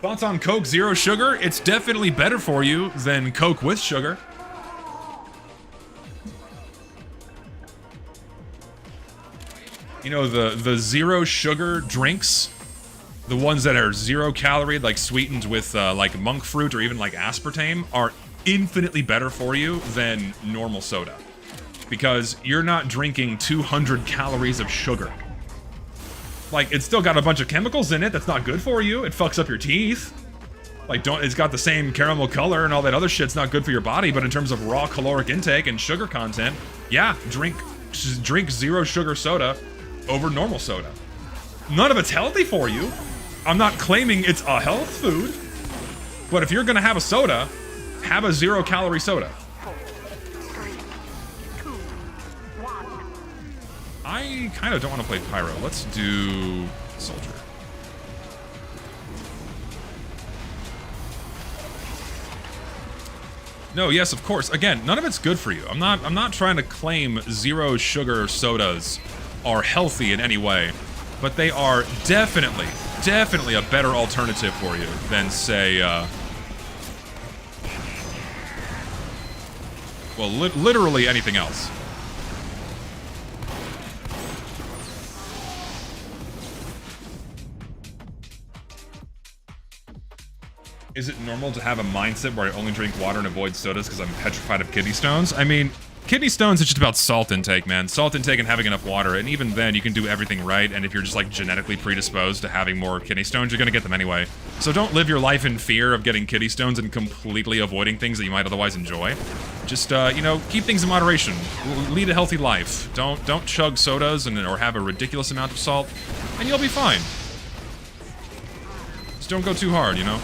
Speaker 1: Thoughts on Coke Zero Sugar? It's definitely better for you than Coke with sugar. You know, the zero sugar drinks, the ones that are 0 calorie, like sweetened with like monk fruit or even like aspartame, are infinitely better for you than normal soda. Because you're not drinking 200 calories of sugar. Like, it's still got a bunch of chemicals in it that's not good for you. It fucks up your teeth. Like, it's got the same caramel color and all that other shit's not good for your body, but in terms of raw caloric intake and sugar content, yeah, drink 0 sugar soda over normal soda. None of it's healthy for you. I'm not claiming it's a health food, but if you're gonna have a soda, have a 0 calorie soda.
Speaker 2: 4, 3, 2, 1.
Speaker 1: I kind of don't want to play Pyro. Let's do Soldier. No, yes, of course. Again, none of it's good for you. I'm not trying to claim 0 sugar sodas are healthy in any way, but they are definitely a better alternative for you than, say, well, literally anything else. Is it normal to have a mindset where I only drink water and avoid sodas because I'm petrified of kidney stones? I mean, kidney stones is just about salt intake, man. Salt intake and having enough water, and even then, you can do everything right, and if you're just, like, genetically predisposed to having more kidney stones, you're gonna get them anyway. So don't live your life in fear of getting kidney stones and completely avoiding things that you might otherwise enjoy. Just, you know, keep things in moderation. Lead a healthy life. Don't chug sodas or have a ridiculous amount of salt, and you'll be fine. Just don't go too hard, you know?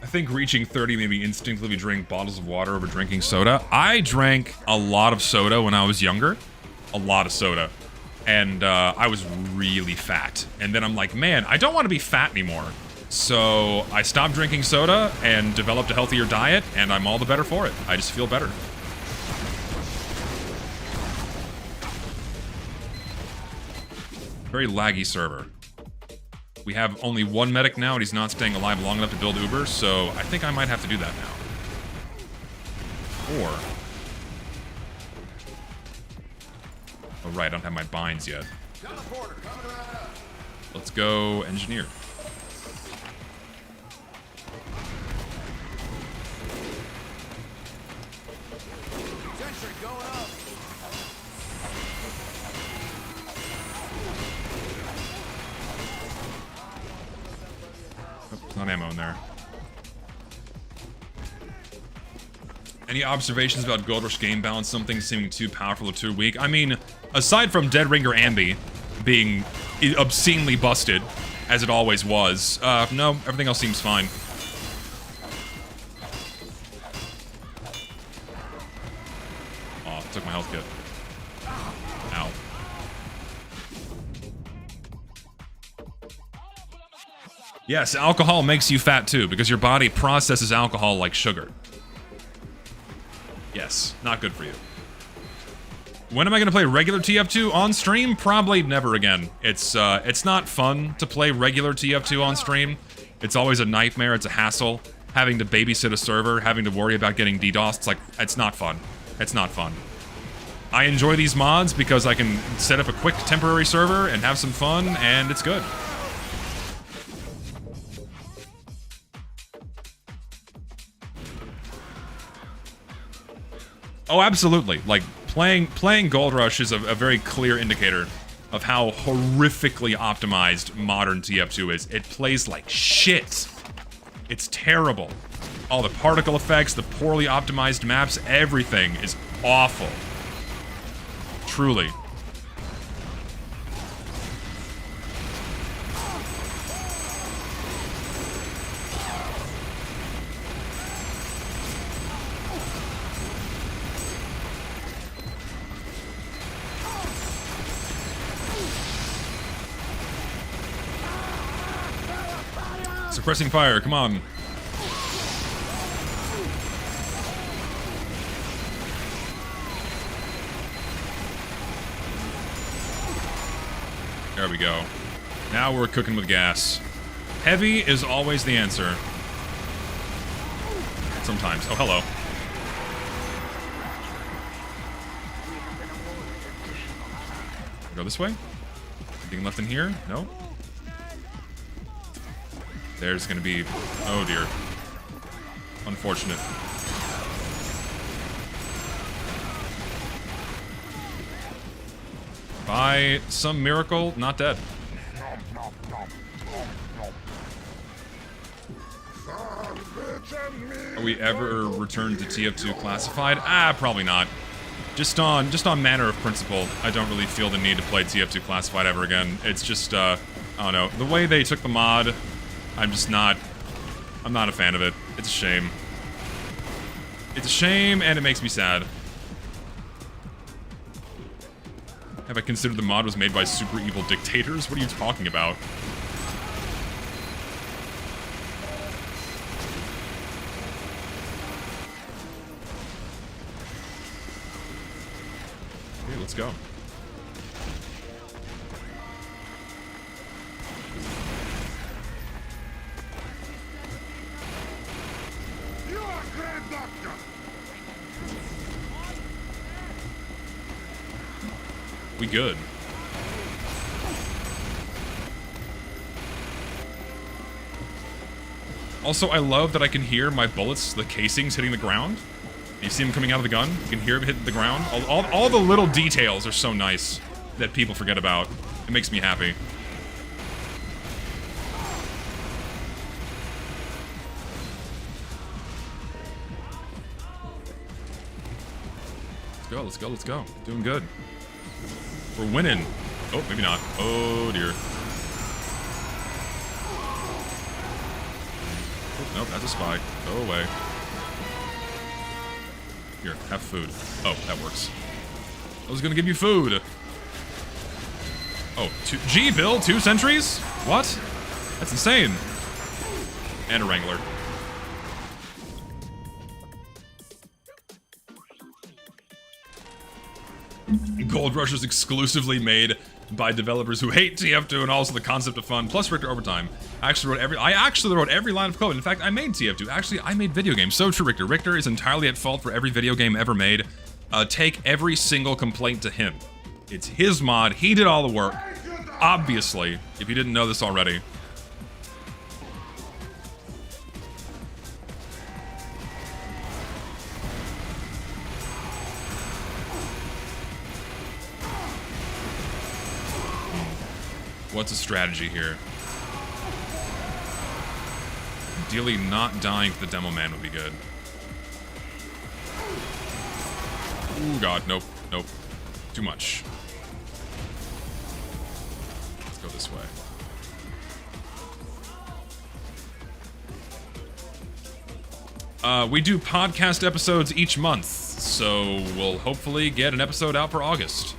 Speaker 1: I think reaching 30 made me instinctively drink bottles of water over drinking soda. I drank a lot of soda when I was younger. A lot of soda. and I was really fat. And then I'm like, man, I don't want to be fat anymore. So I stopped drinking soda and developed a healthier diet, and I'm all the better for it. I just feel better. Very laggy server. We have only one medic now, and he's not staying alive long enough to build Uber, so I think I might have to do that now. Or... oh, right, I don't have my binds yet. Let's go engineer. Oh, there's not ammo in there. Any observations about Goldrush game balance? Something seeming too powerful or too weak? I mean, aside from Dead Ringer Ambi being obscenely busted, as it always was, no, everything else seems fine. Oh, took my health kit. Ow. Yes, alcohol makes you fat too, because your body processes alcohol like sugar. Yes, not good for you. When am I going to play regular TF2 on stream? Probably never again. It's not fun to play regular TF2 on stream. It's always a nightmare. It's a hassle. Having to babysit a server, having to worry about getting DDoSed, it's not fun. It's not fun. I enjoy these mods because I can set up a quick temporary server and have some fun, and it's good. Oh, absolutely. Like, playing Goldrush is a very clear indicator of how horrifically optimized modern TF2 is. It plays like shit. It's terrible. All the particle effects, the poorly optimized maps, everything is awful. Truly. Suppressing fire, come on. There we go. Now we're cooking with gas. Heavy is always the answer. Sometimes. Oh, hello. Go this way? Anything left in here? No? There's gonna be... oh dear. Unfortunate. By some miracle, not dead. Are we ever returned to TF2 classified? Ah, probably not. Just on matter of principle, I don't really feel the need to play TF2 classified ever again. It's just, I don't know. The way they took the mod... I'm not a fan of it. It's a shame. It's a shame, and it makes me sad. Have I considered the mod was made by super evil dictators? What are you talking about? Okay, let's go. We good. Also, I love that I can hear my bullets, the casings hitting the ground. You see them coming out of the gun? You can hear them hit the ground. All the little details are so nice that people forget about. It makes me happy. Let's go, let's go, let's go. Doing good. We're winning. Oh, maybe not. Oh, dear. Oh, nope, that's a spy. Go away. Here, have food. Oh, that works. I was gonna give you food. Oh, G, Bill, 2 sentries? What? That's insane. And a Wrangler. Goldrush is exclusively made by developers who hate TF2 and also the concept of fun, plus Richter Overtime. I actually wrote every line of code. In fact, I made TF2. Actually, I made video games. So true, Richter. Richter is entirely at fault for every video game ever made. Take every single complaint to him. It's his mod. He did all the work. Obviously, if you didn't know this already. What's a strategy here? Ideally, not dying to the demo man would be good. Ooh, God, nope, nope. Too much. Let's go this way. We do podcast episodes each month, so we'll hopefully get an episode out for August.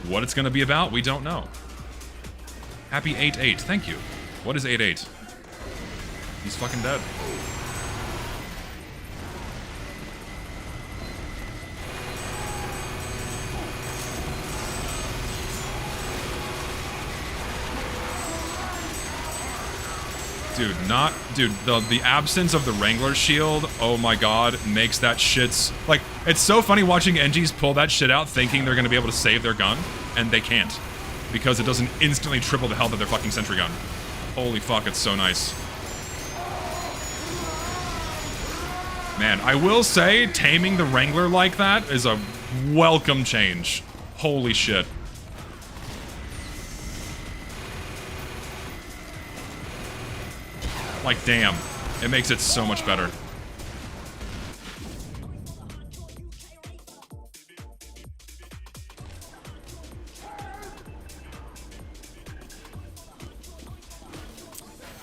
Speaker 1: What it's gonna be about, we don't know. Happy 8-8, thank you. What is 8-8? He's fucking dead. Dude, the absence of the Wrangler shield, oh my god, makes that shit's... Like, it's so funny watching NGs pull that shit out thinking they're gonna be able to save their gun, and they can't. Because it doesn't instantly triple the health of their fucking sentry gun. Holy fuck, it's so nice. Man, I will say, taming the Wrangler like that is a welcome change. Holy shit. Like, damn. It makes it so much better.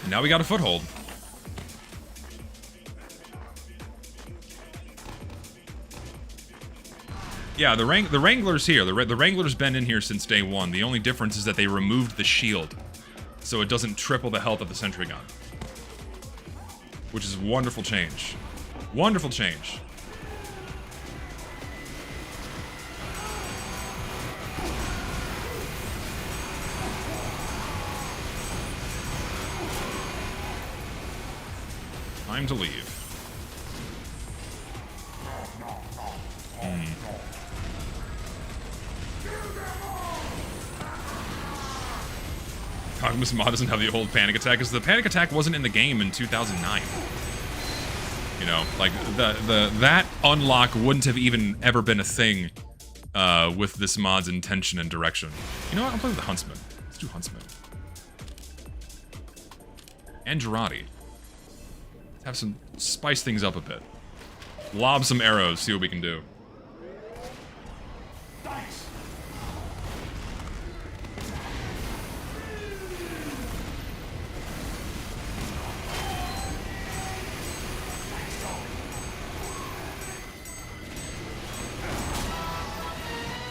Speaker 1: Now we got a foothold. Yeah, the Wrangler's here. The Wrangler's been in here since day one. The only difference is that they removed the shield, so it doesn't triple the health of the sentry gun. Which is a wonderful change. Wonderful change. Time to leave. Cogmus Mod doesn't have the old panic attack, because the panic attack wasn't in the game in 2009. You know, like, that unlock wouldn't have even ever been a thing with this mod's intention and direction. You know what? I'll play with the Huntsman. Let's do Huntsman. And Girardi. Have some... spice things up a bit. Lob some arrows, see what we can do.
Speaker 4: Thanks.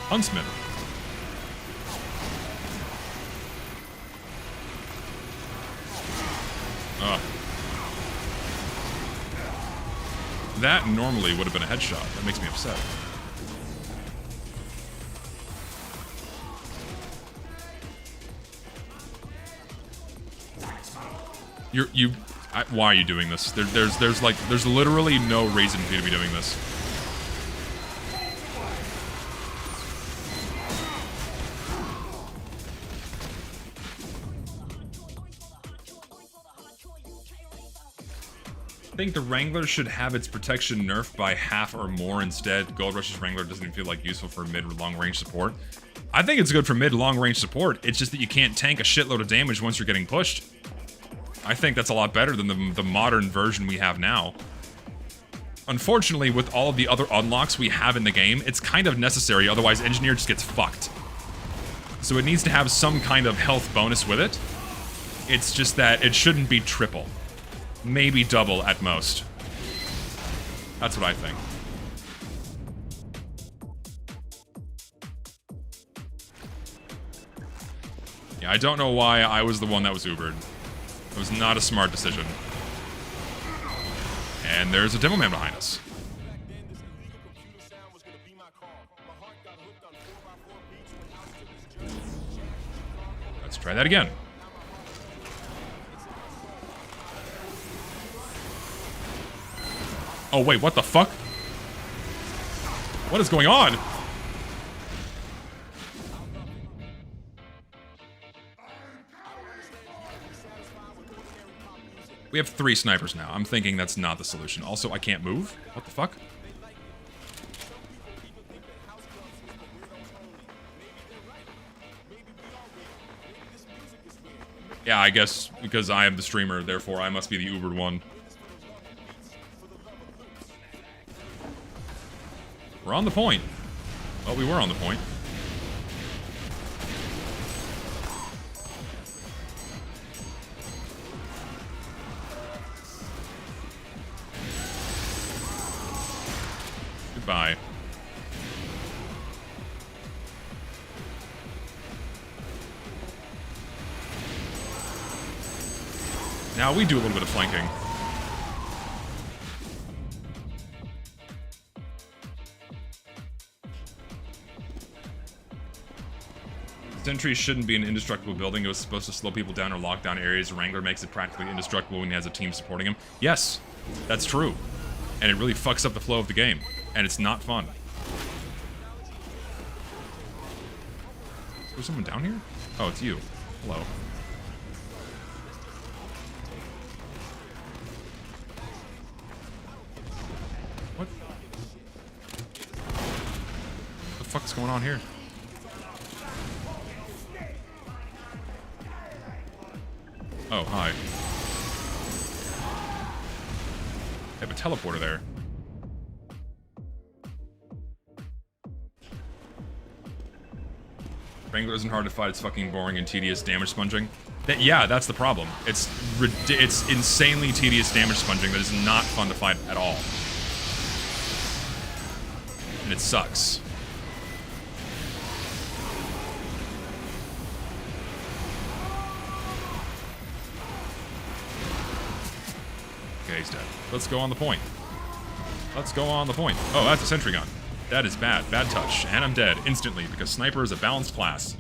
Speaker 1: Huntsman. Ugh. That normally would have been a headshot. That makes me upset. Why are you doing this? There's literally no reason for you to be doing this. I think the Wrangler should have its protection nerfed by half or more instead. Goldrush's Wrangler doesn't even feel like useful for mid or long range support. I think it's good for mid long range support. It's just that you can't tank a shitload of damage once you're getting pushed. I think that's a lot better than the modern version we have now. Unfortunately, with all of the other unlocks we have in the game, it's kind of necessary, otherwise Engineer just gets fucked. So it needs to have some kind of health bonus with it. It's just that it shouldn't be triple. Maybe double at most. That's what I think. I don't know why I was the one that was Ubered. It was not a smart decision. And there's a demo man behind us. Let's try that again. Oh, wait, what the fuck? What is going on? We have 3 snipers now. I'm thinking that's not the solution. Also, I can't move? What the fuck? Yeah, I guess because I am the streamer, therefore I must be the Ubered one. We're on the point. Well, we were on the point. Goodbye. Now we do a little bit of flanking. Sentry shouldn't be an indestructible building. It was supposed to slow people down or lock down areas. Wrangler makes it practically indestructible when he has a team supporting him. Yes, that's true. And it really fucks up the flow of the game. And it's not fun. Is there someone down here? Oh, it's you. Hello. What? What the fuck's going on here? Oh, hi. I have a teleporter there. Wrangler isn't hard to fight, it's fucking boring and tedious damage sponging. Yeah, that's the problem. It's insanely tedious damage sponging that is not fun to fight at all. And it sucks. Okay, he's dead. Let's go on the point. Let's go on the point. Oh, that's a sentry gun. That is bad. Bad touch. And I'm dead instantly because sniper is a balanced class.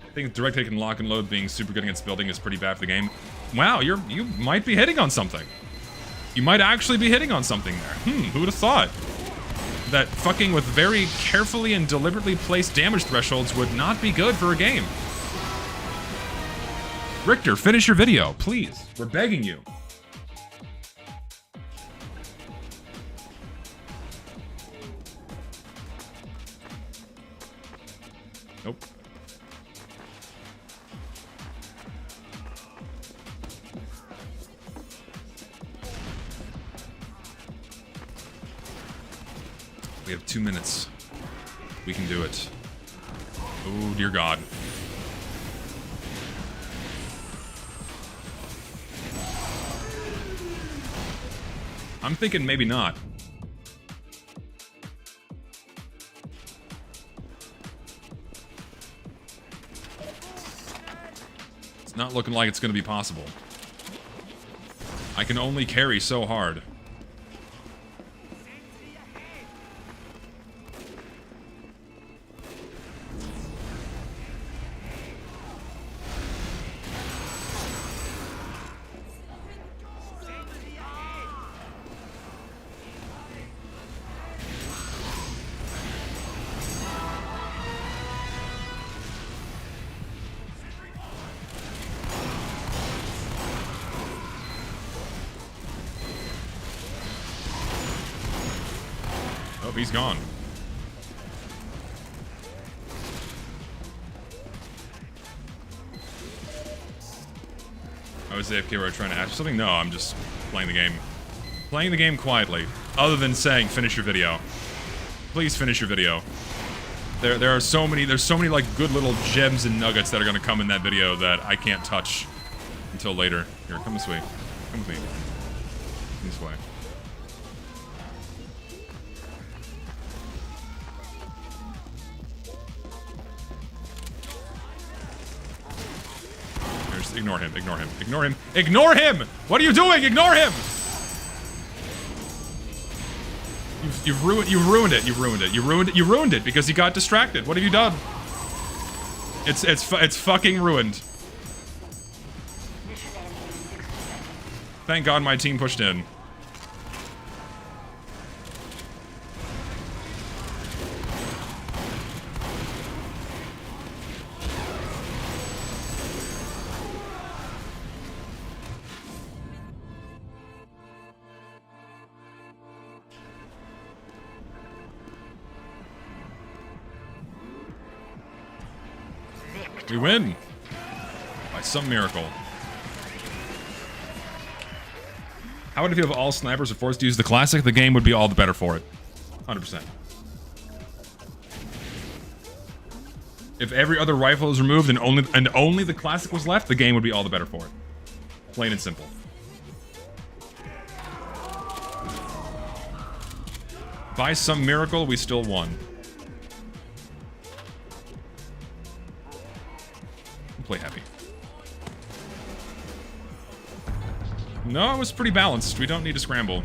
Speaker 1: I think direct hit and lock and load being super good against building is pretty bad for the game. Wow, you might be hitting on something. You might actually be hitting on something there. Who would have thought? That fucking with very carefully and deliberately placed damage thresholds would not be good for a game. Richter, finish your video, please. We're begging you. Nope. We have 2 minutes. We can do it. Oh, dear God. I'm thinking maybe not. It's not looking like it's going to be possible. I can only carry so hard. Oh, he's gone. I was AFK where I was trying to ask you something? No, I'm just playing the game. Playing the game quietly. Other than saying, finish your video. Please finish your video. There's so many like good little gems and nuggets that are gonna come in that video that I can't touch until later. Here, come this way. Come with me. This way. Ignore him. Ignore him. Ignore him. Ignore him! What are you doing? Ignore him! You've ruined it. You've ruined it. You ruined it. You ruined it because you got distracted. What have you done? It's fucking ruined. Thank God my team pushed in. We win! By some miracle. How would it feel if all snipers are forced to use the classic? The game would be all the better for it. 100%. If every other rifle is removed and only the classic was left, the game would be all the better for it. Plain and simple. By some miracle, we still won. Play happy. No, it was pretty balanced. We don't need to scramble.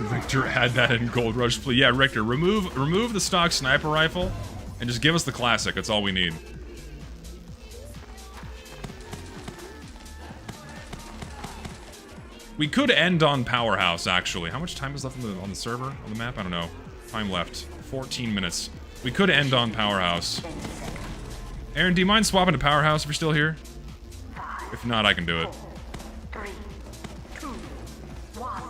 Speaker 1: Richter had that in Goldrush. Yeah, Richter, remove the stock sniper rifle and just give us the classic. That's all we need. We could end on Powerhouse, actually. How much time is left on the server? On the map? I don't know. Time left. 14 minutes. We could end on Powerhouse. Aaron, do you mind swapping to Powerhouse if you're still here? If not, I can do it.
Speaker 2: 3, 2, 1.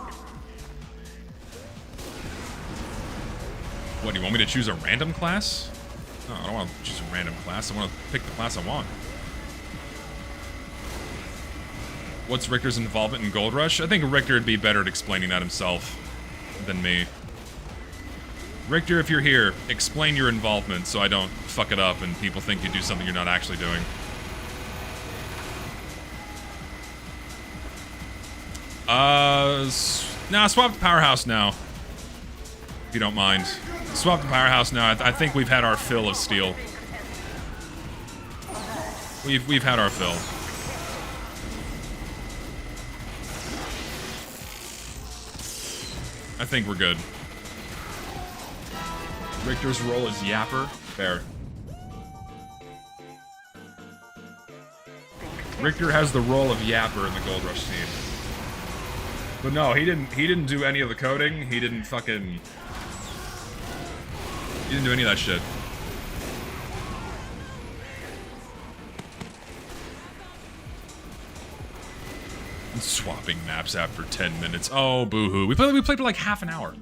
Speaker 1: What, do you want me to choose a random class? No, I don't want to choose a random class. I want to pick the class I want. What's Richter's involvement in Goldrush? I think Richter would be better at explaining that himself than me. Richter, if you're here, explain your involvement so I don't fuck it up and people think you do something you're not actually doing. Nah, swap to Powerhouse now. If you don't mind. Swap to Powerhouse now. I think we've had our fill of steel. We've had our fill. I think we're good. Richter's role is Yapper. Fair. Richter has the role of Yapper in the Goldrush team. But no, he didn't do any of the coding. He didn't do any of that shit. Swapping maps after 10 minutes. Oh, boo-hoo. We played for like half an hour.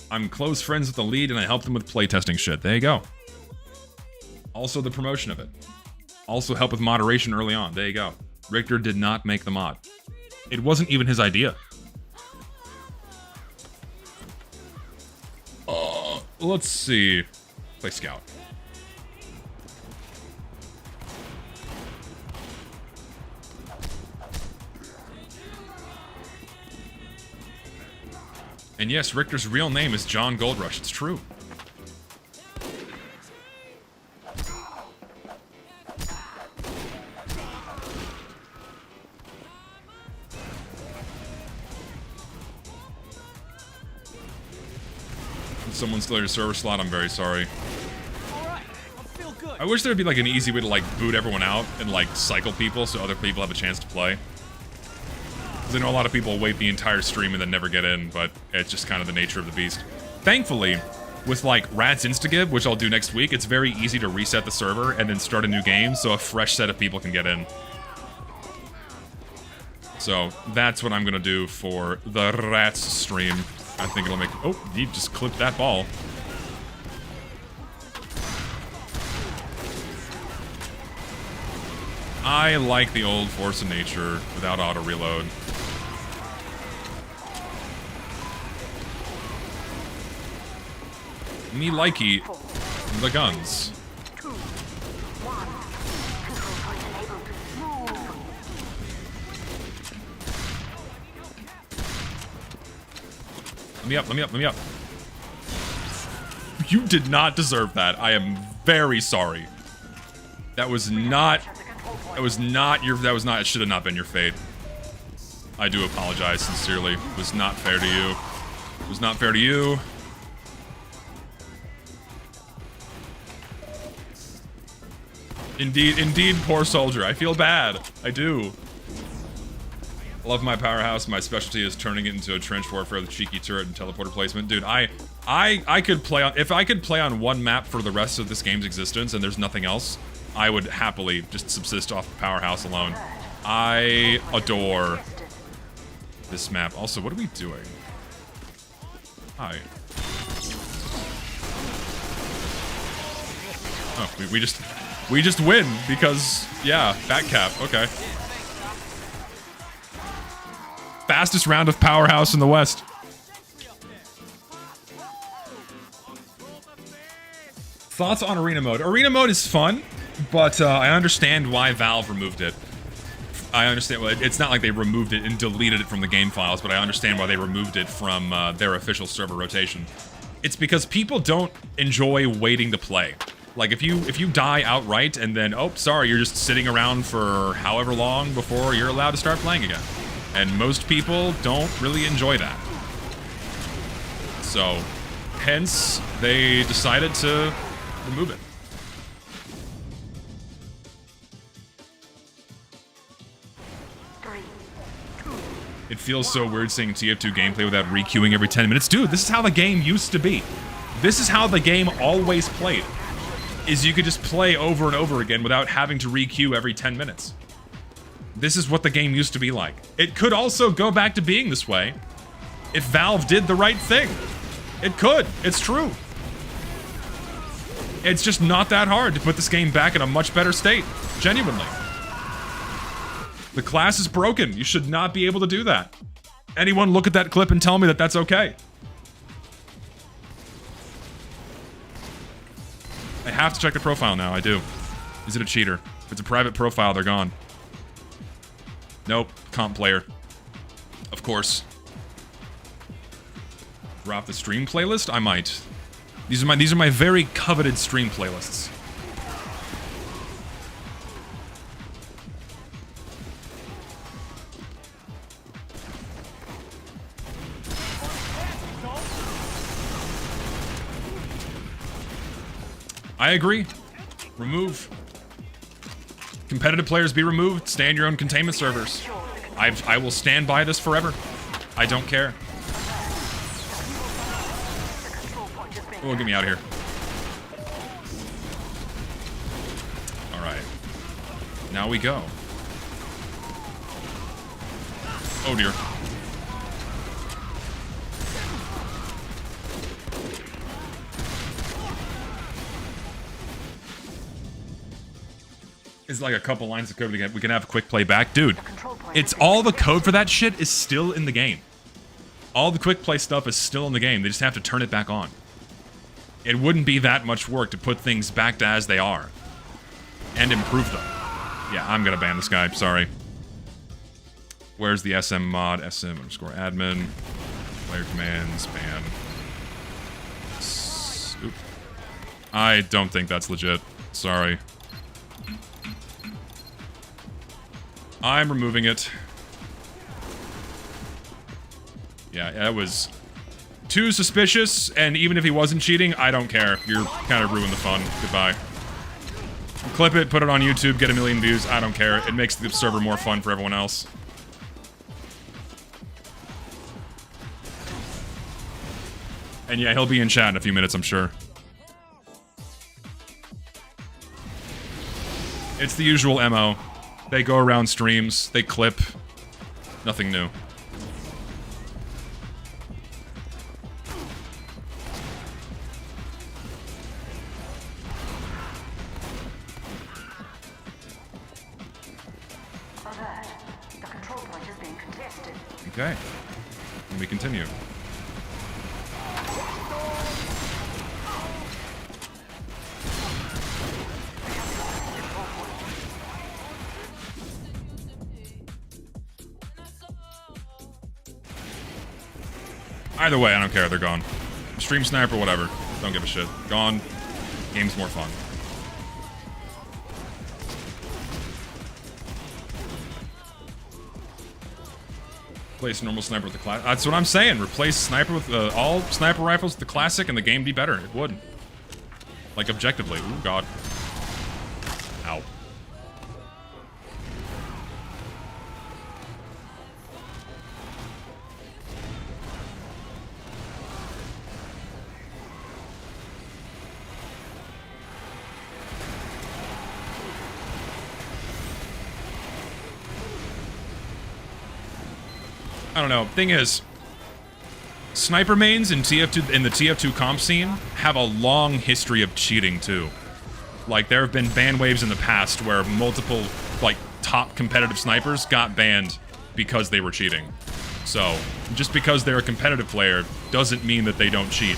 Speaker 1: I'm close friends with the lead and I helped them with playtesting shit. There you go. Also the promotion of it. Also help with moderation early on. There you go. Richter did not make the mod. It wasn't even his idea. Let's see. Play Scout. And yes, Richter's real name is John Goldrush. It's true. If someone's still your server slot, I'm very sorry.
Speaker 3: Alright, I feel good.
Speaker 1: I wish there would be like an easy way to like boot everyone out and like cycle people so other people have a chance to play. Because I know a lot of people wait the entire stream and then never get in, but it's just kind of the nature of the beast. Thankfully, with like Rat's Instagive, which I'll do next week, it's very easy to reset the server and then start a new game so a fresh set of people can get in. So that's what I'm gonna do for the Rats stream. I think it'll make... Oh, he just clipped that ball. I like the old Force of Nature without auto reload. Me likey the guns.
Speaker 2: 2, 1. Control point enabled. Move.
Speaker 1: Let me up, let me up, let me up. You did not deserve that. I am very sorry. That was not your, it should have not been your fate. I do apologize sincerely. It was not fair to you. It was not fair to you. Indeed, poor soldier. I feel bad. I do. Love my powerhouse. My specialty is turning it into a trench warfare with cheeky turret and teleporter placement. Dude, I could play on, if I could play on one map for the rest of this game's existence and there's nothing else, I would happily just subsist off the powerhouse alone. I adore this map. Also, what are we doing? Hi. Oh, we just win because, yeah, back cap. Okay. Fastest round of powerhouse in the West. Thoughts on arena mode? Arena mode is fun, but I understand why Valve removed it. I understand, well, it's not like they removed it and deleted it from the game files, but I understand why they removed it from their official server rotation. It's because people don't enjoy waiting to play. Like, if you die outright and then, oh, sorry, you're just sitting around for however long before you're allowed to start playing again. And most people don't really enjoy that. So, hence, they decided to remove it. It feels so weird seeing TF2 gameplay without requeuing every 10 minutes. Dude, this is how the game used to be. This is how the game always played. Is you could just play over and over again without having to requeue every 10 minutes. This is what the game used to be like. It could also go back to being this way if Valve did the right thing. It could. It's true. It's just not that hard to put this game back in a much better state. Genuinely. The class is broken. You should not be able to do that. Anyone look at that clip and tell me that that's okay. I have to check the profile now. I do. Is it a cheater? If it's a private profile, they're gone. Nope. Comp player. Of course. Drop the stream playlist? I might. These are my very coveted stream playlists. I agree. Remove. Competitive players be removed. Stay on your own containment servers. I will stand by this forever. I don't care. Oh, get me out of here. Alright. Now we go. Oh dear. Is like a couple lines of code we can have a quick playback. Dude, it's all the code for that shit is still in the game. All the quick play stuff is still in the game. They just have to turn it back on. It wouldn't be that much work to put things back to as they are. And improve them. Yeah, I'm gonna ban this guy. Sorry. Where's the SM mod? SM_admin. Player commands. Ban. Oop. I don't think that's legit. Sorry. I'm removing it. Yeah, that was too suspicious, and even if he wasn't cheating, I don't care. You're kind of ruined the fun. Goodbye. Clip it, put it on YouTube, get 1 million views. I don't care. It makes the server more fun for everyone else. And yeah, he'll be in chat in a few minutes, I'm sure. It's the usual MO. They go around streams, they clip. Nothing new.
Speaker 2: The control point is being contested.
Speaker 1: Okay. And we continue. Either way, I don't care. They're gone. Stream sniper, whatever. Don't give a shit. Gone. Game's more fun. Replace normal sniper with the classic. That's what I'm saying. Replace sniper with all sniper rifles with the classic, and the game be better. It would. Like objectively. Ooh, God. Ow. I don't know. Thing is, sniper mains in TF2 in the TF2 comp scene have a long history of cheating too. Like there have been ban waves in the past where multiple like top competitive snipers got banned because they were cheating. So just because they're a competitive player doesn't mean that they don't cheat.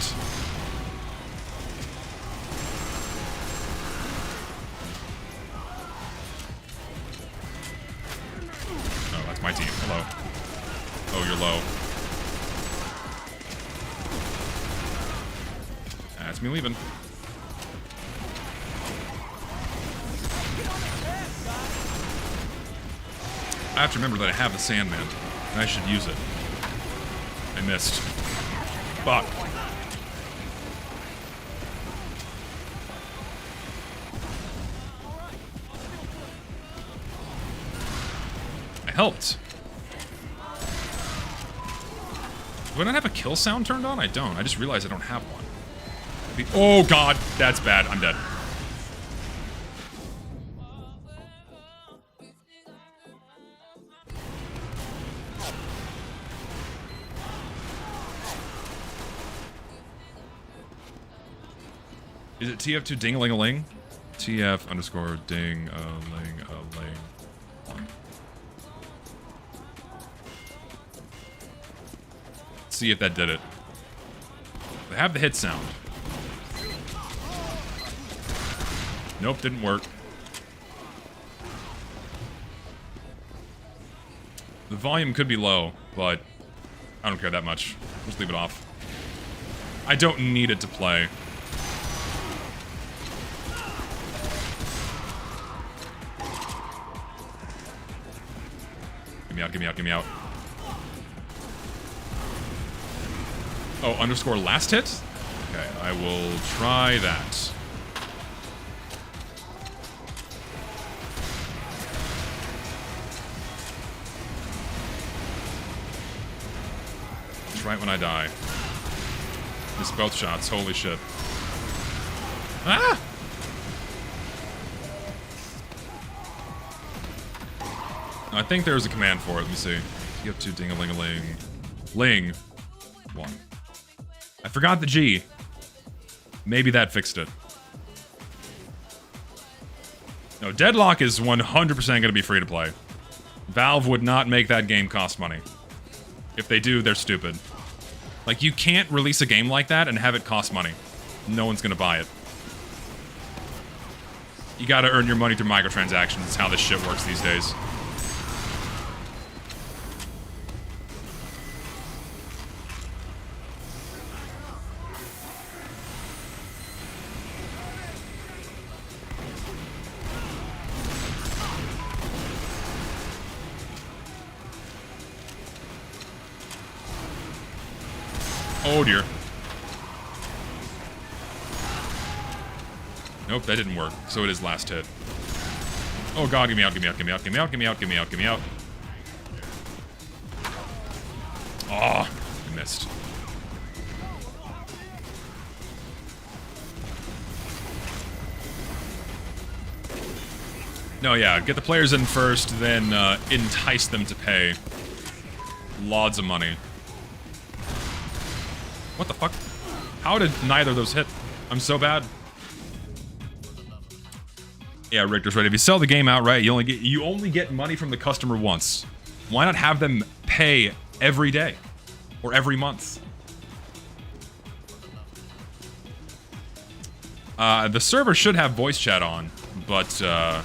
Speaker 1: Oh, that's my team. Hello. Oh, you're low. That's me leaving. I have to remember that I have the Sandman, and I should use it. I missed. Fuck. I helped. Do I not have a kill sound turned on? I don't. I just realized I don't have one. Oh, God. That's bad. I'm dead. Is it TF2 ding-a-ling-a-ling? TF underscore ding-a-ling-a-ling. See if that did it. They have the hit sound. Nope, didn't work. The volume could be low, but I don't care that much. Just leave it off. I don't need it to play. Get me out, get me out, get me out. Oh, underscore last hit? Okay, I will try that. It's right when I die. Missed both shots, holy shit. Ah! I think there's a command for it, let me see. You have to ding-a-ling-a-ling. Ling. One. I forgot the G. Maybe that fixed it. No, Deadlock is 100% going to be free to play. Valve would not make that game cost money. If they do, they're stupid. Like, you can't release a game like that and have it cost money. No one's going to buy it. You got to earn your money through microtransactions. It's how this shit works these days. Oh dear. Nope, that didn't work. So it is last hit. Oh god, get me out, get me out, get me out, get me out, get me out, get me out, get me out. Oh, I missed. No, yeah, get the players in first, then entice them to pay. Lots of money. What the fuck? How did neither of those hit? I'm so bad. Yeah, Richter's right. If you sell the game outright, you only get money from the customer once. Why not have them pay every day or every month? The server should have voice chat on, but I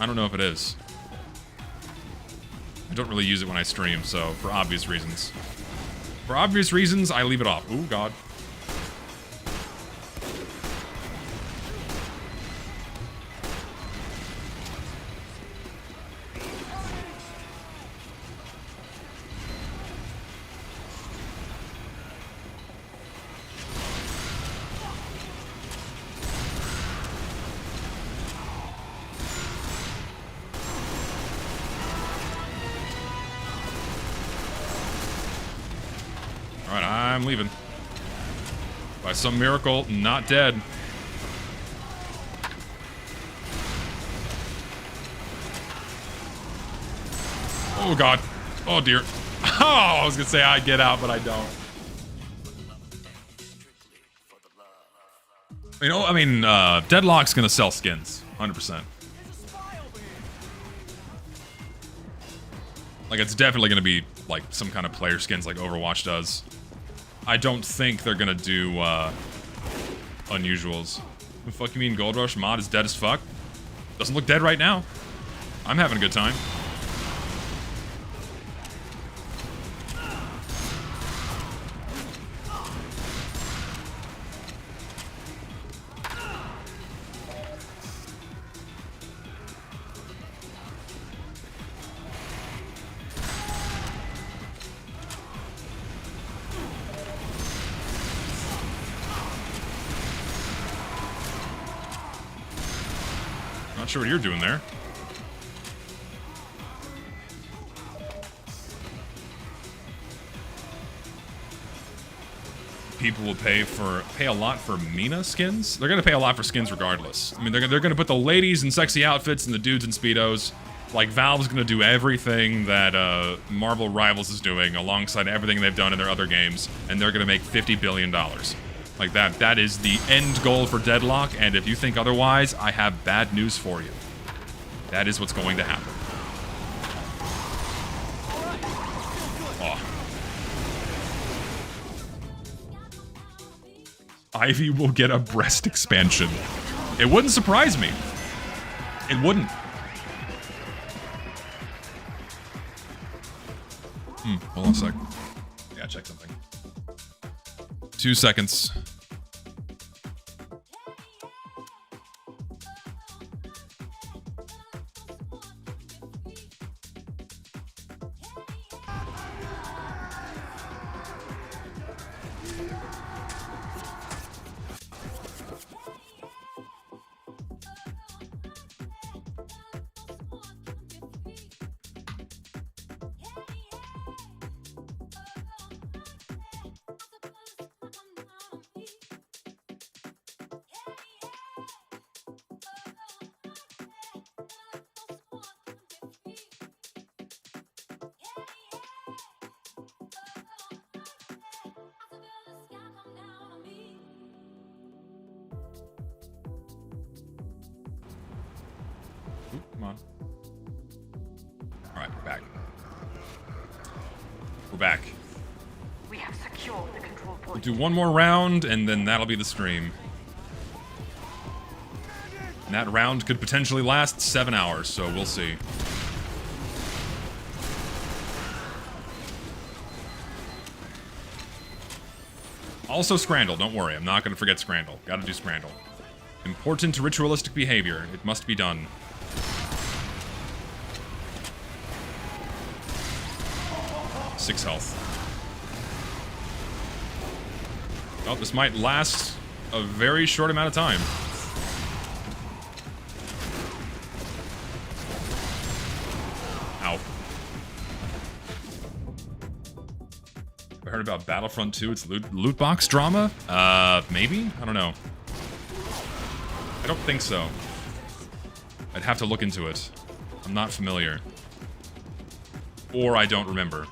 Speaker 1: don't know if it is. I don't really use it when I stream, so for obvious reasons. For obvious reasons, I leave it off. Ooh, God. By some miracle, not dead. Oh god. Oh dear. Oh, I was gonna say I'd get out, but I don't. You know, I mean, Deadlock's gonna sell skins, 100%. Like, it's definitely gonna be, like, some kind of player skins like Overwatch does. I don't think they're gonna do, unusuals. The fuck you mean Goldrush mod is dead as fuck? Doesn't look dead right now. I'm having a good time. Not sure what you're doing there. People will pay a lot for Mina skins. They're gonna pay a lot for skins regardless. I mean, they're gonna put the ladies in sexy outfits and the dudes in speedos. Like, Valve's gonna do everything that Marvel Rivals is doing alongside everything they've done in their other games, and they're gonna make $50 billion. Like, that is the end goal for Deadlock, and if you think otherwise, I have bad news for you. That is what's going to happen. Oh. Ivy will get a breast expansion. It wouldn't surprise me. It wouldn't. Hold on a sec. I gotta check something. 2 seconds. Come on. Alright, we're back. We're back.
Speaker 2: We have secured the control
Speaker 1: We'll
Speaker 2: point.
Speaker 1: do one more round, and then that'll be the stream. And that round could potentially last 7 hours, so we'll see. Also Scrandle, don't worry, I'm not going to forget Scrandle. Gotta do Scrandle. Important ritualistic behavior. It must be done. Six health. Oh, this might last a very short amount of time. Ow. I heard about Battlefront 2, it's loot box drama? Maybe? I don't know. I don't think so. I'd have to look into it. I'm not familiar. Or I don't remember.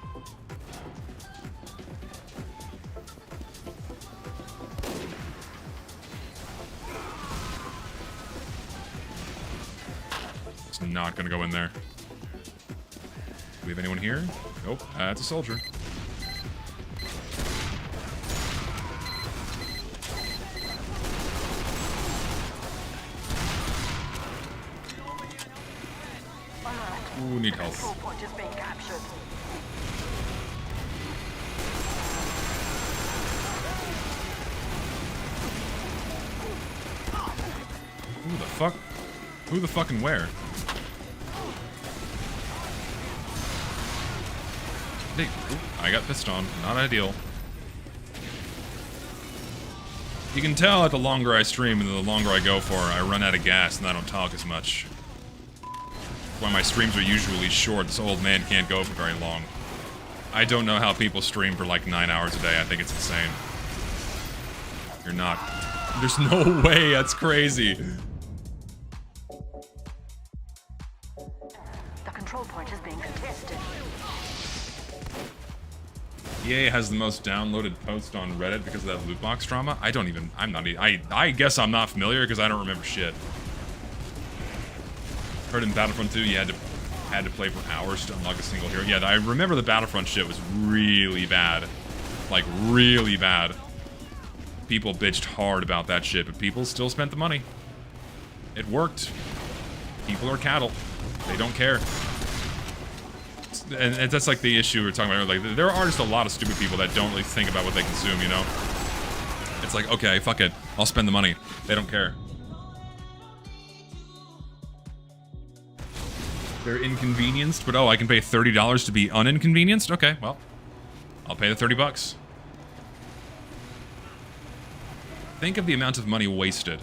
Speaker 1: It's not gonna go in there. Do we have anyone here? Nope, that's a soldier. Ooh, need health.
Speaker 2: Control point is being captured.
Speaker 1: Who the fuck? Who the fucking where? Hey, I got pissed on. Not ideal. You can tell that the longer I stream and the longer I go for, I run out of gas and I don't talk as much. Why my streams are usually short, this old man can't go for very long. I don't know how people stream for like 9 hours a day. I think it's insane. You're not. There's no way. That's crazy.
Speaker 2: The control point is being contested.
Speaker 1: EA has the most downloaded post on Reddit because of that loot box drama. I guess I'm not familiar because I don't remember shit. Heard in Battlefront 2 you had to play for hours to unlock a single hero. Yeah, I remember the Battlefront shit was really bad. Like, really bad. People bitched hard about that shit, but people still spent the money. It worked. People are cattle. They don't care. And that's like the issue we were talking about earlier. Like, there are just a lot of stupid people that don't really think about what they consume, you know? It's like, okay, fuck it. I'll spend the money. They don't care. They're inconvenienced, but oh, I can pay $30 to be uninconvenienced? Okay, well, I'll pay the 30 bucks. Think of the amount of money wasted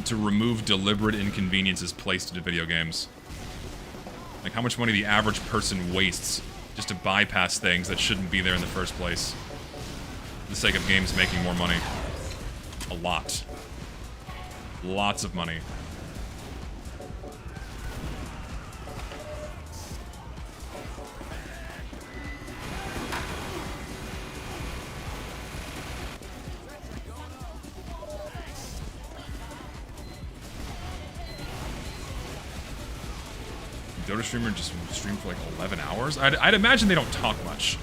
Speaker 1: to remove deliberate inconveniences placed into video games. Like how much money the average person wastes just to bypass things that shouldn't be there in the first place. For the sake of games making more money. A lot. Lots of money. Dota streamer just stream for like 11 hours? I'd imagine they don't talk much.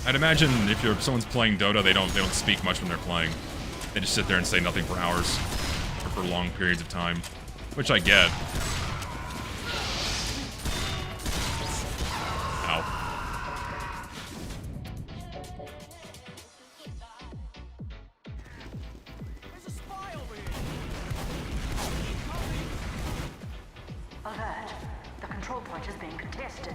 Speaker 1: I'd imagine if someone's playing Dota, they don't speak much when they're playing. They just sit there and say nothing for hours or for long periods of time, which I get. Ow.
Speaker 3: There's a spy over here.
Speaker 2: Alert. The control point is being contested.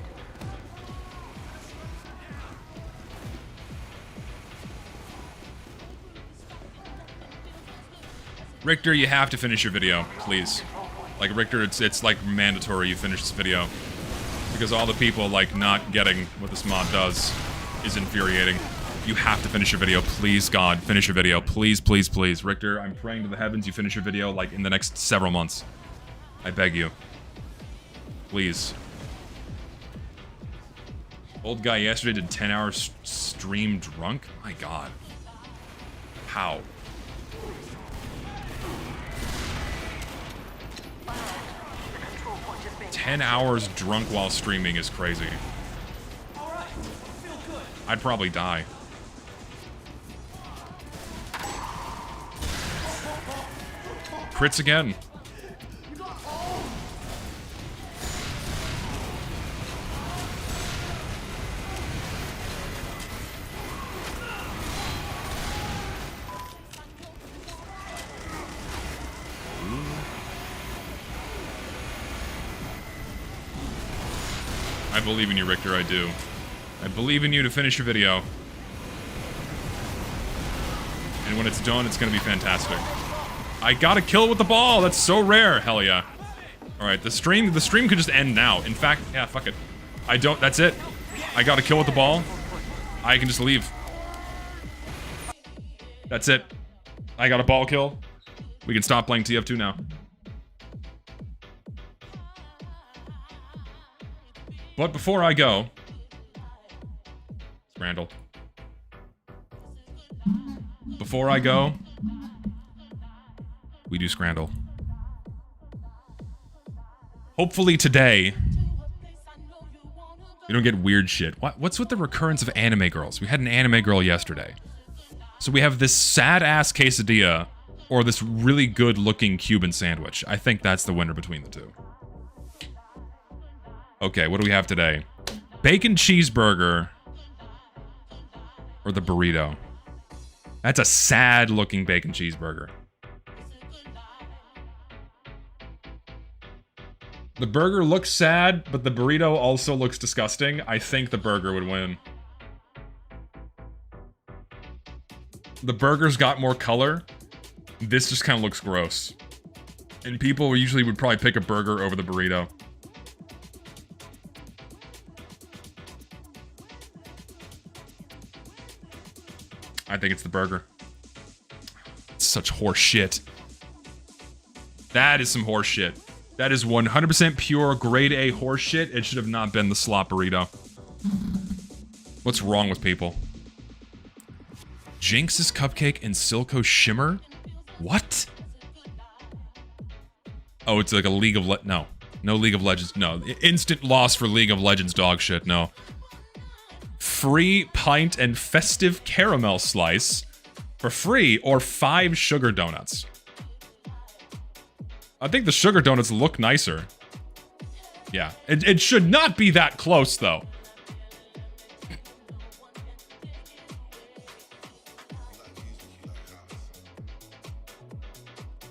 Speaker 1: Richter, you have to finish your video, please. Like, Richter, it's like mandatory you finish this video. Because all the people, like, not getting what this mod does is infuriating. You have to finish your video. Please, God, finish your video. Please, please, please. Richter, I'm praying to the heavens you finish your video, like, in the next several months. I beg you. Please. Old guy yesterday did 10 hours stream drunk? My God. How?
Speaker 2: The control point is being
Speaker 1: 10 hours drunk while streaming is crazy.
Speaker 3: All right, I feel good.
Speaker 1: I'd probably die. Crits again. I believe in you, Richter, I do. I believe in you to finish your video. And when it's done, it's gonna be fantastic. I got a kill with the ball! That's so rare! Hell yeah. Alright, the stream could just end now. In fact, yeah, fuck it. That's it. I got a kill with the ball. I can just leave. That's it. I got a ball kill. We can stop playing TF2 now. But before I go... Randall. Before I go... We do Scrandle. Hopefully today... we don't get weird shit. What's with the recurrence of anime girls? We had an anime girl yesterday. So we have this sad-ass quesadilla... or this really good-looking Cuban sandwich. I think that's the winner between the two. Okay, what do we have today? Bacon cheeseburger. Or the burrito. That's a sad-looking bacon cheeseburger. The burger looks sad, but the burrito also looks disgusting. I think the burger would win. The burger's got more color. This just kind of looks gross. And people usually would probably pick a burger over the burrito. I think it's the burger. It's such horse shit. That is some horse shit. That is 100% pure grade A horse shit. It should have not been the slop burrito. What's wrong with people? Jinx's cupcake and Silco shimmer? What? Oh, it's like a League of no. No League of Legends. No. Instant loss for League of Legends dog shit. No. Free pint and festive caramel slice for free or 5 sugar donuts. I think the sugar donuts look nicer. Yeah. It should not be that close, though.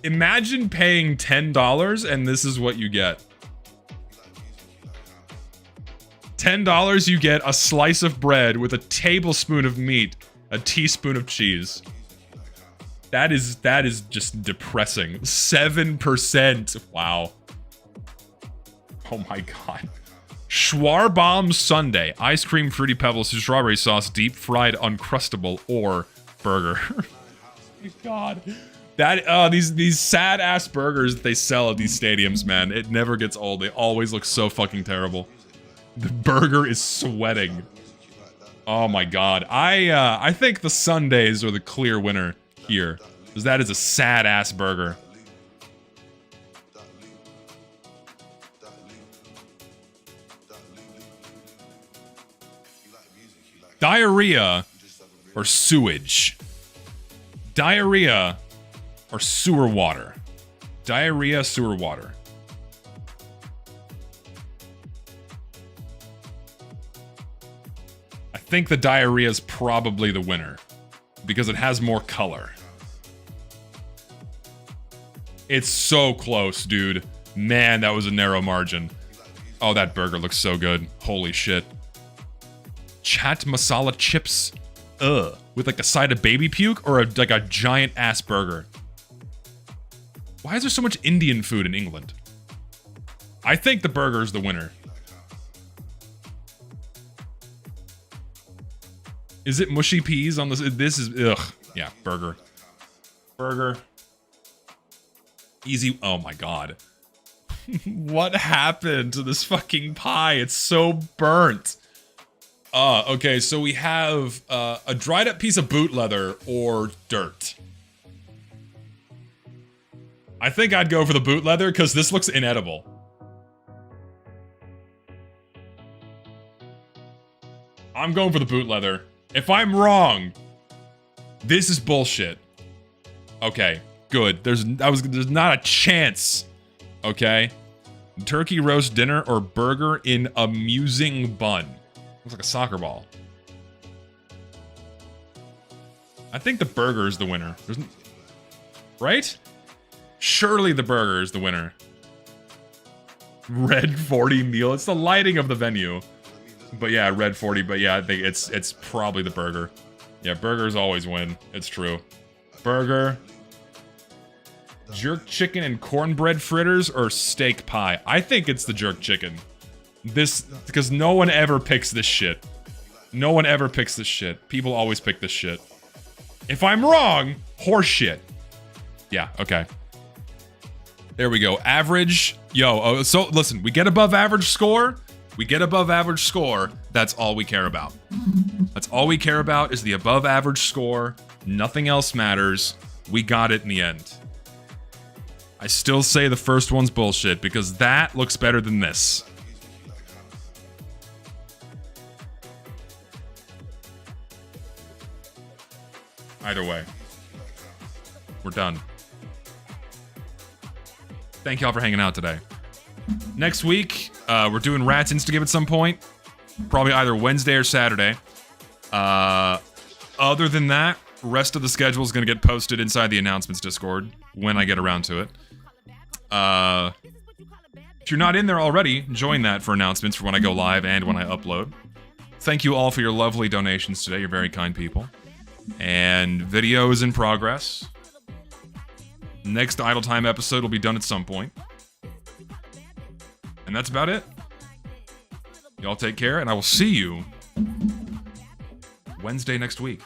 Speaker 1: Imagine paying $10 and this is what you get. $10, you get a slice of bread with a tablespoon of meat, a teaspoon of cheese. That is just depressing. 7%. Wow. Oh my god. Schwarbomb Sundae. Ice cream, fruity pebbles, strawberry sauce, deep fried, uncrustable, or burger. Oh my god. That these sad ass burgers that they sell at these stadiums, man, it never gets old. They always look so fucking terrible. The burger is sweating. Oh my god. I think the Sundays are the clear winner here, because that is a sad ass burger. Diarrhea or sewage? Diarrhea or sewer water? Diarrhea, sewer water. I think the diarrhea is probably the winner because it has more color. It's so close, dude. Man, that was a narrow margin. Oh, that burger looks so good. Holy shit. Chat masala chips. Ugh. With like a side of baby puke or like a giant ass burger. Why is there so much Indian food in England? I think the burger is the winner. Is it mushy peas on this? This is, ugh. Yeah, burger. Burger. Easy. Oh my god. What happened to this fucking pie? It's so burnt. Okay, so we have a dried up piece of boot leather or dirt. I think I'd go for the boot leather because this looks inedible. I'm going for the boot leather. If I'm wrong, this is bullshit. Okay, good. There's not a chance. Okay. Turkey roast dinner or burger in amusing bun. Looks like a soccer ball. I think the burger is the winner. Right? Surely the burger is the winner. Red 40 meal. It's the lighting of the venue. But yeah, red 40. But yeah, I think it's probably the burger. Yeah, burgers always win. It's true. Burger. Jerk chicken and cornbread fritters or steak pie? I think it's the jerk chicken. This, because no one ever picks this shit. No one ever picks this shit. People always pick this shit. If I'm wrong, horse shit. Yeah, okay. There we go. Average. Yo, so listen, we get above average score. We get above average score. That's all we care about. That's all we care about is the above average score. Nothing else matters. We got it in the end. I still say the first one's bullshit because that looks better than this. Either way, we're done. Thank y'all for hanging out today. Next week, we're doing Rats Instagame at some point. Probably either Wednesday or Saturday. Other than that, rest of the schedule is going to get posted inside the announcements Discord when I get around to it. If you're not in there already, join that for announcements for when I go live and when I upload. Thank you all for your lovely donations today. You're very kind people. And video is in progress. Next Idle Time episode will be done at some point. And that's about it. Y'all take care, and I will see you Wednesday next week.